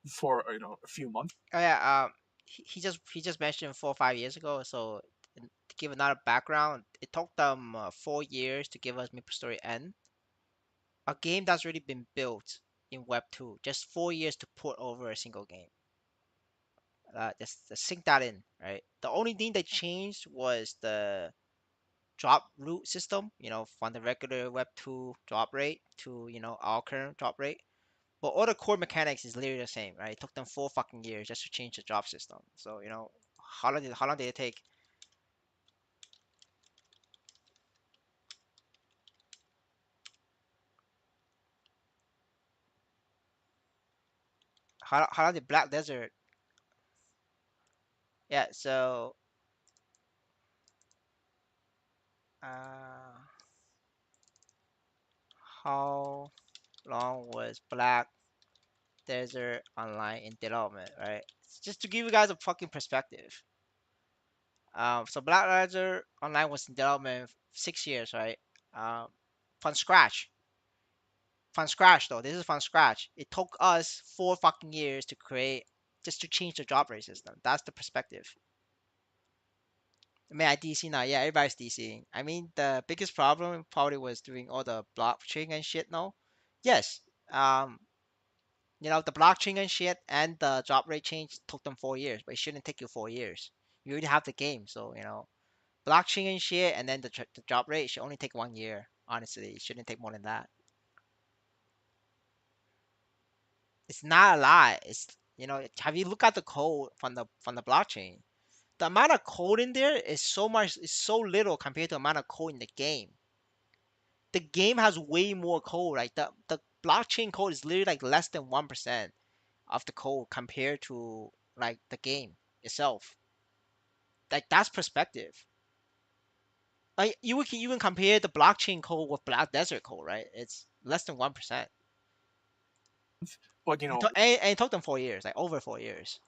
for a few months. Oh yeah, he just mentioned 4 or 5 years ago. So to give another background, it took them 4 years to give us MapleStory N, a game that's already been built in Web 2. Just 4 years to put over a single game. Just sink that in, right? The only thing that changed was the drop root system. From the regular Web 2 drop rate to our current drop rate. But all the core mechanics is literally the same, right? It took them 4 fucking years just to change the drop system. So how long did it take? How long did Black Desert? Yeah. So uh, how long was Black Desert Online in development, right? Just to give you guys a fucking perspective. So Black Desert Online was in development 6 years, right? Um, from scratch. From scratch though. This is from scratch. It took us 4 fucking years to create, just to change the drop rate system. That's the perspective. I mean, I DC now. Yeah, everybody's DCing. I mean, the biggest problem probably was doing all the blockchain and shit. No, yes. Um, the blockchain and shit and the drop rate change took them 4 years, but it shouldn't take you 4 years. You already have the game, so blockchain and shit, and then the drop rate should only take 1 year. Honestly, it shouldn't take more than that. It's not a lot. Have you looked at the code from the blockchain? The amount of code in there is so much, is so little compared to the amount of code in the game. The game has way more code. Like the blockchain code is literally like less than 1% of the code compared to like the game itself. Like that's perspective. Like you can even compare the blockchain code with Black Desert code, right? It's less than 1%. But And it took them 4 years, like over 4 years.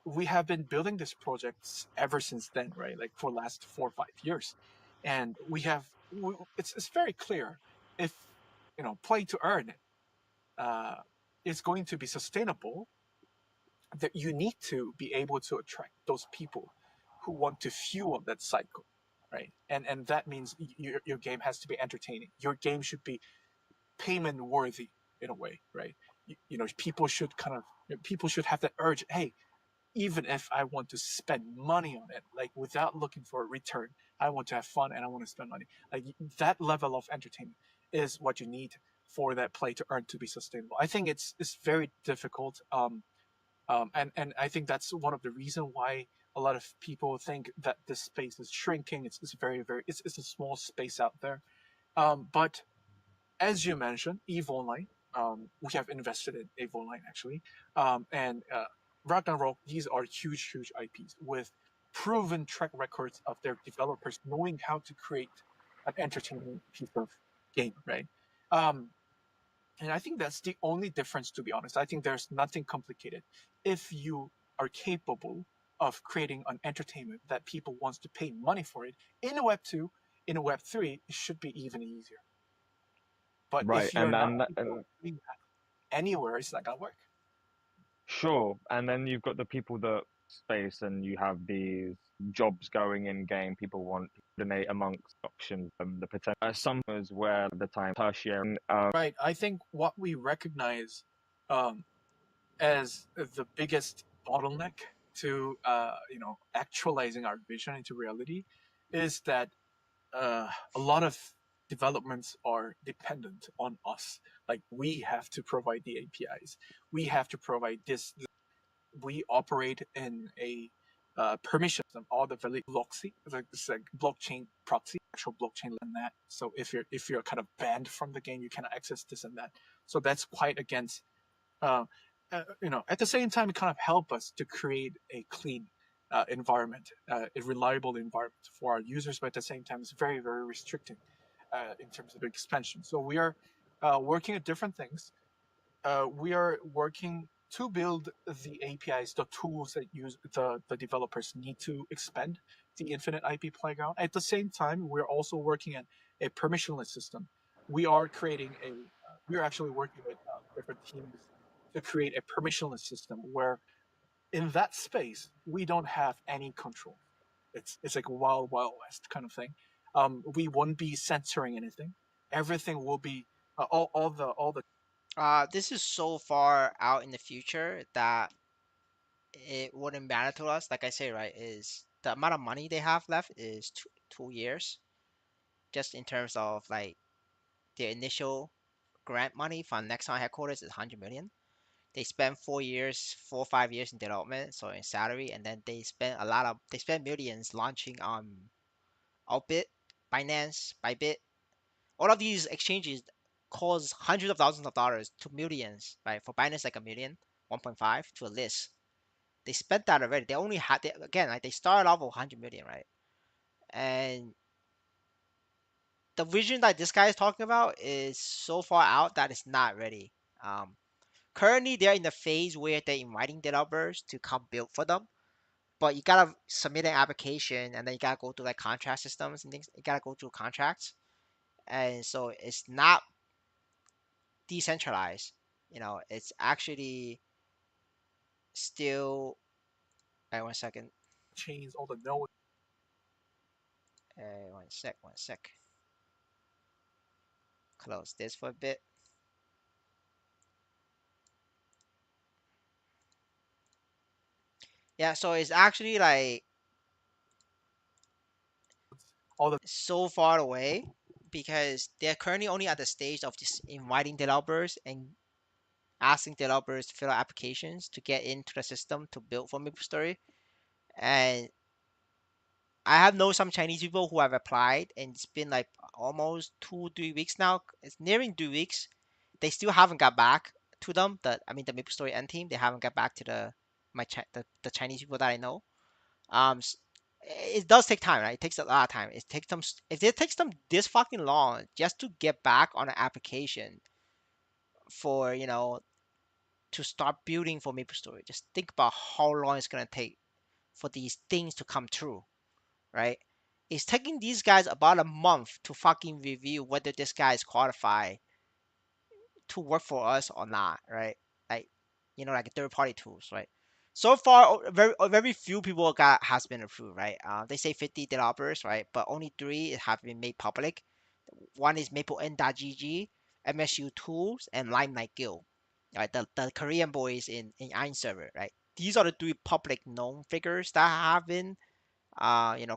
we have been building this project ever since then, right? Like for last 4 or 5 years, and it's very clear if play to earn uh, is going to be sustainable, that you need to be able to attract those people who want to fuel that cycle, right? And that means your game has to be entertaining. Your game should be payment worthy in a way, right? People should have that urge. Hey, even if I want to spend money on it, like without looking for a return, I want to have fun and I want to spend money. Like that level of entertainment is what you need for that play to earn to be sustainable. I think it's very difficult. And I think that's one of the reasons why a lot of people think that this space is shrinking. It's very it's a small space out there. But as you mentioned, Eve Online, we have invested in Eve Online actually, and Ragnarok. These are huge IPs with proven track records of their developers knowing how to create an entertaining piece of game, right? Um, and I think that's the only difference, to be honest. I think there's nothing complicated. If you are capable of creating an entertainment that people wants to pay money for it in a Web 2, in a Web 3, it should be even easier. But Right, if you're not capable and of doing that anywhere, it's not gonna work. sure, and then you've got the people that space and you have these jobs going in game. People want to coordinate amongst options. The potential. Some is where the time tertiary. Right. I think what we recognize um, as the biggest bottleneck to actualizing our vision into reality is that a lot of developments are dependent on us. Like we have to provide the APIs. We have to provide this. We operate in a permission system. All the valid blockchain, it's like blockchain proxy, actual blockchain and that. So if you're kind of banned from the game, you cannot access this and that. So that's quite against. Uh, at the same time, it kind of help us to create a clean environment, a reliable environment for our users, but at the same time, it's very, very restricting in terms of expansion. So we are working at different things. We are working to build the APIs, the tools that the developers need to expand the infinite IP playground. At the same time, we're also working at a permissionless system. We are creating we are actually working with different teams to create a permissionless system where in that space we don't have any control. It's like wild wild west kind of thing. We won't be censoring anything. Everything will be all the This is so far out in the future that it wouldn't matter to us. Like I say, right, is the amount of money they have left is 2 years, just in terms of like their initial grant money from Nexon headquarters is 100 million. They spend 4 years, 4 or 5 years in development, so in salary, and then they spend millions launching on Outbit, Binance, Bybit. All of these exchanges cause hundreds of thousands of dollars to millions, right? For Binance, like a million, 1.5 to a list. They spent that already. They only had, again, like they started off with 100 million, right? And the vision that this guy is talking about is so far out that it's not ready. Um, Currently, they're in the phase where they're inviting developers to come build for them, but you gotta submit an application and then you gotta go through like contract systems and things. You gotta go through contracts, and so it's not decentralized. It's actually still. Wait, 1 second. chains, all the nodes. 1 sec. Close this for a bit. Yeah, so it's actually like All the so far away because they're currently only at the stage of just inviting developers and asking developers to fill out applications to get into the system to build for MapleStory. And I have known some Chinese people who have applied, and it's been like almost 2 3 weeks now. It's nearing 2 weeks. They still haven't got back to them. The MapleStory end team, they haven't got back to the Chinese people that I know. It does take time, right? It takes a lot of time. If it takes them this fucking long just to get back on an application for to start building for MapleStory, just think about how long it's gonna take for these things to come true, right? It's taking these guys about a month to fucking review whether this guy is qualified to work for us or not, right? Like, like third party tools, right? So far, very few people has been approved, right? They say 50 developers, right? But only three have been made public. One is MapleN.gg, MSU Tools, and Limelight Guild, right? The Korean boys in Iron Server, right? These are the three public known figures that have been,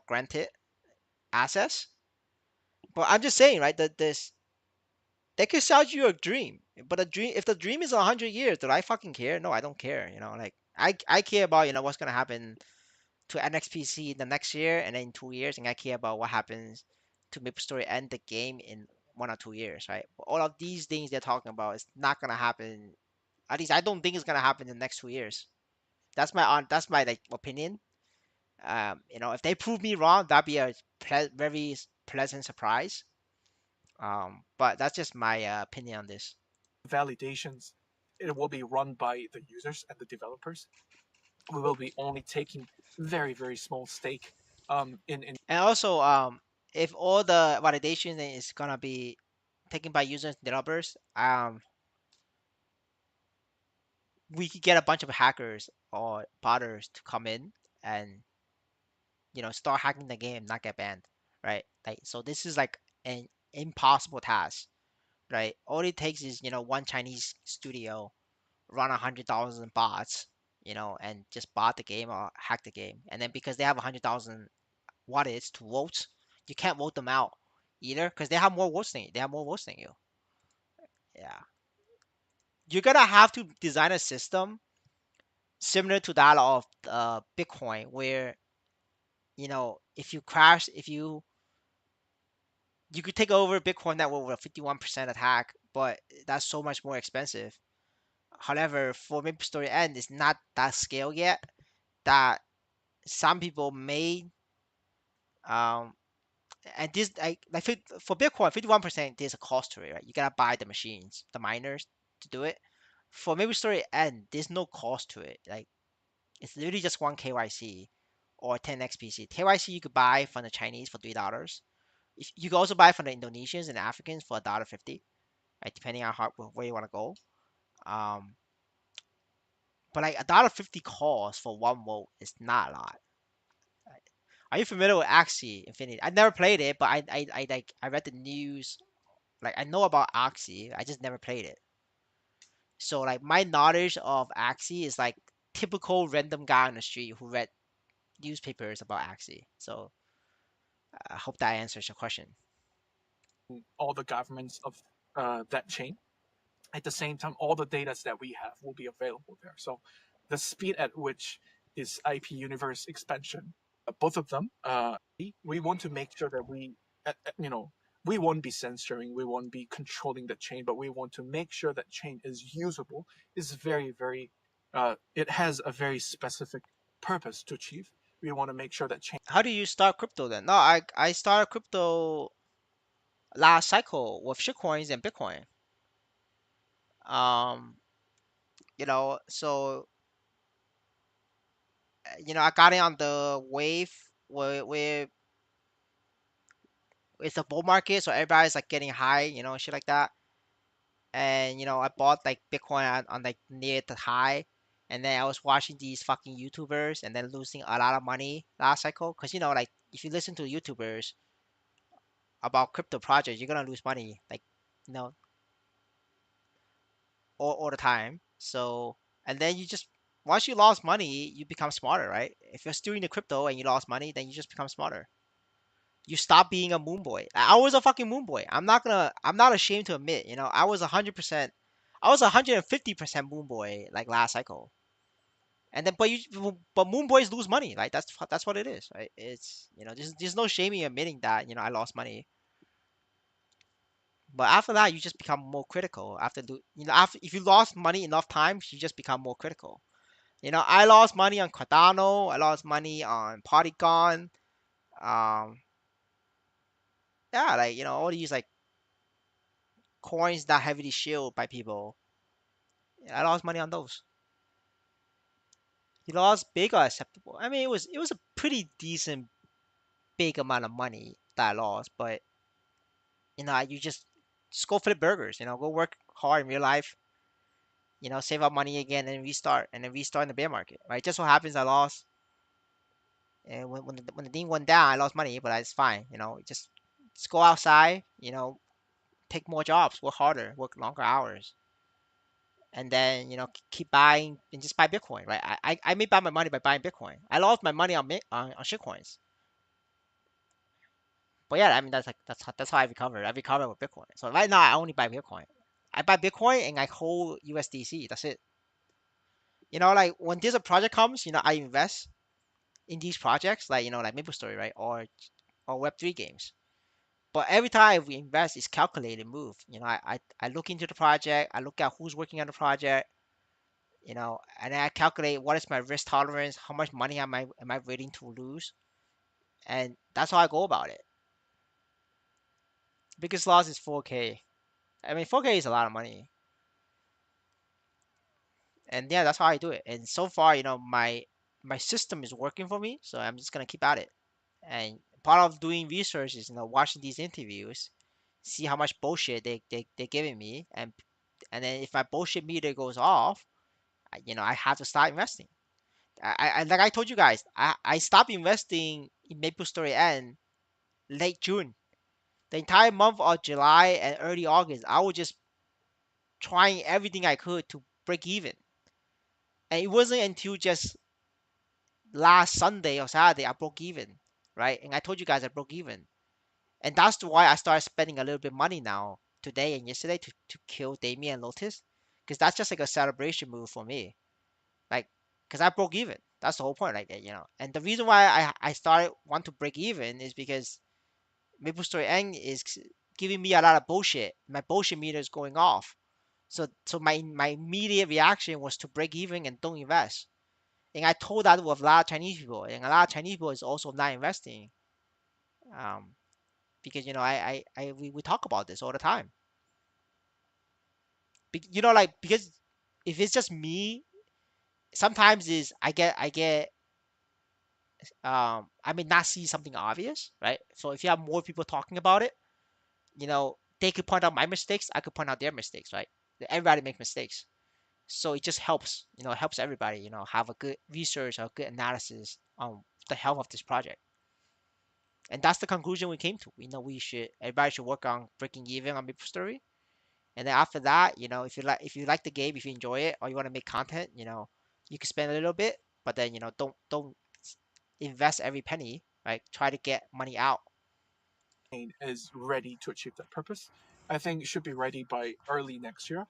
granted access. But I'm just saying, right? That this they could sell you a dream, but if the dream is 100 years, do I fucking care? No, I don't care. Like I care about what's gonna happen to NXPC in the next year and then in 2 years, and I care about what happens to MapleStory and the game in 1 or 2 years, right? But all of these things they're talking about is not gonna happen. At least I don't think it's gonna happen in the next 2 years. That's my like opinion. If they prove me wrong, that'd be a very pleasant surprise. But that's just my opinion on this. validations, it will be run by the users and the developers. We will be only taking very very small stake in And also, if all the validation is gonna be taken by users and developers, we could get a bunch of hackers or potters to come in and start hacking the game, not get banned, right? Like so, this is like an impossible task, right? All it takes is one Chinese studio run 100,000 bots, and just bot the game or hack the game, and then because they have 100,000 wallets to vote, you can't vote them out either because they have more votes than you. They have more votes than you. Yeah, you're gonna have to design a system similar to that of Bitcoin, where if you crash, if you could take over Bitcoin network with a 51% attack, but that's so much more expensive. However, for MapleStory End, it's not that scale yet. That some people may um and this like for Bitcoin, 51% there's a cost to it, right? You gotta buy the machines, the miners to do it. For MapleStory End, there's no cost to it. Like it's literally just one KYC or 10 XPC. KYC you could buy from the Chinese for $3. If you can also buy from the Indonesians and Africans for $1.50, right? Depending on where you want to go. Um, but like $1.50 cost for one vote is not a lot. Are you familiar with Axie Infinity? I never played it, but I read the news. Like I know about Axie, I just never played it. So like my knowledge of Axie is like typical random guy on the street who read newspapers about Axie. So I hope that answers your question. all the governments of that chain. At the same time, all the data that we have will be available there. So the speed at which this IP universe expansion, both of them, we want to make sure that we won't be censoring, we won't be controlling the chain, but we want to make sure that chain is usable, is very, very, it has a very specific purpose to achieve. We want to make sure that chain. How do you start crypto then? No, I started crypto last cycle with shitcoins and Bitcoin. Um, so I got in on the wave where it's a bull market, so everybody's like getting high, shit like that. And I bought like Bitcoin on like near the high, and then I was watching these fucking YouTubers and then losing a lot of money last cycle. Cause like if you listen to YouTubers about crypto projects, you're gonna lose money like you know all the time. So and then you just once you lost money, you become smarter, right? If you're still in the crypto and you lost money, then you just become smarter. You stop being a moon boy. I was a fucking moon boy. I'm not ashamed to admit, I was 100%, I was 150% moon boy like last cycle. And then, but moon boys lose money. Like that's what it is, right? It's, there's no shame in admitting that, I lost money. But after that, you just become more critical. After if you lost money enough times, you just become more critical. I lost money on Cardano. I lost money on Polygon. Um, yeah, like all these like coins that heavily shielded by people. I lost money on those. You lost big or acceptable. I mean, it was a pretty decent big amount of money that I lost, but you just go flip burgers. Go work hard in real life. Save up money again and then restart in the bear market. Right? Just so happens I lost, and when the thing went down, I lost money, but it's fine. Just go outside. Take more jobs, work harder, work longer hours, and then keep buying and just buy Bitcoin, right? I made back my money by buying Bitcoin. I lost my money on shitcoins, but yeah, I mean that's how I recovered. I recovered with Bitcoin. So right now I only buy Bitcoin. I buy Bitcoin and I hold USDC. That's it. Like when there's a project comes, I invest in these projects, like like MapleStory, right, or Web3 games. But every time we invest, it's calculated move. I look into the project, I look at who's working on the project, and then I calculate what is my risk tolerance, how much money am I willing to lose, and that's how I go about it. Biggest loss is 4K. I mean, 4K is a lot of money, and yeah, that's how I do it. And so far, my system is working for me, so I'm just gonna keep at it. And part of doing research is watching these interviews, see how much bullshit they're giving me, and then if my bullshit meter goes off, I have to start investing. Like I told you guys, I stopped investing in MapleStory N late June. The entire month of July and early August, I was just trying everything I could to break even. And it wasn't until just last Sunday or Saturday I broke even, right? And I told you guys I broke even. And that's why I started spending a little bit of money now today and yesterday to kill Damien and Lotus. Because that's just like a celebration move for me. Like, because I broke even. That's the whole point, like, And the reason why I started want to break even is because MapleStory N is giving me a lot of bullshit. My bullshit meter is going off. So my immediate reaction was to break even and don't invest. And I told that with a lot of Chinese people, and a lot of Chinese people is also not investing. Um, because we talk about this all the time. Like because if it's just me, sometimes is I may not see something obvious, right? So if you have more people talking about it, they could point out my mistakes, I could point out their mistakes, right? Everybody make mistakes. So it just helps, it helps everybody, have a good research or good analysis on the health of this project. And that's the conclusion we came to. Everybody should work on breaking even on MapleStory. And then after that, if you like the game, if you enjoy it, or you want to make content, you can spend a little bit, but then don't invest every penny, right? Try to get money out. is ready to achieve that purpose. I think it should be ready by early next year.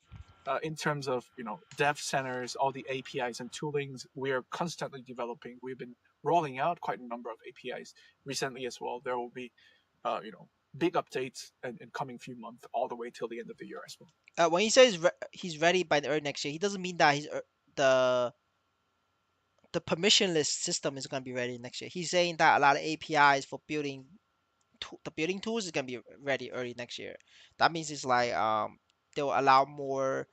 In terms of dev centers, all the APIs and toolings, we are constantly developing. We've been rolling out quite a number of APIs recently as well. There will be, big updates in coming few months, all the way till the end of the year as well. When he says he's ready by the early next year, he doesn't mean that the the permissionless system is going to be ready next year. He's saying that a lot of APIs for building the building tools is going to be ready early next year. That means it's like they'll allow more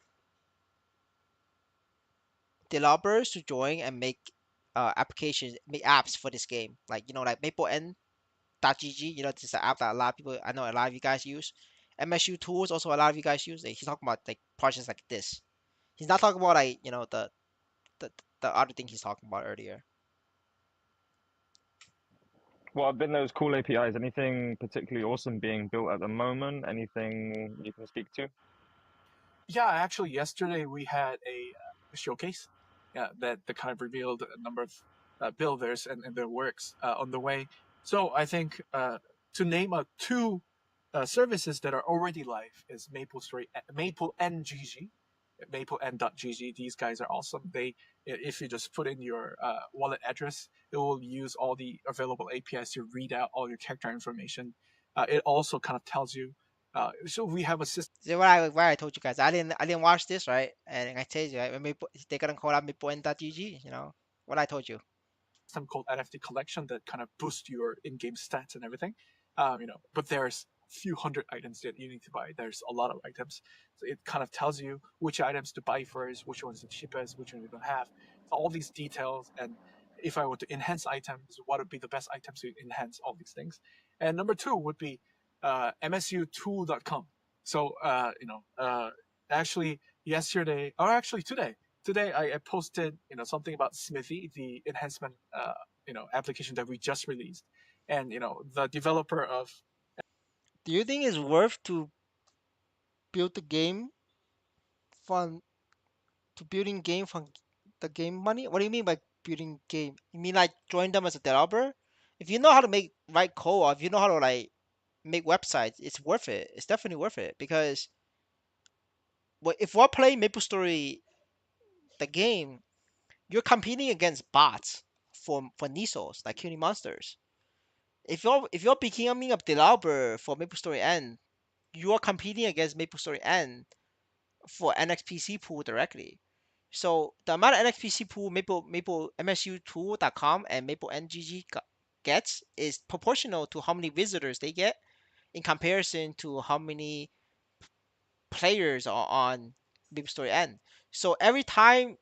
developers to join and make applications, make apps for this game. Like like MapleN.gg. This is an app that a lot of people, I know a lot of you guys use. MSU tools also a lot of you guys use. Like, he's talking about like projects like this. He's not talking about like the the other thing he's talking about earlier. What have been those cool APIs? Anything particularly awesome being built at the moment? Anything you can speak to? Yeah, actually, yesterday we had a showcase, yeah, that kind of revealed a number of builders and their works on the way. So I think to name two services that are already live is Maple NGG, MapleN.gg. These guys are awesome. If you just put in your wallet address, it will use all the available APIs to read out all your character information. It also kind of tells you. So we have a system See what I told you guys. I didn't watch this, right? And I told you, right? They're gonna call out MapleN.gg. What I told you. called NFT collection that kind of boost your in-game stats and everything. But there's a few hundred items that you need to buy. There's a lot of items, so it kind of tells you which items to buy first, which one's the cheapest, which one you don't have. So all these details, and if I were to enhance items, what would be the best items to enhance all these things? And number two would be msutool.com. So actually yesterday, or actually today I posted something about Smithy, the enhancement application that we just released, and the developer of Do you think it's worth to build the game from to building game from the game money? What do you mean by building game? You mean like join them as a developer? If you know how to write code, or if you know how to like make websites, it's worth it. It's definitely worth it because if we're playing MapleStory, the game, you're competing against bots for Nisos, like killing monsters. If you're becoming a developer for MapleStory N, you are competing against MapleStory N for NXPC pool directly. So the amount of NXPC pool Maple MSU2.com and Maple NGG gets is proportional to how many visitors they get in comparison to how many players are on MapleStory N. So every time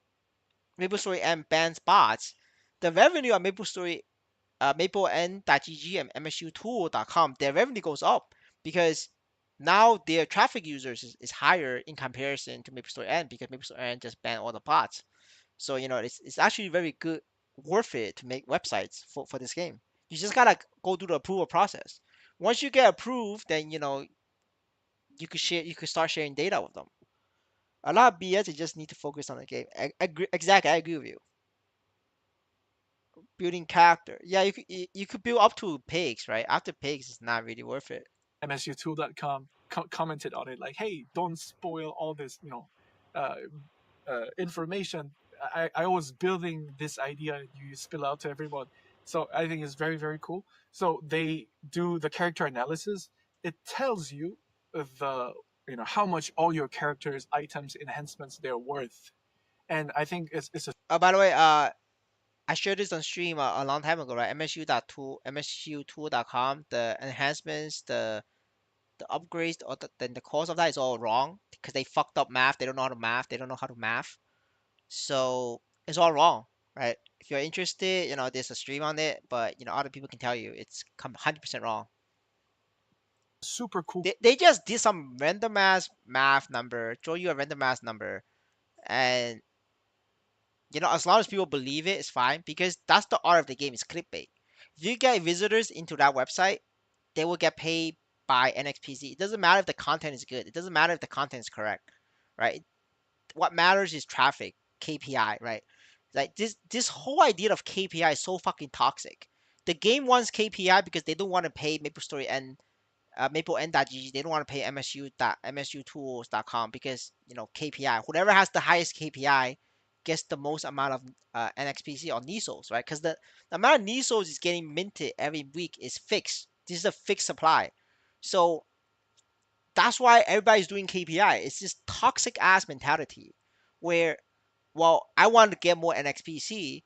MapleStory N bans bots, the revenue on MapleN.gg and MSU2.com, their revenue goes up because now their traffic users is higher in comparison to MapleStory N because MapleStory N just banned all the bots. So it's actually very good worth it to make websites for this game. You just gotta go through the approval process. Once you get approved, then you could start sharing data with them. A lot of BS, you just need to focus on the game. Exactly, I agree with you. Building character, yeah, you could build up to pigs, right? After pigs, it's not really worth it. MSU2.com commented on it like, "Hey, don't spoil all this, uh, information. I was building this idea, you spill out to everyone." So I think it's very very cool. So they do the character analysis. It tells you the how much all your characters, items, enhancements they're worth, and I think it's a By the way, I shared this on stream a long time ago, right? MSU2.com, the enhancements, the upgrades, or then the cost of that is all wrong because they fucked up math. They don't know how to math. They don't know how to math. So it's all wrong, right? If you're interested, there's a stream on it, but other people can tell you it's 100% wrong. super cool They just did some random ass math number, throw you a random ass number, and as long as people believe it, it's fine because that's the art of the game. Is clickbait. If you get visitors into that website, they will get paid by NXPC. It doesn't matter if the content is good. It doesn't matter if the content is correct, right? What matters is traffic, KPI, right? Like this whole idea of KPI is so fucking toxic. The game wants KPI because they don't want to pay MapleStory and MapleN.gg. They don't want to pay MSU.MSUtools.com because KPI. Whoever has the highest KPI gets the most amount of NXPC or NISOs, right? Because the amount of NISOs is getting minted every week is fixed. This is a fixed supply. So that's why everybody's doing KPI. It's this toxic ass mentality where, well, I want to get more NXPC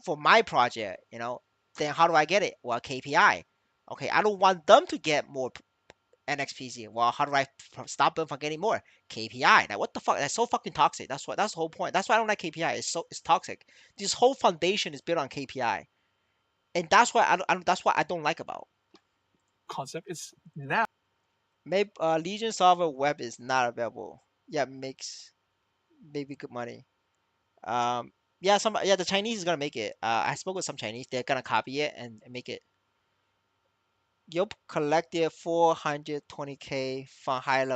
for my project, then how do I get it? Well, KPI. Okay, I don't want them to get more NXPC. Well, how do I stop them from getting more? KPI. Now, what the fuck? That's so fucking toxic. That's the whole point. That's why I don't like KPI. It's toxic. This whole foundation is built on KPI, and that's why that's what I don't like about. concept. It's now Maybe Legion Server Web is not available. Yeah, makes maybe good money. Yeah, the Chinese is gonna make it. I spoke with some Chinese. They're gonna copy it and make it. Yup, collected 420K from higher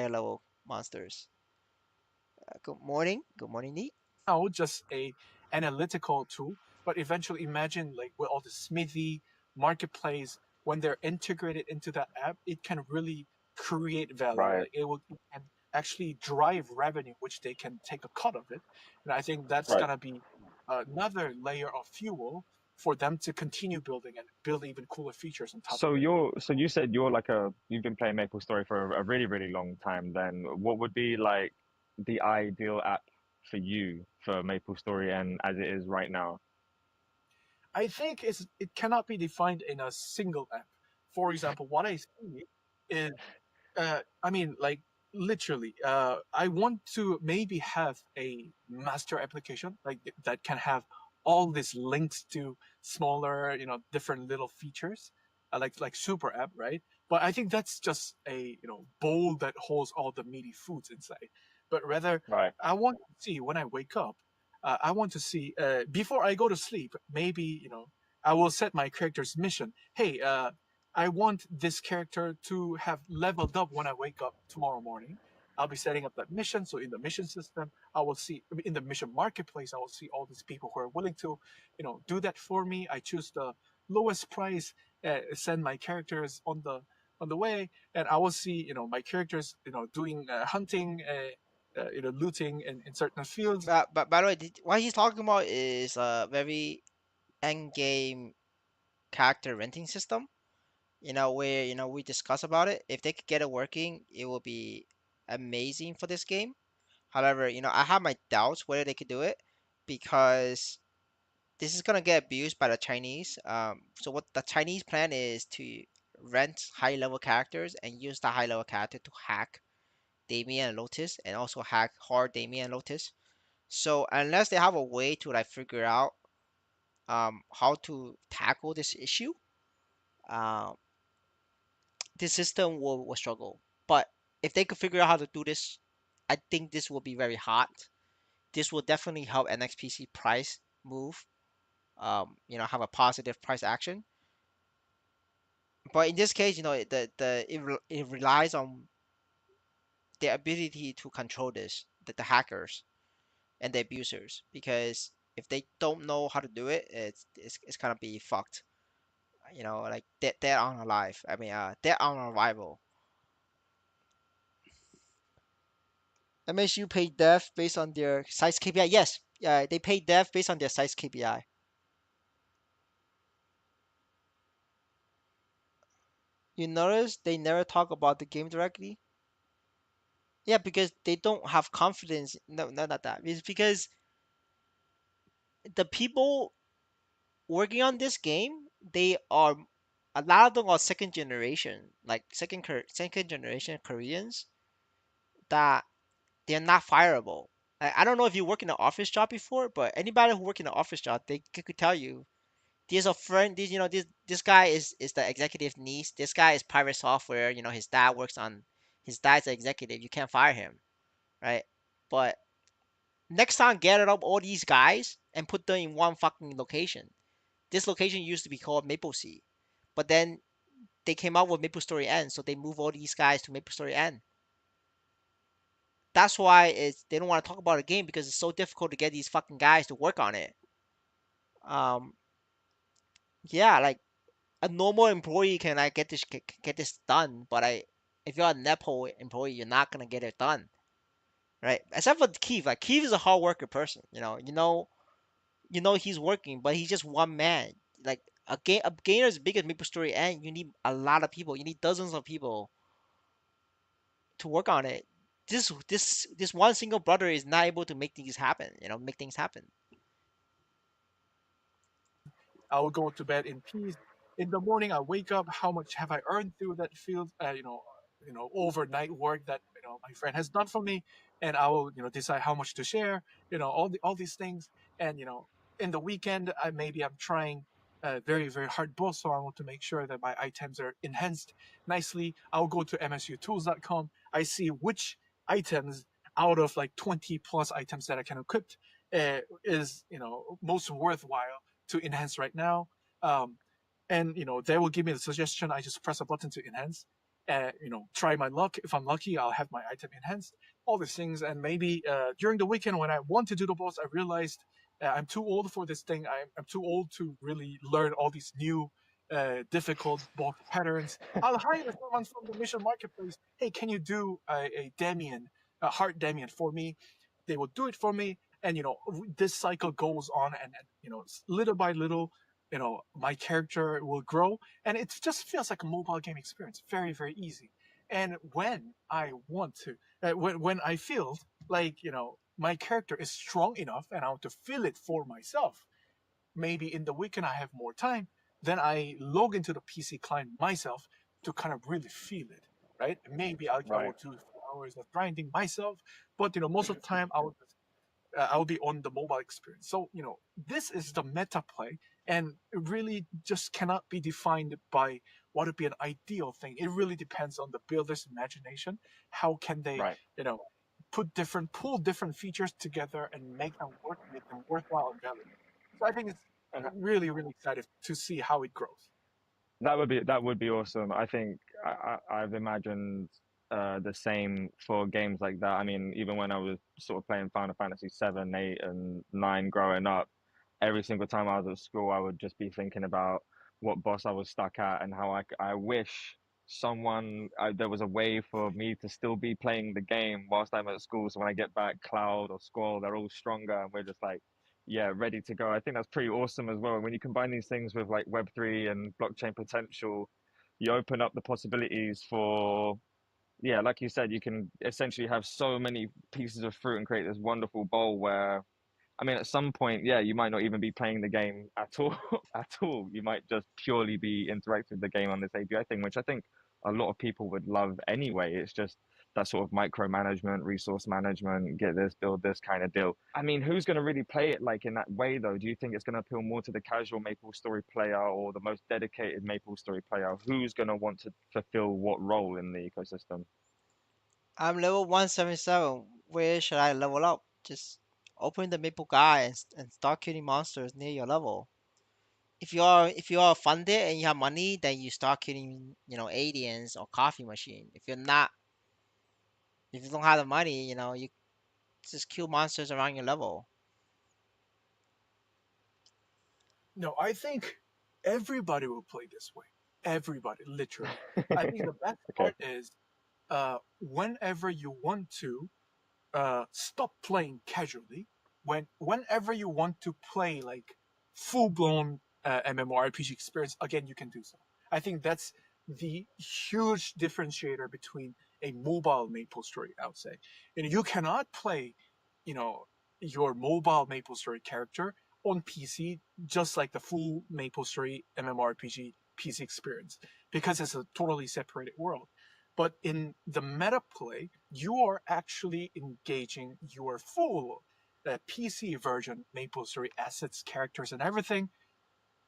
level monsters. Good morning. Good morning, Neat. just a analytical tool, but eventually imagine like with all the Smithy marketplace when they're integrated into that app, it can really create value. Right, Like it can actually drive revenue, which they can take a cut of it. And I think that's right. gonna be another layer of fuel for them to continue building and build even cooler features on top of it. So you said you've been playing MapleStory for a really, really long time then. What would be like the ideal app for you for MapleStory and as it is right now? I think it cannot be defined in a single app. For example, what I see is I mean, like literally, I want to maybe have a master application like that can have all these links to smaller, different little features, like super app, right? But I think that's just a bowl that holds all the meaty foods inside. But rather, Right. I want to see when I wake up. I want to see before I go to sleep. Maybe I will set my character's mission. Hey, I want this character to have leveled up when I wake up tomorrow morning. I'll be setting up that mission. So in the mission system, I will see in the mission marketplace, I will see all these people who are willing to, do that for me. I choose the lowest price, send my characters on the way, and I will see, my characters, doing hunting, looting in certain fields. But by the way, what he's talking about is a very end game character renting system. Where we discuss about it. If they could get it working, it will be amazing for this game. However, I have my doubts whether they could do it because this is gonna get abused by the Chinese. So what the Chinese plan is to rent high level characters and use the high level character to hack Damien and Lotus and also hack hard Damien and Lotus. So unless they have a way to like figure out how to tackle this issue, um this system will struggle. But if they could figure out how to do this, I think this will be very hot. This will definitely help NXPC price move. have a positive price action. But in this case, it relies on their ability to control this, the hackers and the abusers, because if they don't know how to do it, it's gonna be fucked. Like dead on alive. I mean, dead on arrival. MSU paid dev based on their size KPI. Yes, yeah, they pay dev based on their size KPI. You notice they never talk about the game directly. Yeah, because they don't have confidence. No, no, not that. It's because the people working on this game, they are a lot of them are second generation, like second generation Koreans that they're not fireable. I don't know if you work in an office job before, but anybody who work in an office job, they could tell you there's a friend. This guy is the executive niece. This guy is private software. His dad works on. His dad's an executive. You can't fire him, right? But next time, gather up all these guys and put them in one fucking location. This location used to be called Maple Sea, but then they came out with Maple Story End, so they move all these guys to Maple Story End. That's why they don't want to talk about a game because it's so difficult to get these fucking guys to work on it. Um, yeah, like a normal employee can like get this done, but if you're a nepo employee, you're not gonna get it done, right? Except for Keith. Like Keith is a hard worker person. He's working, but he's just one man. Like a gainer as big as Maple Story, and you need a lot of people. You need dozens of people to work on it. This one single brother is not able to make things happen. Make things happen. I will go to bed in peace. In the morning, I wake up. How much have I earned through that field? Overnight work that my friend has done for me, and I will decide how much to share. All these things, and in the weekend, I'm trying a very very hard boss, so I want to make sure that my items are enhanced nicely. I'll go to msutools.com. I see which items out of like 20 plus items that I can equip is most worthwhile to enhance right now. Um, and they will give me the suggestion. I just press a button to enhance. Try my luck. If I'm lucky, I'll have my item enhanced. All these things, and maybe during the weekend when I want to do the boss, I realized I'm too old for this thing. I'm too old to really learn all these new difficult boss patterns. I'll hire someone from the mission marketplace. Hey, can you do a damien, a heart damien for me? They will do it for me, and this cycle goes on, and little by little, my character will grow, and it just feels like a mobile game experience, very very easy. And when I want to, when I feel like my character is strong enough, and I want to feel it for myself, maybe in the weekend I have more time, then I log into the PC client myself to kind of really feel it, right? Maybe I Right. will do 4 hours of grinding myself, but most of the time I'll be on the mobile experience. So this is the meta play, and it really just cannot be defined by what would be an ideal thing. It really depends on the builder's imagination. How can they, Right. pull different features together and make them work, make them worthwhile and valuable. So I think it's And really, really excited to see how it grows. that would be awesome. I think I've imagined the same for games like that. I mean, even when I was sort of playing Final Fantasy 7, 8, and 9 growing up, every single time I was at school, I would just be thinking about what boss I was stuck at and how I wish there was a way for me to still be playing the game whilst I'm at school. So when I get back, Cloud or Squall, they're all stronger, and we're just like, yeah, ready to go. I think that's pretty awesome as well. When you combine these things with like Web3 and blockchain potential, you open up the possibilities for, yeah, like you said, you can essentially have so many pieces of fruit and create this wonderful bowl where, I mean, at some point, yeah, you might not even be playing the game at all, at all. You might just purely be interacting with the game on this API thing, which I think a lot of people would love anyway. It's just that sort of micromanagement, resource management, get this, build this kind of deal. I mean, who's going to really play it like in that way, though? Do you think it's going to appeal more to the casual Maple Story player or the most dedicated Maple Story player? Who's going to want to fulfill what role in the ecosystem? I'm level 177. Where should I level up? Just open the Maple Guy and start killing monsters near your level. if you're funded and you have money, then you start killing aliens or coffee machine. If you're not, if you don't have the money, you just kill monsters around your level. No, I think everybody will play this way. Everybody, literally. I think the best Okay. part is whenever you want to stop playing casually, whenever you want to play like full blown MMORPG experience, again you can do so. I think that's the huge differentiator between a mobile Maple Story, I would say. And you cannot play, you know, your mobile Maple Story character on PC just like the full Maple Story MMORPG PC experience because it's a totally separated world. But in the meta play, you are actually engaging your full PC version Maple Story assets, characters, and everything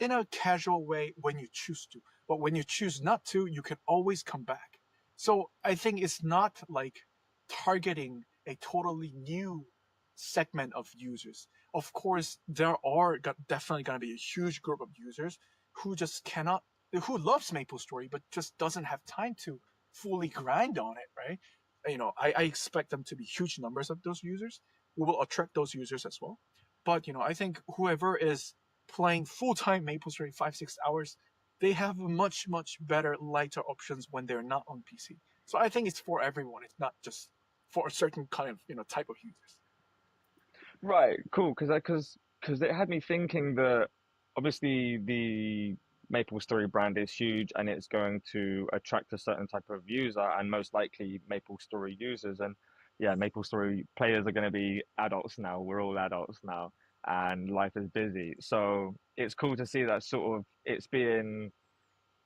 in a casual way when you choose to. But when you choose not to, you can always come back. So I think it's not like targeting a totally new segment of users. Of course, there are definitely going to be a huge group of users who just cannot, who loves Maple Story, but just doesn't have time to fully grind on it, right? I expect them to be huge numbers of those users. We will attract those users as well. But, I think whoever is playing full time Maple Story 5-6 hours, they have much better lighter options when they're not on PC. So I think it's for everyone. It's not just for a certain kind of type of users. Right, cool. Because it had me thinking that obviously the Maple Story brand is huge and it's going to attract a certain type of user and most likely Maple Story users. And yeah, Maple Story players are going to be adults now. We're all adults now, and life is busy. So it's cool to see that sort of it's being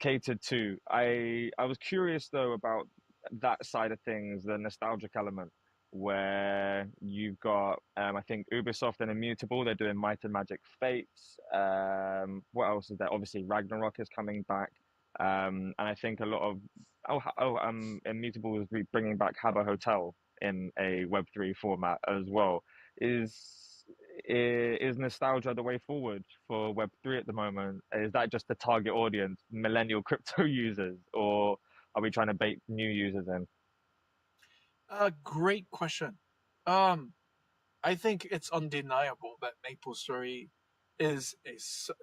catered to. I was curious though about that side of things, the nostalgic element, where you've got I think Ubisoft and Immutable, they're doing Might and Magic Fates. What else is there? Obviously Ragnarok is coming back. And I think a lot of Immutable is bringing back Habbo Hotel in a Web3 format as well. Is is nostalgia the way forward for Web3 at the moment? Is that just the target audience, millennial crypto users, or are we trying to bait new users in? Great question. Um, I think it's undeniable that Maple Story is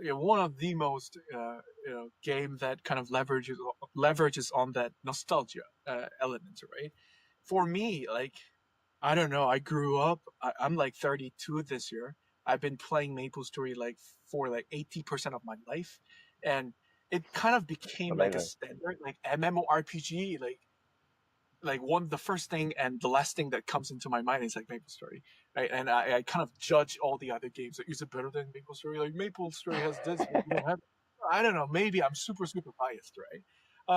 one of the most game that kind of leverages on that nostalgia element, right? For me, like I don't know, I grew up. I'm like 32 this year. I've been playing Maple Story like for like 80% of my life, and it kind of became like a Amazing. standard, like MMORPG, like one the first thing and the last thing that comes into my mind is like Maple Story, right? And I kind of judge all the other games. Like, is it better than Maple Story? Like Maple Story has this, but you don't have. I don't know. Maybe I'm super biased, right?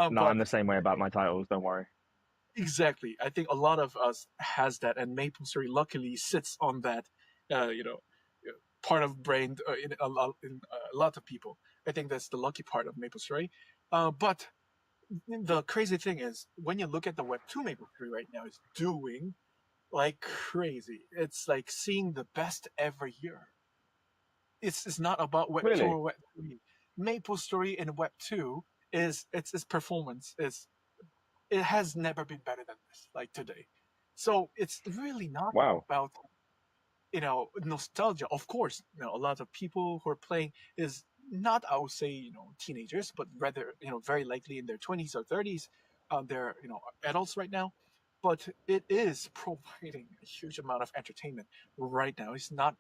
No, But I'm the same way about my titles. Don't worry. exactly, I think a lot of us has that, and Maple Story luckily sits on that, uh, you know, part of brain in a lot of people. I think that's the lucky part of Maple Story. But the crazy thing is when you look at the Web 2 Maple Story right now, it's doing like crazy. It's like seeing the best every year. It's not about Web 2 Really? or Web 3. Maple Story in Web 2 is its performance is it has never been better than this like today. So it's really not Wow. about nostalgia. Of course, a lot of people who are playing is not, I would say, teenagers, but rather, very likely in their 20s or 30s. They're, adults right now. But it is providing a huge amount of entertainment right now. It's not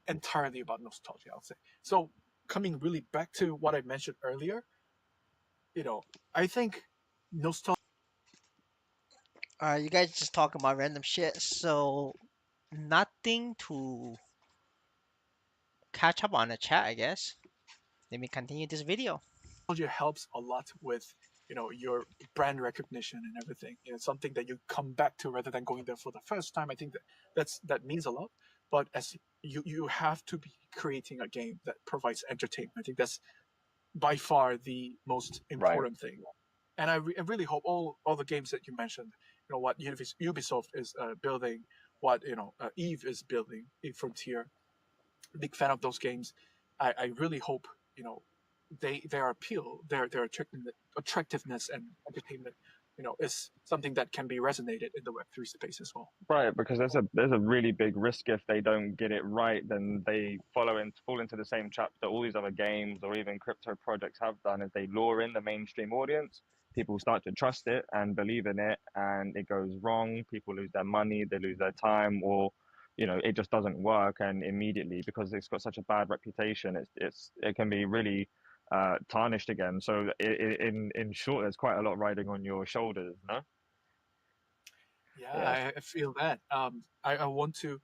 entirely about nostalgia, I'll say. So coming really back to what I mentioned earlier, you know, I think nostalgia You guys just talking about random shit, so nothing to catch up on the chat, I guess. Let me continue this video. helps a lot with your brand recognition and everything. Something that you come back to rather than going there for the first time. I think that means a lot. But as you have to be creating a game that provides entertainment. I think that's by far the most Right. important thing. And I really hope all the games that you mentioned, what Ubisoft is building, what Eve is building, Eve Frontier. Big fan of those games. I really hope you know their appeal, their attractiveness and entertainment, is something that can be resonated in the Web3 space as well. Right, because there's a really big risk if they don't get it right, then they fall into the same trap that all these other games or even crypto projects have done, is they lure in the mainstream audience. People start to trust it and believe in it, and it goes wrong. People lose their money, they lose their time, or it just doesn't work. And immediately, because it's got such a bad reputation, it can be really tarnished again. So in short, there's quite a lot riding on your shoulders, no? Yeah. Yeah, I feel that. I want to.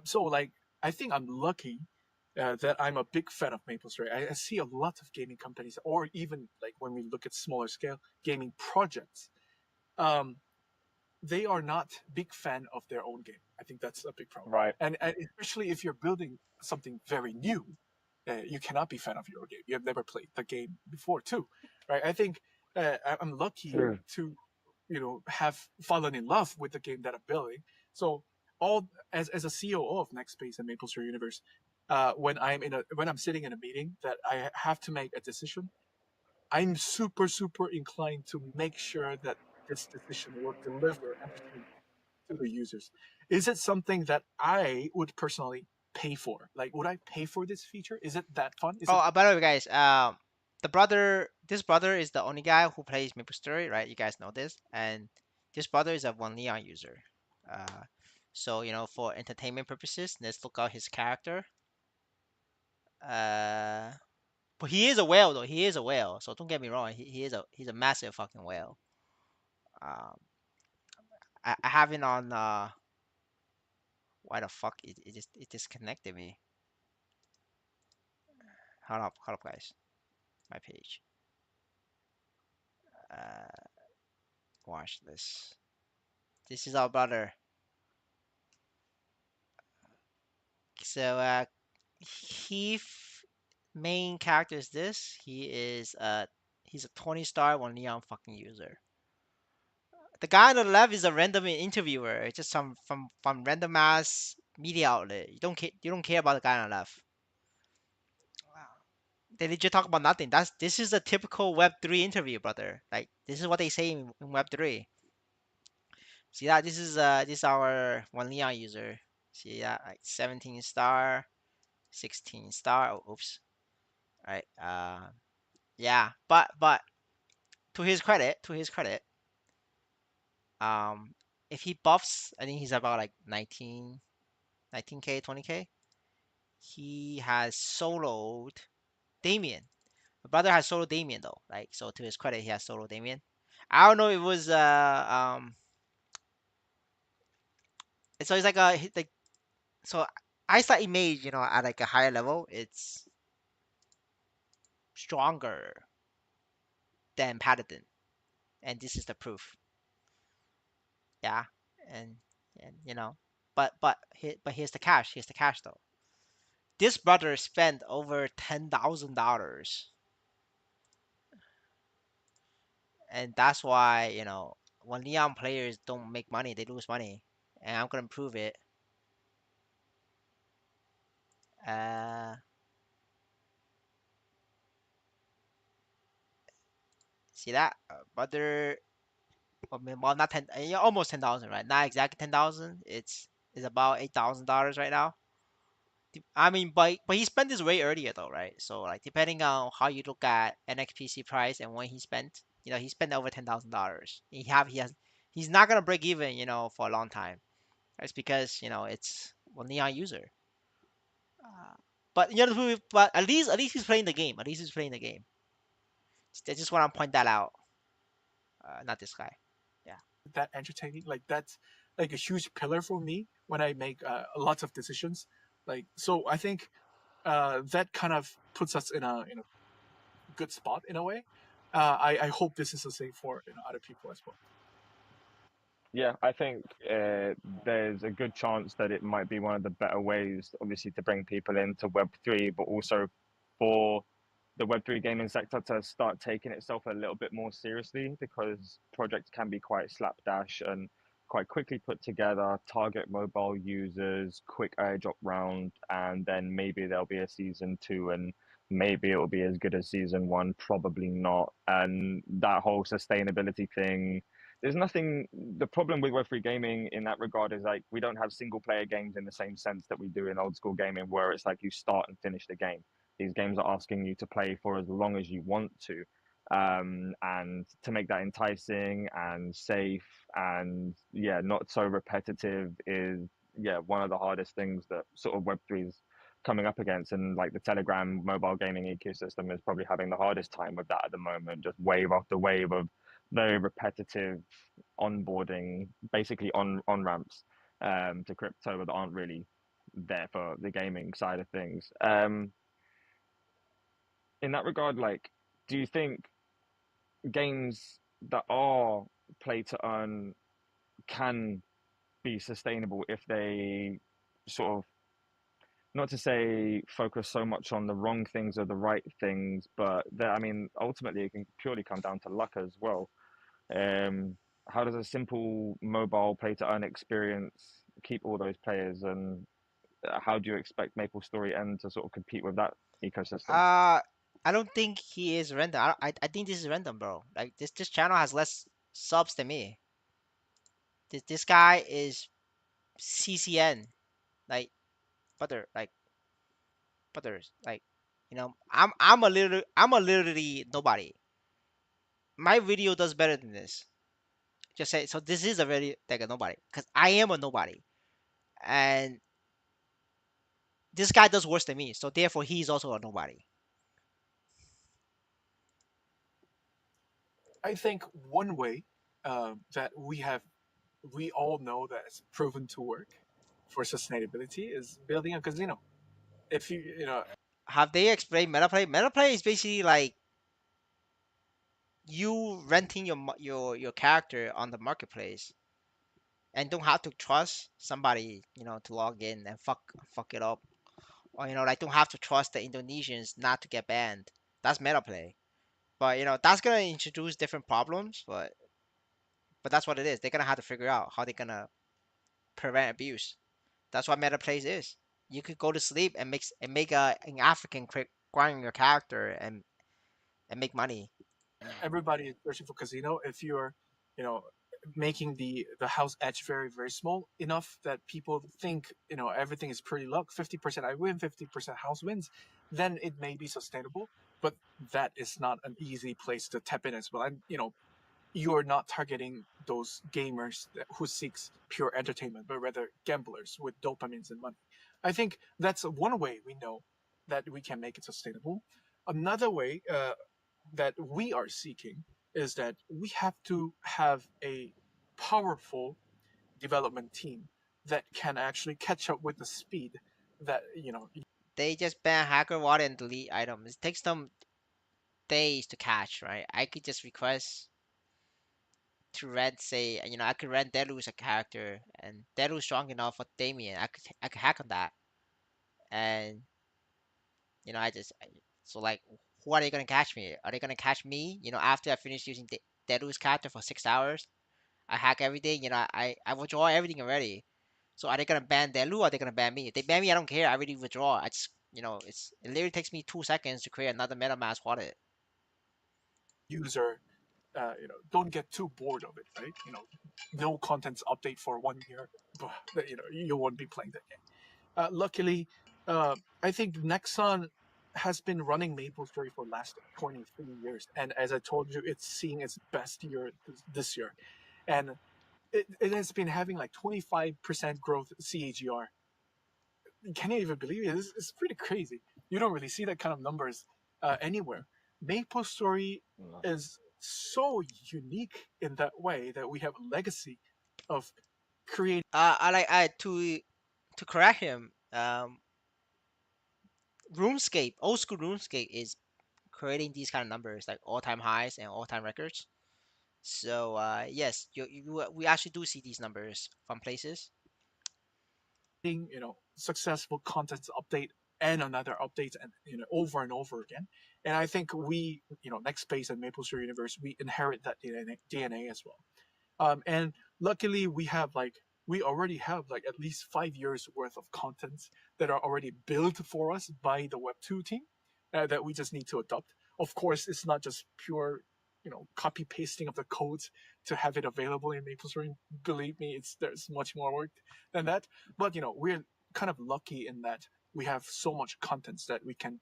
So like, I think I'm lucky that I'm a big fan of MapleStory. I see a lot of gaming companies, or even like when we look at smaller scale gaming projects, um, they are not big fan of their own game. I think that's a big problem. Right. And especially if you're building something very new, you cannot be fan of your own game. You have never played the game before, too, right? I think I'm lucky True. to, have fallen in love with the game that I'm building. So all as a COO of Next Space and MapleStory Universe, when I'm sitting in a meeting that I have to make a decision, I'm super, super inclined to make sure that this decision will deliver entertainment to the users. Is it something that I would personally pay for? Like, would I pay for this feature? Is it that fun? Is Oh, it by the way, guys, this brother is the only guy who plays MapleStory, right? You guys know this, and this brother is a one Leon user. Uh, so for entertainment purposes, let's look out his character. Uh, but he is a whale though. He is a whale. So don't get me wrong. He's a massive fucking whale. Um, I have it on. Why the fuck it disconnected me? Hold up, guys. My page. Uh, watch this. This is our brother. So he main character is this. He's a 20 star one Neon fucking user. The guy on the left is a random interviewer. It's just some from random ass media outlet. You don't care about the guy on the left. They legit talk about nothing. This is a typical Web3 interview, brother. Like this is what they say in Web3. See that this is our one Leon user. See that like 17 star, 16 star. Oh, oops. All right. Yeah, but to his credit, um, if he buffs, I think he's about like 19k, 20k. He has soloed Damien. My brother has solo Damien though. Like so, to his credit, he has solo Damien. I don't know. It was So it's like so. Eyesight image, at like a higher level, it's stronger than Paladin, and this is the proof. Yeah, and and but here's the cash. Here's the cash though. This brother spent over $10,000, and that's why when Leon players don't make money, they lose money, and I'm gonna prove it. Uh, See that brother? I mean, well, not 10, yeah, almost 10,000, right? Not exactly 10,000. It's about $8,000 right now. I mean, but he spent this way earlier though, right? So like depending on how you look at NXPC price and when he spent, he spent over $10,000. He's not gonna break even, for a long time. It's because it's one Neon user. Uh, but at least he's playing the game. At least he's playing the game. I just want to point that out. Not this guy. Yeah. that entertaining? Like that's like a huge pillar for me when I make lots of decisions. Like so, I think that kind of puts us in a good spot in a way. I hope this is the same for other people as well. Yeah, I think there's a good chance that it might be one of the better ways, obviously, to bring people into Web3, but also for the Web3 gaming sector to start taking itself a little bit more seriously, because projects can be quite slapdash and quite quickly put together, target mobile users, quick airdrop round, and then maybe there'll be a season two, and maybe it will be as good as season one, probably not. And that whole sustainability thing, there's nothing. The problem with Web3 gaming in that regard is like we don't have single player games in the same sense that we do in old school gaming, where it's like you start and finish the game. These games are asking you to play for as long as you want to. And to make that enticing and safe and yeah, not so repetitive is yeah one of the hardest things that sort of Web3 is coming up against. And like the Telegram mobile gaming ecosystem is probably having the hardest time with that at the moment. Just wave after wave of very repetitive onboarding, basically on ramps to crypto that aren't really there for the gaming side of things. In that regard, like, do you think games that are play to earn can be sustainable if they sort of, not to say focus so much on the wrong things or the right things, but I mean, ultimately it can purely come down to luck as well. Um, how does a simple mobile play to earn experience keep all those players, and how do you expect MapleStory N to sort of compete with that ecosystem? Uh, I don't think he is random. I think this is random, bro. Like this channel has less subs than me. This guy is CCN, like like butters, like I'm a literally nobody. My video does better than this. Just say so. This is a very like a nobody because I am a nobody, and this guy does worse than me. So therefore, he's also a nobody. I think one way that we all know that it's proven to work for sustainability is building a casino. If you know Have they explained metaplay? Metaplay is basically like you renting your character on the marketplace and don't have to trust somebody, to log in and fuck it up, or like don't have to trust the Indonesians not to get banned. That's metaplay. But that's gonna introduce different problems, but that's what it is. They're gonna have to figure out how they're gonna prevent abuse. That's what metaplays is. You could go to sleep and make an African grind your character and make money. everybody is searching for casino, if you're you know making the house edge very small enough that people think everything is pretty luck, 50% I win, 50% house wins, then it may be sustainable. But that is not an easy place to tap in as well. And you're not targeting those gamers who seeks pure entertainment, but rather gamblers with dopamines and money. I think that's one way we know that we can make it sustainable. Another way that we are seeking is that we have to have a powerful development team that can actually catch up with the speed that They just ban hacker wallet and delete items. It takes them days to catch, right? I could just request to rent, say, I could rent Deadlu as a character, and Deadlu's strong enough for Damien. I could hack on that, and so like, who are they gonna catch me? Are they gonna catch me? After I finish using Deadlu's character for 6 hours, I hack everything. I withdraw everything already. So are they gonna ban Deadlu or are they gonna ban me? If they ban me, I don't care. I already withdraw. I just, it literally takes me 2 seconds to create another MetaMask wallet. user don't get too bored of it, right? No contents update for 1 year, but you won't be playing that game. Luckily, I think Nexon has been running MapleStory for the last 23 years, and as I told you, it's seeing its best year this year, and it has been having like 25% growth CAGR. Can you even believe it? It's pretty crazy. You don't really see that kind of numbers anywhere. MapleStory No. is so unique in that way that we have a legacy of creating I like I to correct him. RuneScape, old school RuneScape is creating these kind of numbers like all-time highs and all-time records. So yes, we actually do see these numbers from places. successful content update and another update, and over and over again. And I think we, next space and MapleStory Universe, we inherit that DNA as well. And luckily we already have like at least 5 years worth of content that are already built for us by the Web2 team. that we just need to adopt. Of course, it's not just pure, copy pasting of the codes to have it available in MapleStory. Believe me, there's much more work than that. But we're kind of lucky in that we have so much content that we can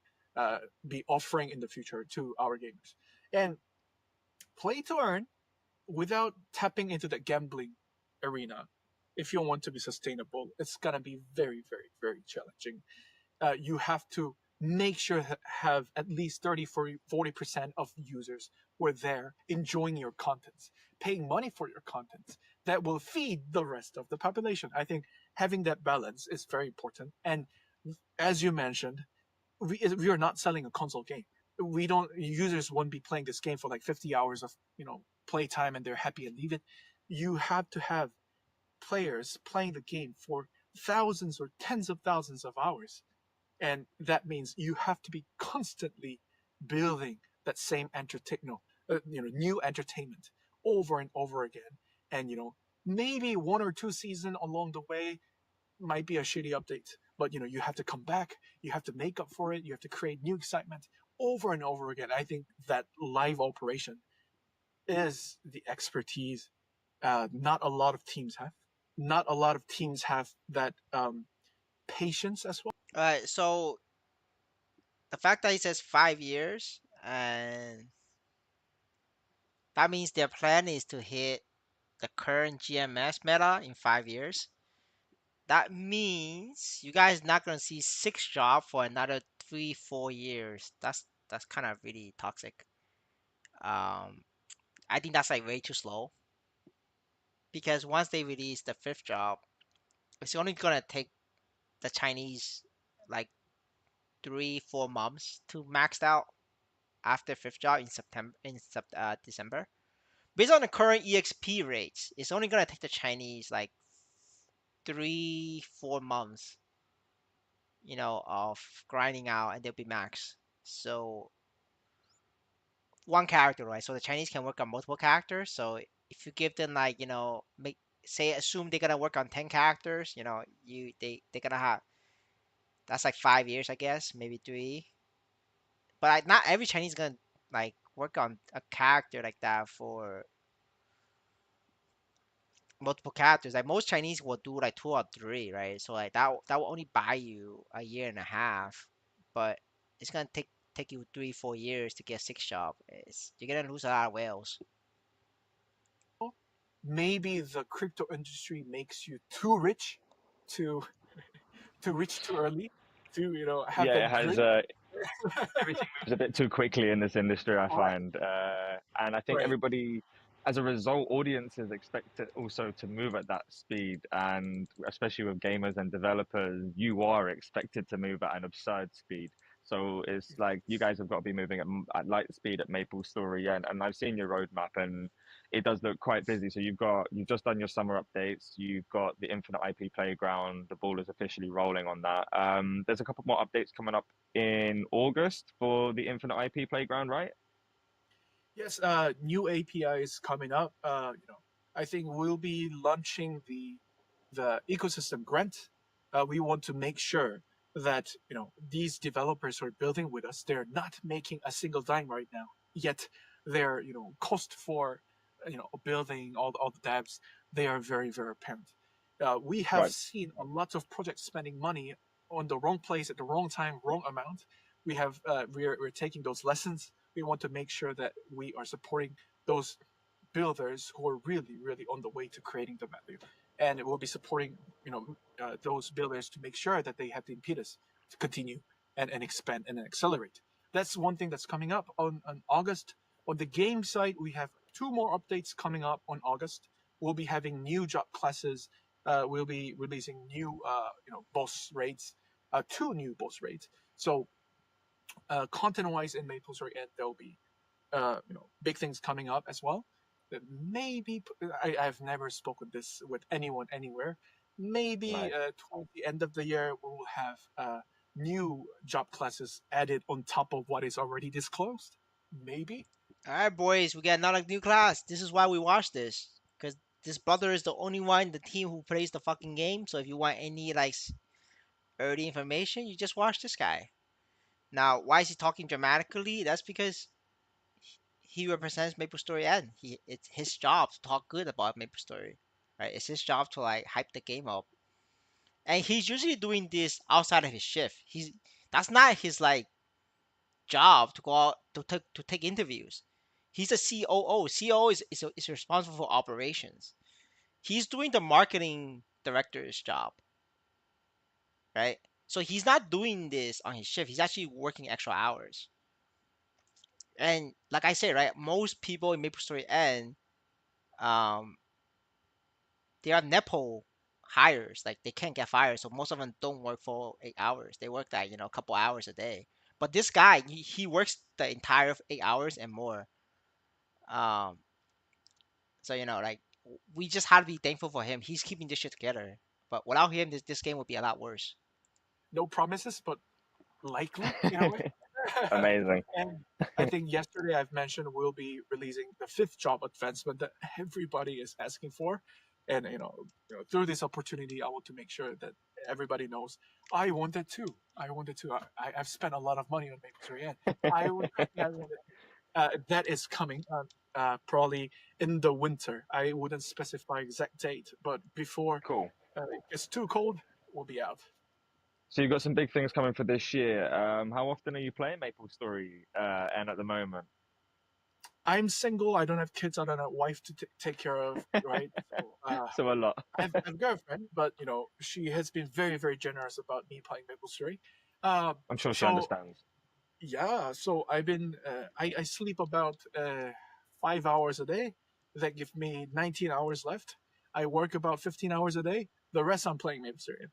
be offering in the future to our gamers. And play to earn without tapping into the gambling arena, if you want to be sustainable, it's gonna be very, very, very challenging. You have to make sure to have at least 30, 40% of users who are there enjoying your content, paying money for your content that will feed the rest of the population. I think having that balance is very important. And as you mentioned, we are not selling a console game. We don't Users won't be playing this game for like 50 hours of playtime and they're happy and leave it. You have to have players playing the game for thousands or tens of thousands of hours, and that means you have to be constantly building that same new entertainment over and over again. And maybe one or two season along the way might be a shitty update, but you have to come back, you have to make up for it, you have to create new excitement over and over again. I think that live operation is the expertise not a lot of teams have. Not a lot of teams have that patience as well. All right, so the fact that he says 5 years, and that means their plan is to hit the current GMS meta in 5 years. That means you guys not gonna see six drop for another 3, 4 years. That's kind of really toxic. Um, I think that's like way too slow because once they release the fifth drop, it's only gonna take the Chinese like 3, 4 months to max out after fifth drop in December. Based on the current EXP rates, it's only gonna take the Chinese like 3, 4 months, of grinding out, and they'll be max. So one character, right? So the Chinese can work on multiple characters. So if you give them like, make say assume they're gonna work on 10 characters, they're gonna have that's like 5 years, I guess, maybe three. But like, not every Chinese gonna like work on a character like that for multiple characters. Like most Chinese will do like two or three, right? So like that will only buy you a year and a half, but it's gonna take you 3, 4 years to get six job. You're gonna lose a lot of whales. Maybe the crypto industry makes you too rich to rich too early to have Yeah, it that has. grit. Everything moves a bit too quickly in this industry, I Right, find, and I think right. everybody, as a result, audiences expect it also to move at that speed, and especially with gamers and developers, you are expected to move at an absurd speed. So it's like you guys have got to be moving at light speed at MapleStory, and I've seen your roadmap, and it does look quite busy. So you've just done your summer updates. You've got the Infinite IP Playground. The ball is officially rolling on that. There's a couple more updates coming up in August for the Infinite IP Playground, right? Yes, new APIs coming up. I think we'll be launching the ecosystem grant. We want to make sure that these developers who are building with us, they're not making a single dime right now. Yet their cost for building all the devs, they are very, very apparent. We have Right. seen a lot of projects spending money on the wrong place at the wrong time, wrong amount. We're taking those lessons. We want to make sure that we are supporting those builders who are really, really on the way to creating the value, and it will be supporting those builders to make sure that they have the impetus to continue and expand and accelerate. That's one thing that's coming up on August. On the game side, we have two more updates coming up on August. We'll be having new job classes. We'll be releasing new boss rates, two new boss rates. So content-wise in MapleStory, and there'll be big things coming up as well. That maybe I've never spoken this with anyone anywhere. Maybe Nice. towards the end of the year we will have new job classes added on top of what is already disclosed. Maybe. All right, boys, we got another new class. This is why we watch this, because this brother is the only one in the team who plays the fucking game. So if you want any like early information, you just watch this guy. Now, why is he talking dramatically? That's because he represents MapleStory N. It's his job to talk good about MapleStory, right? It's his job to like hype the game up, and he's usually doing this outside of his shift. That's not his like job to go out to take interviews. He's a COO. COO is responsible for operations. He's doing the marketing director's job, right? So he's not doing this on his shift. He's actually working extra hours. And like I said, right, most people in MapleStory N, um, they are nepo hires. Like they can't get fired, so most of them don't work for 8 hours. They work like a couple hours a day. But this guy, he works the entire 8 hours and more. Um, so like we just have to be thankful for him. He's keeping this shit together. But without him, this game would be a lot worse. No promises, but likely in a way. Amazing. And I think yesterday I've mentioned we'll be releasing the fifth job advancement that everybody is asking for. And through this opportunity, I want to make sure that everybody knows I want that too. I want it too. I've spent a lot of money on MapleStory, and I would. I want it. That is coming probably in the winter. I wouldn't specify exact date, but before Cool. it gets too cold, we'll be out. So you've got some big things coming for this year. How often are you playing MapleStory and at the moment? I'm single. I don't have kids. I don't have a wife to take care of. Right. So, So a lot. I've got a girlfriend, but she has been very, very generous about me playing MapleStory. I'm sure she So understands. yeah, so I've been I sleep about 5 hours a day. That give me 19 hours left. I work about 15 hours a day. The rest I'm playing MapleStory.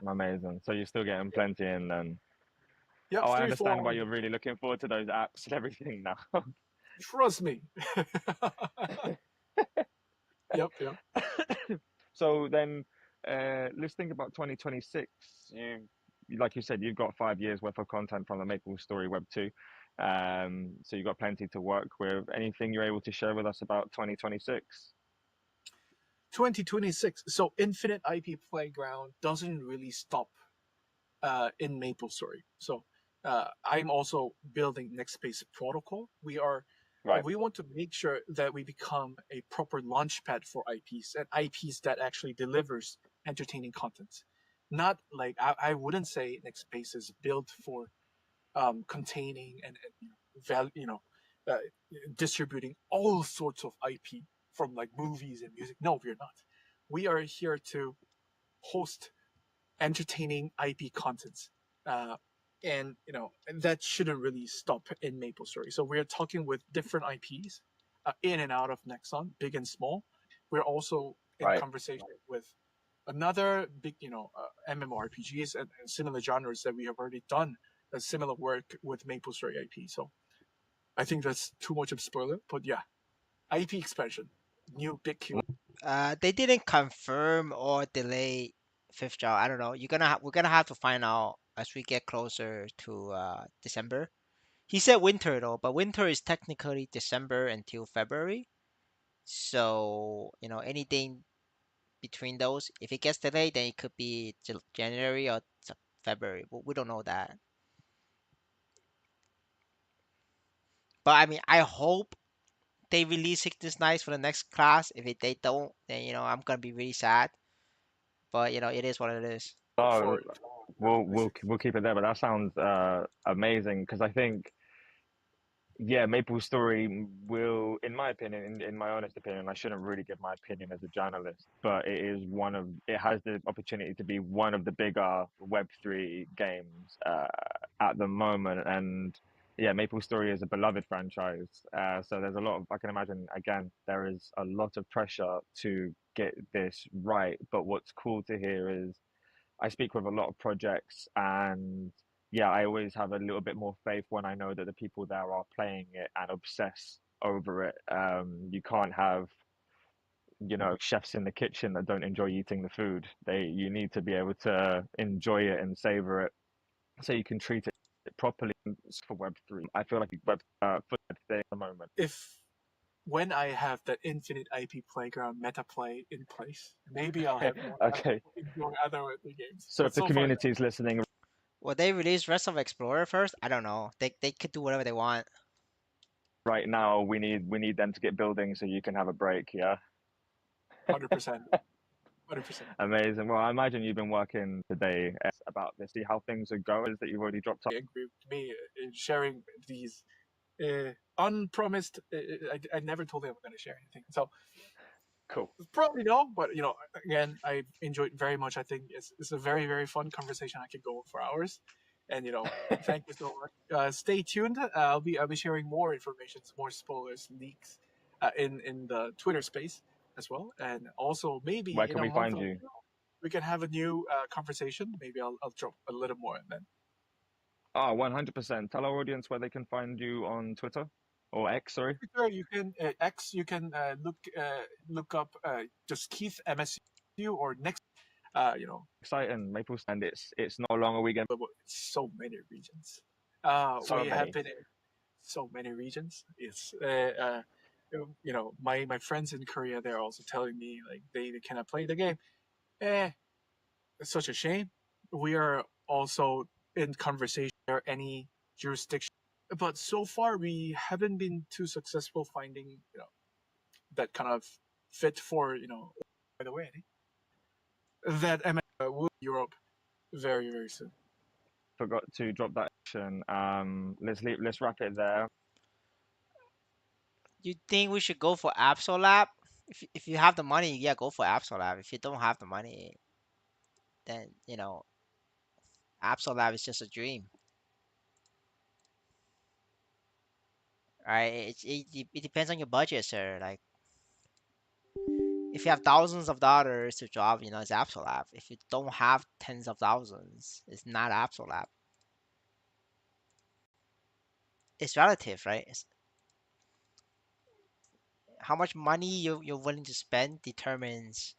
Amazing. So you're still getting plenty in then. Yep, Oh, I 3 4 understand why hours. you're really looking forward to those apps and everything now. Trust me. Yep, yep. So then, let's think about 2026. Like you said, you've got 5 years worth of content from the MapleStory Web 2. So you've got plenty to work with. Anything you're able to share with us about 2026? 2026. So Infinite IP Playground doesn't really stop in MapleStory. So I'm also building Next Space Protocol. Right, We want to make sure that we become a proper launchpad for IPs and IPs that actually delivers entertaining content. Not like I wouldn't say Next Space is built for containing and uh, distributing all sorts of IP from like movies and music. No, we're not. We are here to host entertaining IP contents. Uh, and that shouldn't really stop in MapleStory. So we're talking with different IPs in and out of Nexon, big and small. We're also in right. conversation with another big, MMORPGs and similar genres that we have already done a similar work with MapleStory IP. So I think that's too much of spoiler, but yeah, IP expansion, new big keyword. They didn't confirm or delay fifth job. I don't know. We're gonna have to find out as we get closer to December. He said winter though, but winter is technically December until February. So anything between those, if it gets delayed, then it could be January or February. But we don't know that. But I mean, I hope they release Sickness Nights for the next class. They don't, then I'm gonna be really sad. But it is what it is. Look Oh, forward. we'll keep it there. But that sounds amazing because I think yeah, MapleStory will, in my opinion, in my honest opinion, I shouldn't really give my opinion as a journalist, but it has the opportunity to be one of the bigger Web3 games at the moment. And yeah, MapleStory is a beloved franchise. So there's a lot of, I can imagine, again, there is a lot of pressure to get this right. But what's cool to hear is I speak with a lot of projects and yeah, I always have a little bit more faith when I know that the people there are playing it and obsess over it. You can't have, chefs in the kitchen that don't enjoy eating the food. You need to be able to enjoy it and savor it so you can treat it properly for Web3. I feel like for Web3 at the moment. If when I have that infinite IP playground meta play in place, maybe I'll have more time Okay. to enjoy other games. So But if the so far, community is listening, Will they release rest of Explorer first? I don't know. They could do whatever they want. Right now, we need them to get building so you can have a break. Yeah. 100%, 100%. Amazing. Well, I imagine you've been working today about this. See how things are going. Is that you've already dropped off? I agree with me in sharing these unpromised. I never told him I'm going to share anything. So Cool. probably no, but again, I enjoyed very much. I think it's a very very fun conversation. I could go for hours, and thank you so much. Stay tuned. I'll be sharing more information, more spoilers, leaks, in the Twitter space as well, and also maybe Where in can a we month find or you? two we can have a new conversation. Maybe I'll drop a little more and then. Oh, 100%. Tell our audience where they can find you on Twitter or X, sorry. Twitter, you can X. You can look up just Keith MSU or next. Exciting, Maple, and it's not long are we going So many regions. so We have many. been in so many regions. It's my friends in Korea. They're also telling me like they cannot play the game. Eh, it's such a shame. We are also in conversation or any jurisdiction, but so far we haven't been too successful finding that kind of fit for by the way that will Europe very very soon. Forgot to drop that action. Let's wrap it there. You think we should go for Absolab? If you have the money, yeah, go for Absolab. If you don't have the money, then Absolab is just a dream. Right? It depends on your budget, sir. Like if you have thousands of dollars to drop, it's Absolab. If you don't have tens of thousands, it's not Absolab. It's relative, right? How much money you're willing to spend determines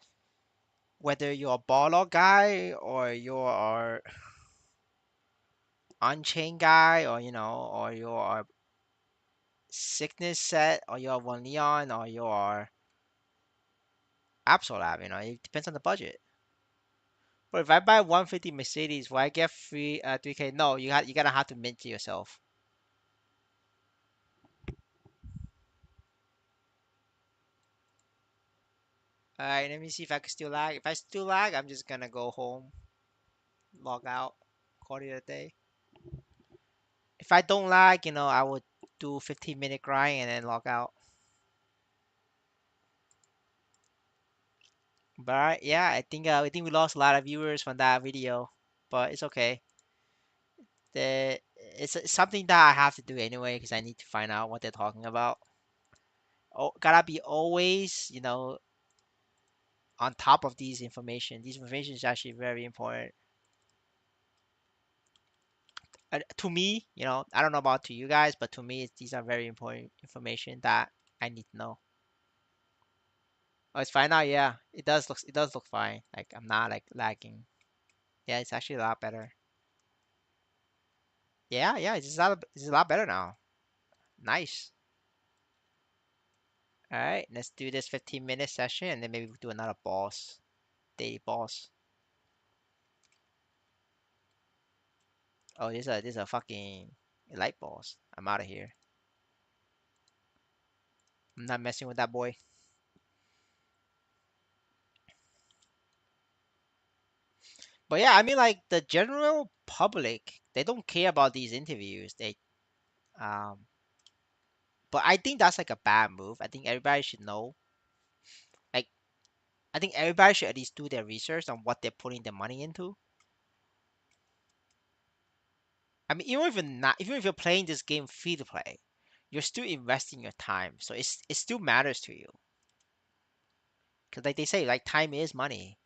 whether you're a baller guy or you're an on-chain guy or you're a sickness set or you're one Leon or you're Absolab. It depends on the budget. But if I buy 150 Mercedes, will I get free 3K? No, you gotta have to mint it yourself. Alright, let me see if I can still lag. If I still lag, I'm just gonna go home, log out, call it a day. If I don't lag, I would do 15-minute grind and then log out. But yeah, I think we lost a lot of viewers from that video, but it's okay. It's something that I have to do anyway because I need to find out what they're talking about. Oh, gotta be always, on top of these information. These information is actually very important. To me, I don't know about to you guys, but to me, these are very important information that I need to know. Oh, it's fine now. Yeah, it does look fine. Like I'm not like lagging. Yeah, it's actually a lot better. Yeah, yeah, it's a lot better now. Nice. All right, let's do this 15-minute session and then maybe we'll do another boss, daily boss. Oh, this is a fucking light boss. I'm out of here. I'm not messing with that boy. But yeah, I mean like the general public, they don't care about these interviews. Um but I think that's like a bad move. I think everybody should know. Like I think everybody should at least do their research on what they're putting their money into. I mean, even if you're playing this game free to play, you're still investing your time. So it still matters to you. Cause like they say, like time is money.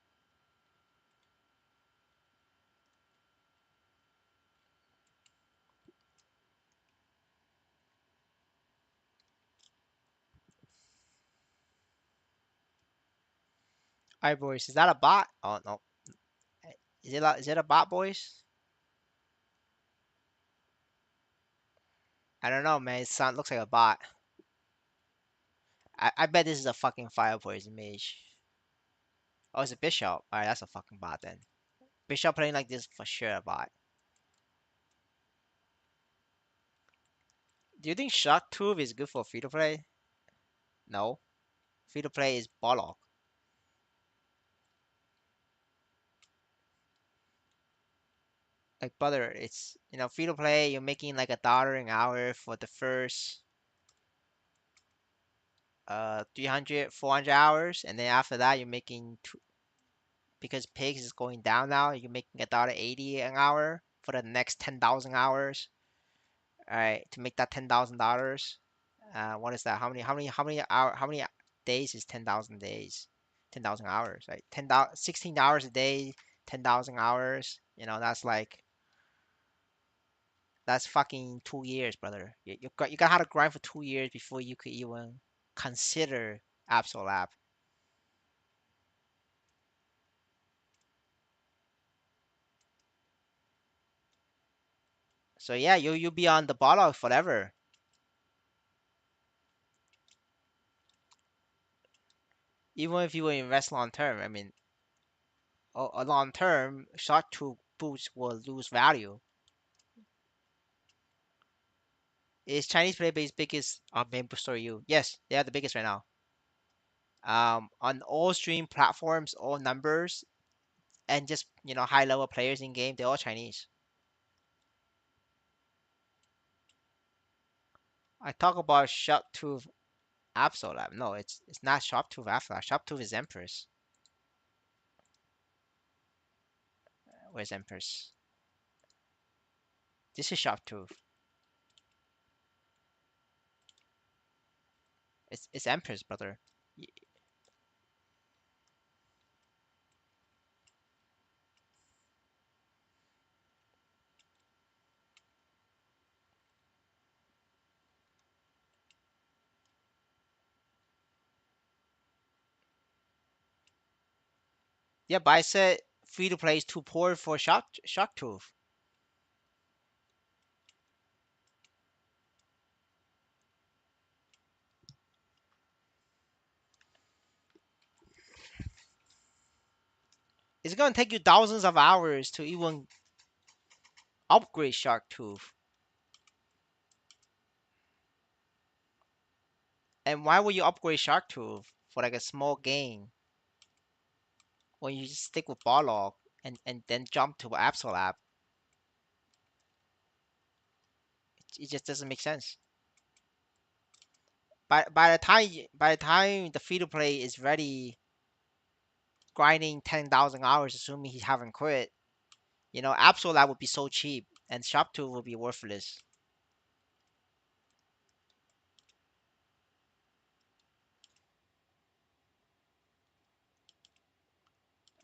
Alright, boys, is that a bot? Oh no, is it a bot, boys? I don't know, man. Looks like a bot. I bet this is a fucking fire poison mage. Oh, it's a bishop. Alright, that's a fucking bot then. Bishop playing like this for sure a bot. Do you think SharkTube is good for free to play? No. Free to play is bollock. Like brother, it's free to play. You're making like $1 an hour for the first 300, 400 hours, and then after that you're making because pigs is going down now. You're making $1.80 an hour for the next 10,000 hours. All right, to make that $10,000. What is that? How many days is 10,000 days? 10,000 hours, right? 16 hours a day, 10,000 hours. That's fucking 2 years, brother. You got how to grind for 2 years before you could even consider Absol Lab. So yeah, you'll be on the bottom forever. Even if you will invest long term. I mean, a long term short to boots will lose value. Is Chinese player base biggest on MapleStory U? Yes, they are the biggest right now. On all stream platforms, all numbers, and just high level players in game, they're all Chinese. I talk about Sharptooth Absolab. No, it's not Sharptooth Absolab. Sharptooth is Empress. Where's Empress? This is Sharptooth. It's Empress, brother. Yeah, but I said free to play is too poor for Sharktooth. It's gonna take you thousands of hours to even upgrade Sharktooth. And why would you upgrade Sharktooth for like a small game when you just stick with Barlog and then jump to Absolab? It just doesn't make sense. By the time the free to play is ready, grinding 10,000 hours, assuming he haven't quit, Absolab would be so cheap and Sharktooth would be worthless.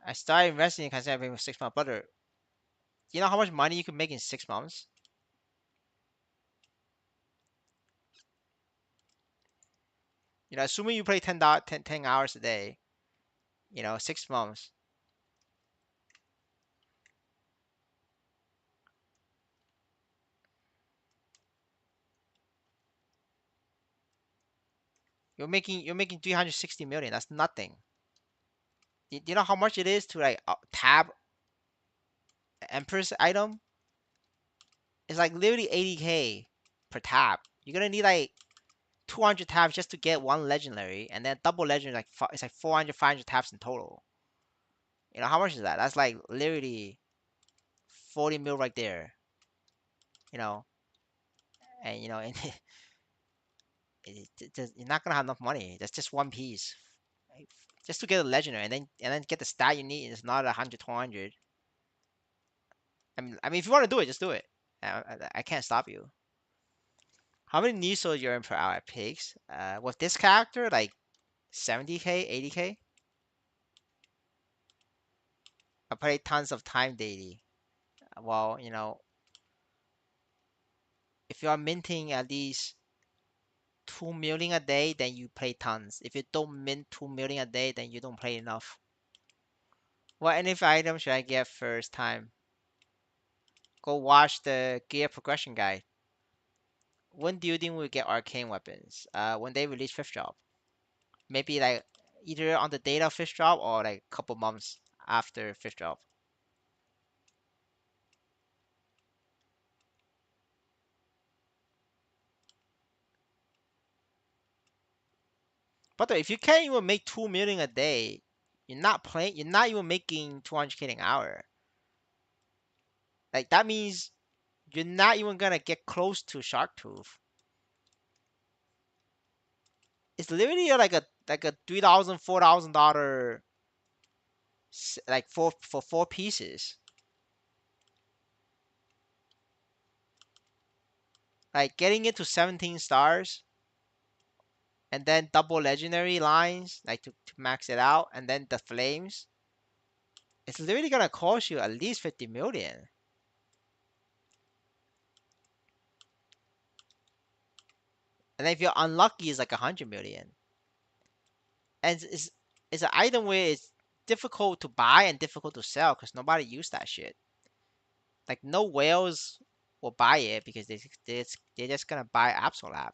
I started investing in considering with 6 months, brother. You know how much money you can make in 6 months? Assuming you play 10 hours a day, 6 months, you're making 360 million. That's nothing. Do you know how much it is to like tab Empress item? It's like literally 80K per tab. You're gonna need like 200 tabs just to get one legendary, and then double legendary it's like 400, 500 tabs in total. How much is that? That's like literally 40 mil right there. You know, and and you're not gonna have enough money. That's just one piece, like, just to get a legendary, and then get the stat you need. It's not 100, 200. I mean, if you want to do it, just do it. I can't stop you. How many Niso you're in per hour at pigs? With this character, like 70K, 80K. I play tons of time daily. Well, if you are minting at least 2 million a day, then you play tons. If you don't mint 2 million a day, then you don't play enough. What NF item should I get first time? Go watch the gear progression guide. When do you think we'll get arcane weapons? When they release fifth drop. Maybe like either on the date of fifth drop or like a couple months after fifth drop. But if you can't even make 2 million a day, you're not playing. You're not even making 200K an hour. Like that means you're not even gonna get close to Shark Tooth. It's literally like a $3,000, $4,000 like for 4 pieces. Like getting it to 17 stars and then double legendary lines like to max it out and then the flames. It's literally gonna cost you at least 50 million. And if you're unlucky, it's like 100 million. And it's an item where it's difficult to buy and difficult to sell because nobody used that shit. Like no whales will buy it because they're just gonna buy Absolab.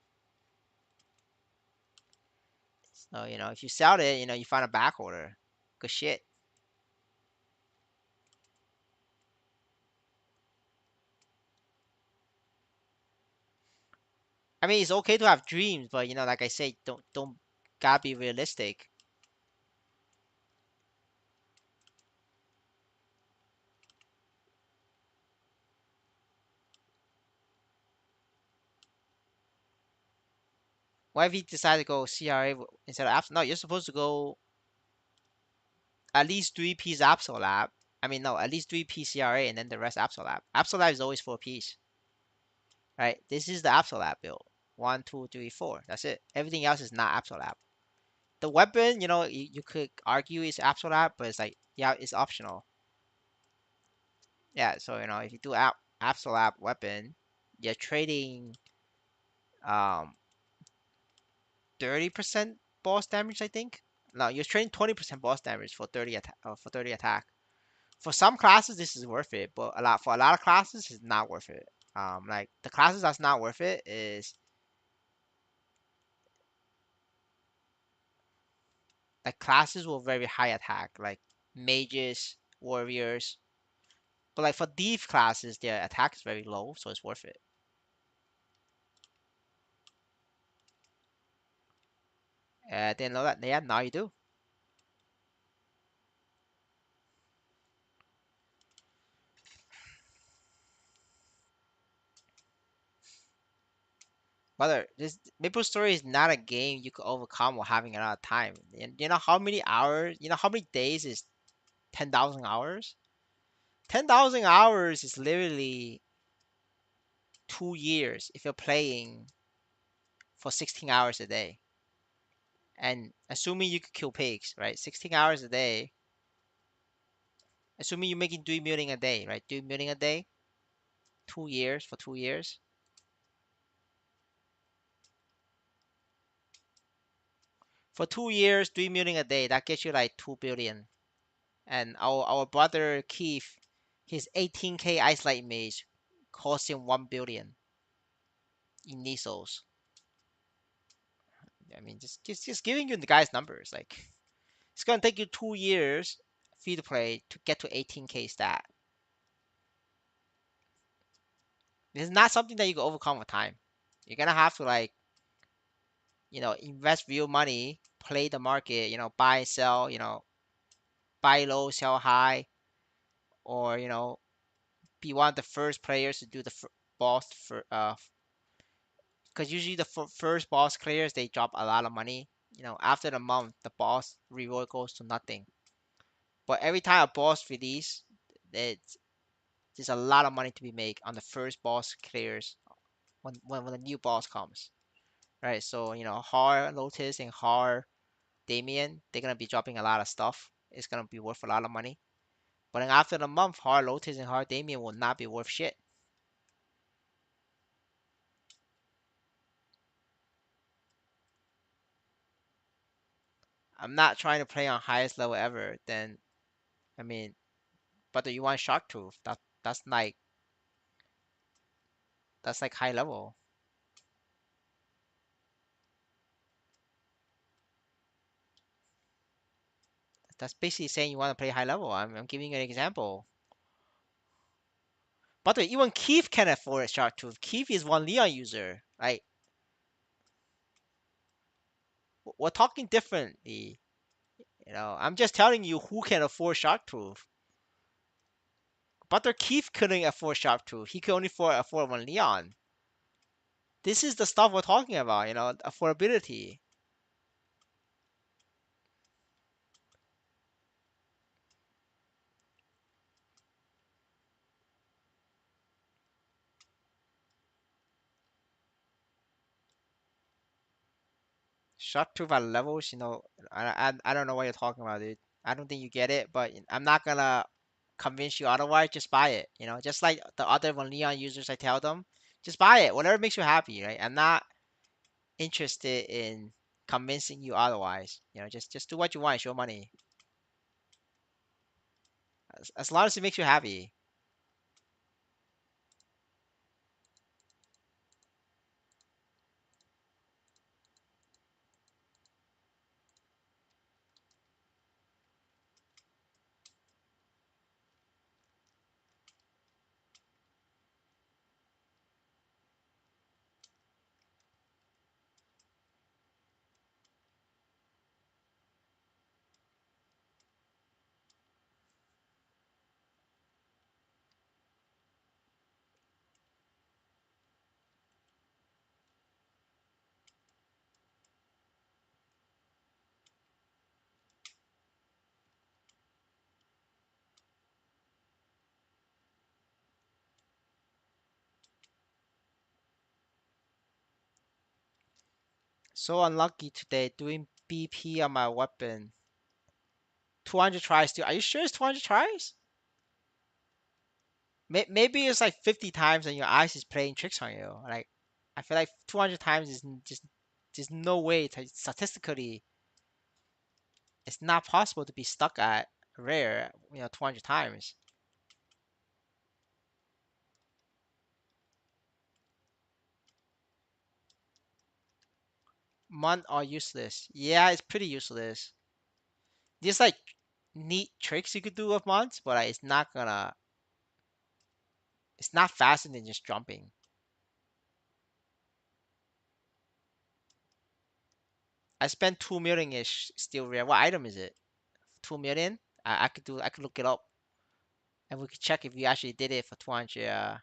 So if you sell it, you find a back order. Good shit. I mean, it's okay to have dreams, but like I say, don't gotta be realistic. What if you decide to go CRA instead of Absol? No, you're supposed to go at least 3 piece Absolab. I mean, no, at least 3 piece CRA and then the rest Absolab. Absolab is always 4 piece, right? This is the Absolab build. One, two, three, four. That's it. Everything else is not Absolab. The weapon, you could argue is Absolab, but it's like, yeah, it's optional. Yeah, so if you do Absolab weapon, you're trading 30% boss damage, I think. No, you're trading 20% boss damage for 30 attack. For some classes, this is worth it, but for a lot of classes, it's not worth it. Like the classes that's not worth it is like classes with very high attack, like mages, warriors. But like for thief classes, their attack is very low, so it's worth it. Didn't know that. Yeah, now you do. Brother, this Maple Story is not a game you could overcome while having a lot of time. And you know how many hours? You know how many days is 10,000 hours? 10,000 hours is literally 2 years if you're playing for 16 hours a day. And assuming you could kill pigs, right? 16 hours a day. Assuming you're making 3 million a day, right? 3 million a day, 2 years for 2 years. For 2 years, 3 million a day, that gets you like 2 billion. And our brother Keith, his 18K Ice Light Mage cost him 1 billion in Nisos. I mean, just giving you the guy's numbers. Like, it's gonna take you 2 years free to play to get to 18K stat. This is not something that you can overcome with time. You're gonna have to like, invest real money, play the market, buy, sell, buy low, sell high, or be one of the first players to do the boss for because usually the first boss clears they drop a lot of money. After the month, the boss reward goes to nothing. But every time a boss release, it's there's a lot of money to be made on the first boss clears when the new boss comes. Right, so Har Lotus and Har Damien, they're gonna be dropping a lot of stuff. It's gonna be worth a lot of money. But then after the month, Har Lotus and Har Damien will not be worth shit. I'm not trying to play on highest level ever. Then I mean, but do you want Shark Tooth? That's like high level. That's basically saying you want to play high level. I'm giving you an example. By the way, even Keith can afford a Shark Tooth. Keith is one Leon user. Right? We're talking differently. I'm just telling you who can afford Sharkproof. Butler Keith couldn't afford Sharkproof. He could only afford one Leon. This is the stuff we're talking about, affordability. Sharkproof at levels, I don't know what you're talking about, dude. I don't think you get it, but I'm not gonna convince you otherwise. Just buy it, just like the other one Leon users, I tell them, just buy it, whatever makes you happy, right? I'm not interested in convincing you otherwise. Just do what you want. It's your money. As long as it makes you happy. So unlucky today doing BP on my weapon. 200 tries, dude. Are you sure it's 200 tries? Maybe it's like 50 times and your eyes is playing tricks on you. Like, I feel like 200 times is just, there's no way to, statistically, it's not possible to be stuck at rare, 200 times. Mon are useless. Yeah, it's pretty useless. There's like neat tricks you could do with Mons, but it's not faster than just jumping. I spent 2 million ish still rare. What item is it? 2 million? I could look it up and we could check if you actually did it for 200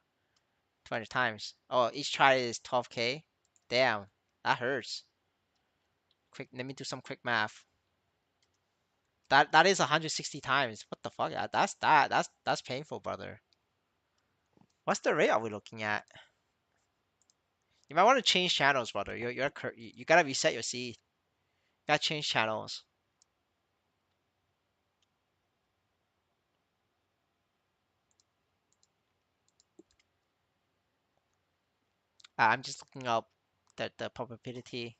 times. Oh, each try is 12k. Damn, that hurts. Quick, let me do some quick math. That is 160 times. What the fuck? That's painful, brother. What's the rate are we looking at? You might want to change channels, brother. You gotta reset your seed. You gotta change channels. I'm just looking up the probability.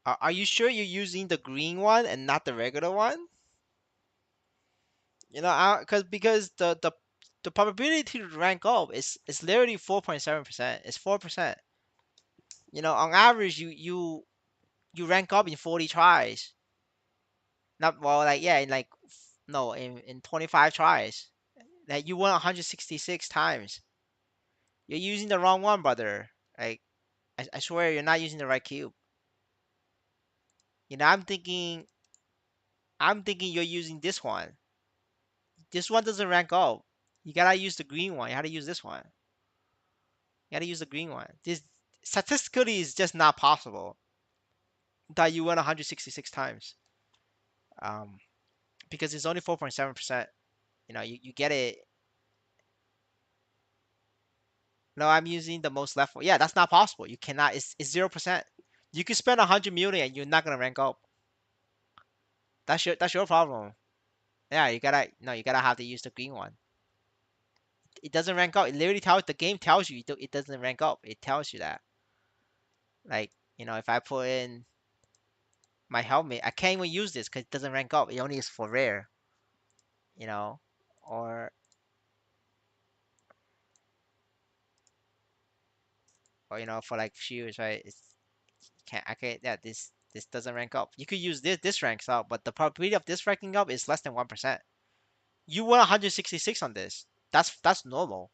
Are you sure you're using the green one and not the regular one? Because the probability to rank up is literally 4.7%. It's 4%. On average, you rank up in 40 tries. Not well, like yeah, in like no, in 25 tries. Like you won 166 times. You're using the wrong one, brother. Like I swear you're not using the right cube. I'm thinking you're using this one. This one doesn't rank up. You gotta use the green one. You gotta use this one. You gotta use the green one. This statistically is just not possible that you win 166 times. Um, because it's only 4.7%. You get it. No, I'm using the most left one. Yeah, that's not possible. You cannot. It's 0%. You could spend 100 million and you're not gonna rank up. That's your problem. Yeah, you gotta have to use the green one. It doesn't rank up. It literally tells the game tells you it doesn't rank up. It tells you that. Like, if I put in my helmet, I can't even use this because it doesn't rank up. It only is for rare, you know, or or for like shoes, right? It's can't I can't yeah this doesn't rank up. You could use this ranks up, but the probability of this ranking up is less than 1%. You want 166 on this. That's normal.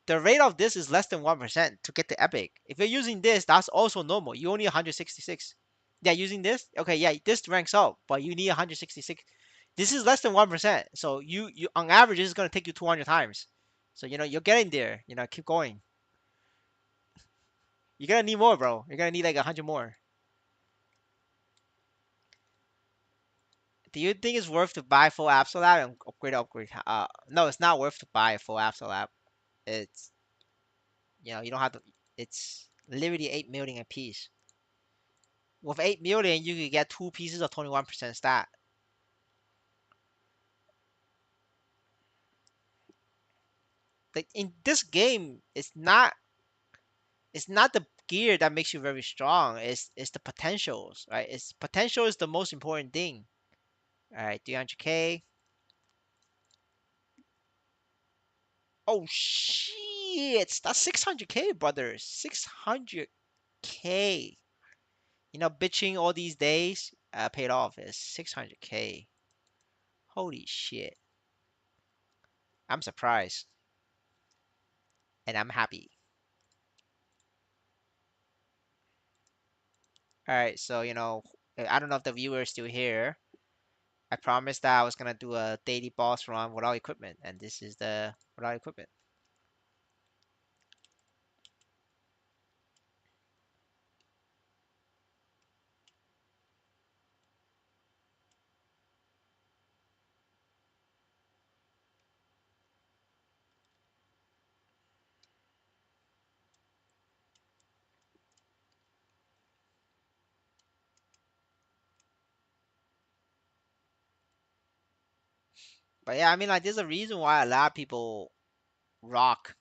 The rate of this is less than 1% to get the epic. If you're using this, that's also normal. You only 166. Yeah, using this, okay, yeah, this ranks up, but you need 166. This is less than 1%. So you on average, this is gonna take you 200 times. So you're getting there. Keep going. You're gonna need more, bro. You're gonna need like 100 more. Do you think it's worth to buy full Absol Lab and upgrade? No, it's not worth to buy a full Absol Lab. It's you don't have to. It's literally 8 million a piece. With 8 million, you could get two pieces of 21% stat. Like in this game, it's not the gear that makes you very strong. It's the potentials, right? It's potential is the most important thing. All right, 300k. Oh shit, that's 600k, brother. 600k. Bitching all these days paid off. Is 600k. Holy shit. I'm surprised and I'm happy. All right, so I don't know if the viewer is still here. I promised that I was gonna do a daily boss run without equipment, and this is the without equipment. But yeah, I mean, like, there's a reason why a lot of people rock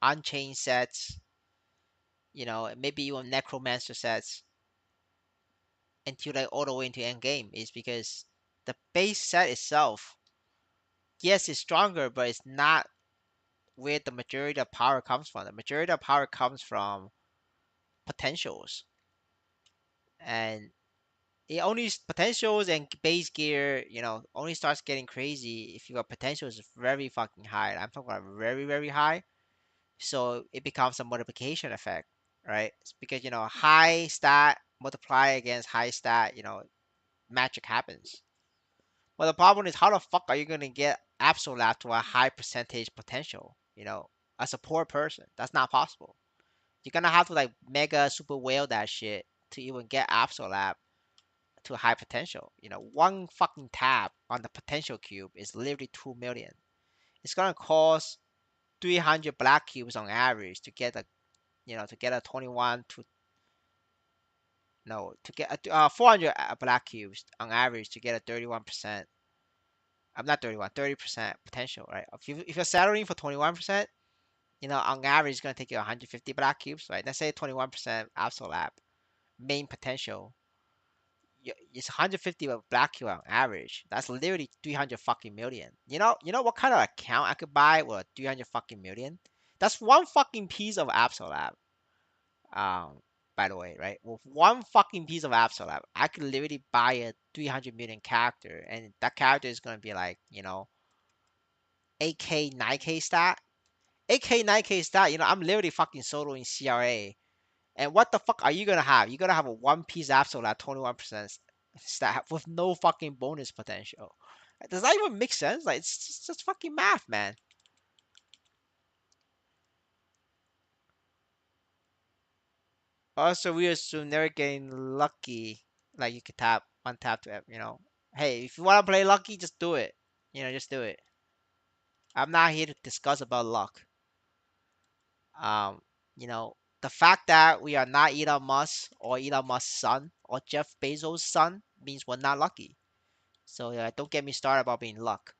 Unchained sets, maybe even Necromancer sets until like all the way into end game, is because the base set itself, yes, it's stronger, but it's not where the majority of power comes from. The majority of power comes from potentials, and it only potentials and base gear, only starts getting crazy if your potential is very fucking high. I'm talking about very, very high. So it becomes a multiplication effect, right? It's because high stat multiply against high stat, magic happens. Well, the problem is how the fuck are you gonna get Absolute to a high percentage potential? As a poor person, that's not possible. You're gonna have to like mega super whale that shit to even get Absolute to a high potential. One fucking tab on the potential cube is literally 2 million. It's gonna cost 300 black cubes on average to get a 21 to no to get 400 black cubes on average to get a 31%. I'm not 31, 30% potential, right? If you're settling for 21%, on average it's gonna take you 150 black cubes, right? Let's say 21% absolute main potential. It's 150 of black cube on average. That's literally 300 fucking million. You know what kind of account I could buy with 300 fucking million? That's one fucking piece of absolute. Um, by the way, right? With one fucking piece of Absolute, I could literally buy a 300 million character, and that character is gonna be like, 8k, 9k stat. 8k, 9k stat, I'm literally fucking soloing CRA. And what the fuck are you gonna have? You're gonna have a one piece Absolute at 21% stat with no fucking bonus potential. Does that even make sense? Like, it's just fucking math, man. Also, we assume they're getting lucky. Like you could tap one tap to Hey, if you want to play lucky, just do it. Just do it. I'm not here to discuss about luck. Um, the fact that we are not Elon Musk or Elon Musk's son or Jeff Bezos' son means we're not lucky. So yeah, don't get me started about being luck.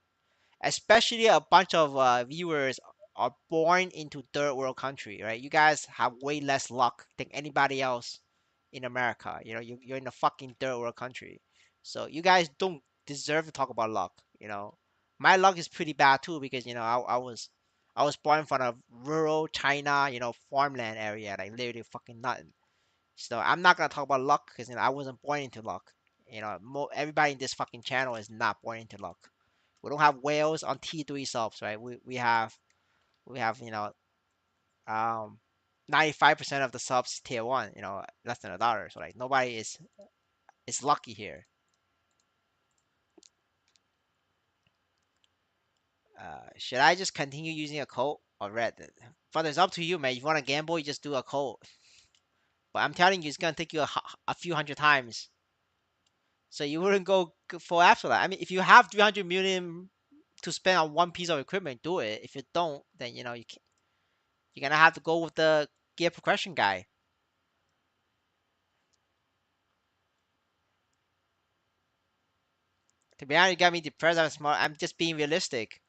Especially a bunch of viewers are born into third world country, right? You guys have way less luck than anybody else in America. You're in a fucking third world country, so you guys don't deserve to talk about luck. My luck is pretty bad too because I was I was born from a rural China, farmland area, like literally fucking nothing. So I'm not gonna talk about luck because I wasn't born into luck. Everybody in this fucking channel is not born into luck. We don't have whales on T3 subs, right? We have 95% of the subs tier one, less than $1. So like nobody is lucky here. Should I just continue using a code or red? But it's up to you, man. If you want to gamble, you just do a code. But I'm telling you, it's gonna take you a few hundred times. So you wouldn't go for after that. I mean, if you have 300 million to spend on one piece of equipment, do it. If you don't, then you're gonna have to go with the gear progression guy. To be honest, you got me depressed. I'm smart. I'm just being realistic.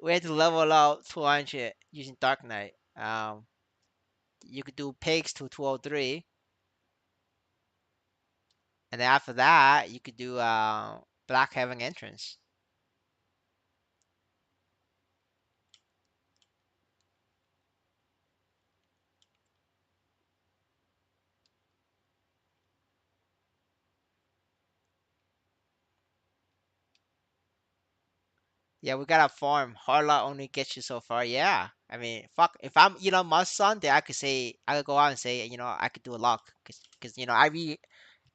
We had to level out 200 using Dark Knight. You could do pigs to 203, and then after that, you could do Black Heaven entrance. Yeah, we gotta farm. Hard luck only gets you so far. Yeah, I mean, fuck. If I'm Elon Musk's son, then I could go out and say, I could do a luck, cause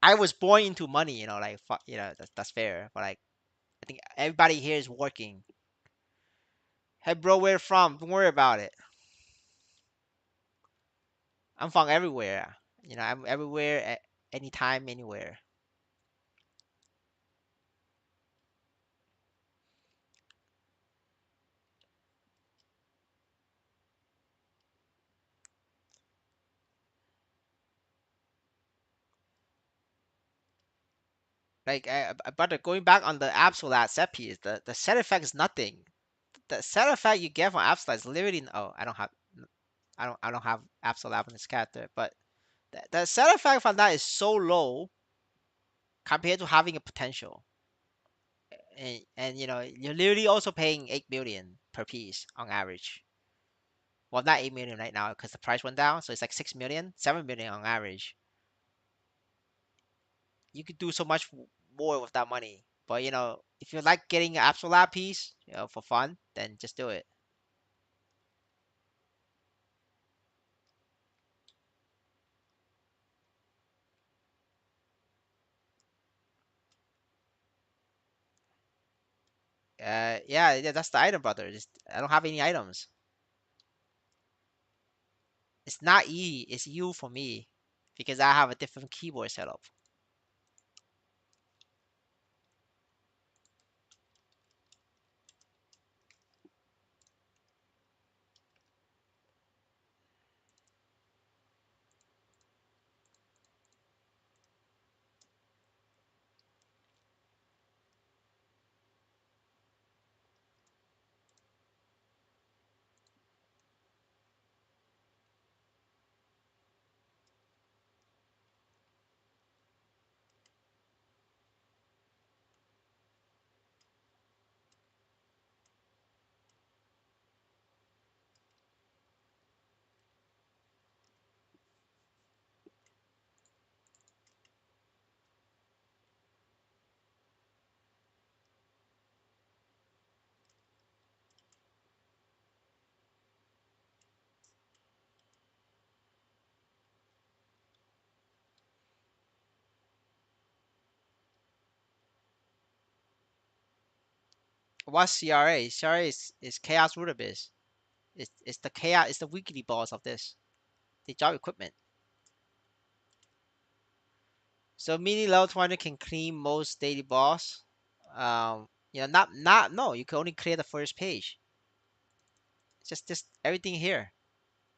I was born into money. Like fuck, that's fair. But like, I think everybody here is working. Hey, bro, where from? Don't worry about it. I'm from everywhere. I'm everywhere at anytime, anywhere. Like, but going back on the absolute set piece, the set effect is nothing. The set effect you get from absolute is literally. Oh, I don't have absolute in this character, but the set effect from that is so low compared to having a potential. And you're literally also paying 8 million per piece on average. Well, not 8 million right now because the price went down, so it's like 6 million, 7 million on average. You could do so much more with that money. But if you like getting an absolute piece, for fun, then just do it. Yeah, yeah, that's the item, brother. I don't have any items. It's not E, it's U for me because I have a different keyboard setup. What's CRA? CRA is Chaos Root Abyss. It's the chaos. It's the weekly boss of this. They drop equipment. So mini level 20 can clean most daily boss. Not no. You can only clear the first page. It's just everything here.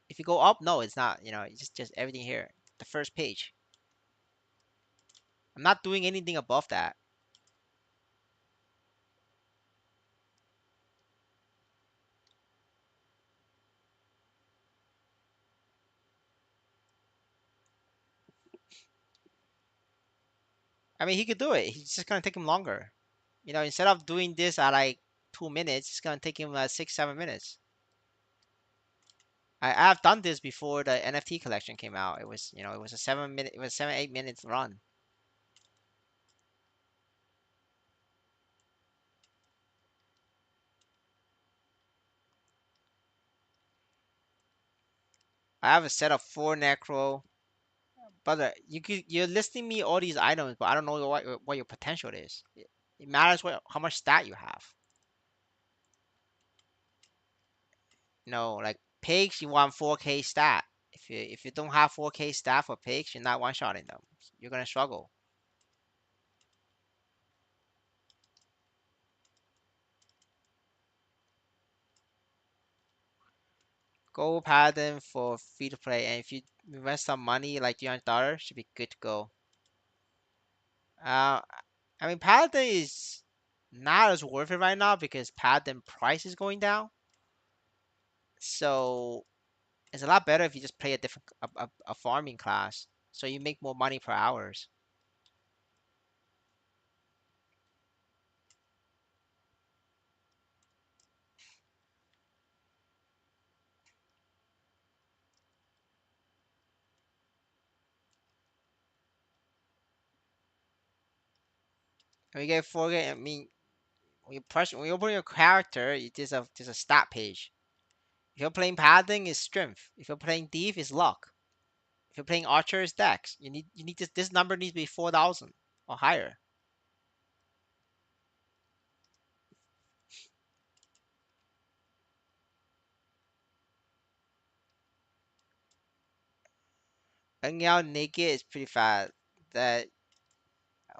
If you go up, no, it's not. It's just everything here. The first page. I'm not doing anything above that. I mean, he could do it. He's just gonna take him longer. Instead of doing this at like 2 minutes, it's gonna take him 6, 7 minutes. I've done this before the NFT collection came out. It was, it was a 7 minute, it was 7, 8 minutes run. I have a set of 4 necro. Brother, you're listing me all these items, but I don't know what your potential is. It matters how much stat you have. Like pigs, you want 4K stat. If you don't have 4K stat for pigs, you're not one-shotting them. You're gonna struggle. Go paladin for free to play, and if you invest some money like $300, should be good to go. Uh, I mean paladin is not as worth it right now because paladin price is going down. So it's a lot better if you just play a different a farming class, so you make more money per hours. When you get 4K, I mean, when you open your character, there's a stat page. If you're playing paladin, it's strength. If you're playing thief, it's luck. If you're playing archer, it's dex. You need this number needs to be 4,000 or higher. Hanging out naked is pretty fast. That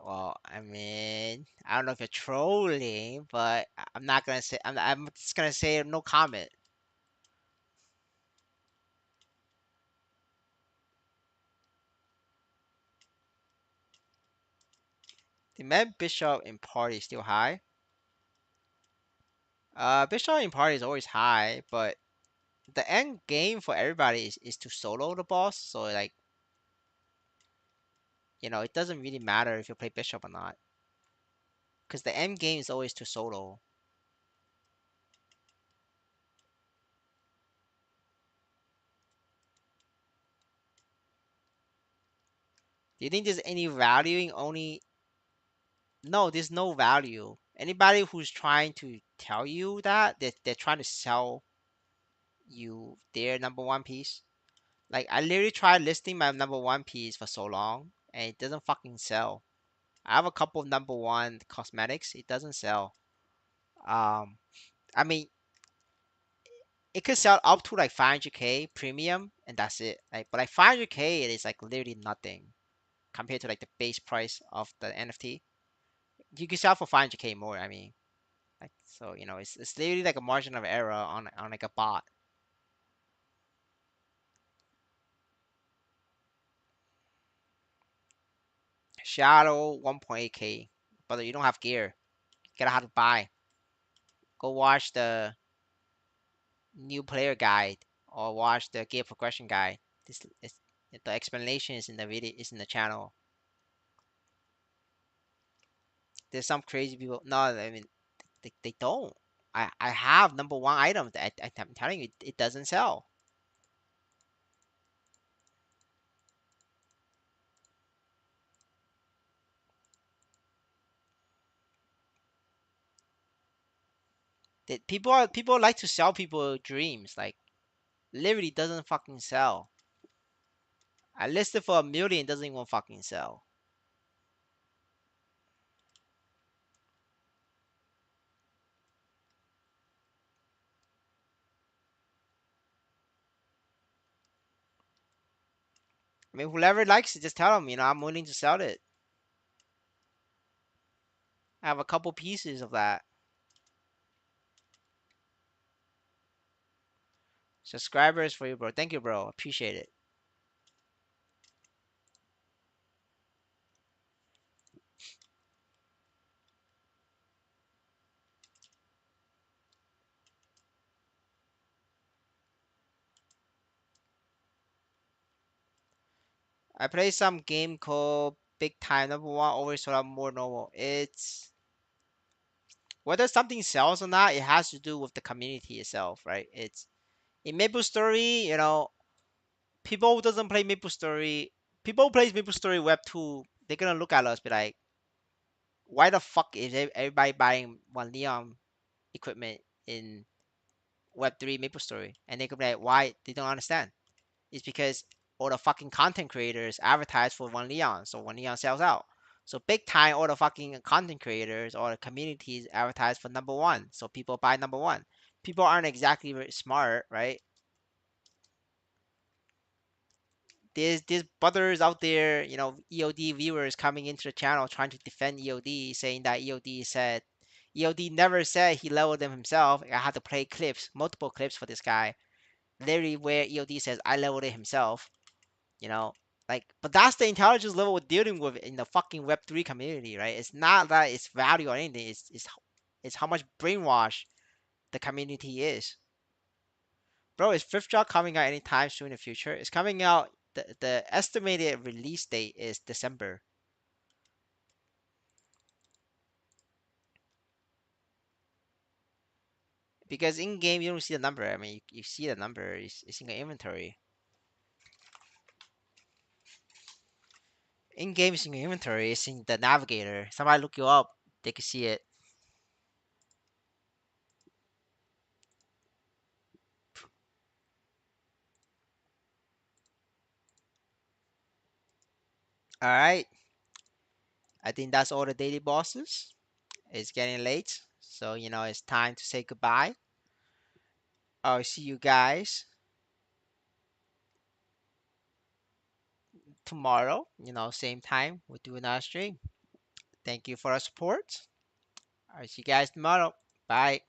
Well, I mean, I don't know if you're trolling, but I'm not gonna say. I'm just gonna say no comment. The med bishop in party is still high. Bishop in party is always high, but the end game for everybody is to solo the boss. So like, it doesn't really matter if you play bishop or not, because the end game is always to solo. Do you think there's any value in only? No, there's no value. Anybody who's trying to tell you that they're trying to sell you their number one piece. Like I literally tried listing my number one piece for so long and it doesn't fucking sell. I have a couple of number one cosmetics, it doesn't sell. Um, I mean, it could sell up to like 500K premium and that's it. But like 500K, it is like literally nothing compared to like the base price of the NFT. You can sell for 500K more. I mean, so it's literally like a margin of error on like a bot. Shadow 1.8K, but you don't have gear. You gotta have to buy. Go watch the new player guide or watch the gear progression guide. This is the explanation is in the video, is in the channel. There's some crazy people. No, I mean they don't. I have number one items that I'm telling you it doesn't sell. That people like to sell people dreams. Like literally doesn't fucking sell. I listed for 1 million, doesn't even fucking sell. I mean, whoever likes it, just tell them, I'm willing to sell it. I have a couple pieces of that. Subscribers for you, bro. Thank you, bro. Appreciate it. I play some game called Big Time Number One. Always thought I'm more normal. It's whether something sells or not, it has to do with the community itself, right? It's in MapleStory, people who doesn't play MapleStory, people who plays MapleStory Web 2, they're gonna look at us be like, why the fuck is everybody buying one Leon equipment in Web3 MapleStory? And they could be like, why? They don't understand. It's because all the fucking content creators advertise for one Leon, so one Leon sells out. So big time, all the fucking content creators or the communities advertise for number one, so people buy number one. People aren't exactly very smart, right? There's brothers out there, EOD viewers coming into the channel trying to defend EOD, saying that EOD never said he leveled them himself. I had to play clips, multiple clips for this guy, literally where EOD says I leveled it himself. You know, but that's the intelligence level we're dealing with in the fucking Web3 community, right? It's not that it's value or anything. It's how much brainwash the community is. Bro, is fifth drop coming out anytime soon in the future? It's coming out. The estimated release date is December. Because in game you don't see the number. I mean, you see the number. It's in the inventory. In game is in the inventory. It's in the navigator. Somebody look you up. They can see it. All right. I think that's all the daily bosses. It's getting late, so it's time to say goodbye. I'll see you guys tomorrow. Same time. We'll do another stream. Thank you for the support. I'll see you guys tomorrow. Bye.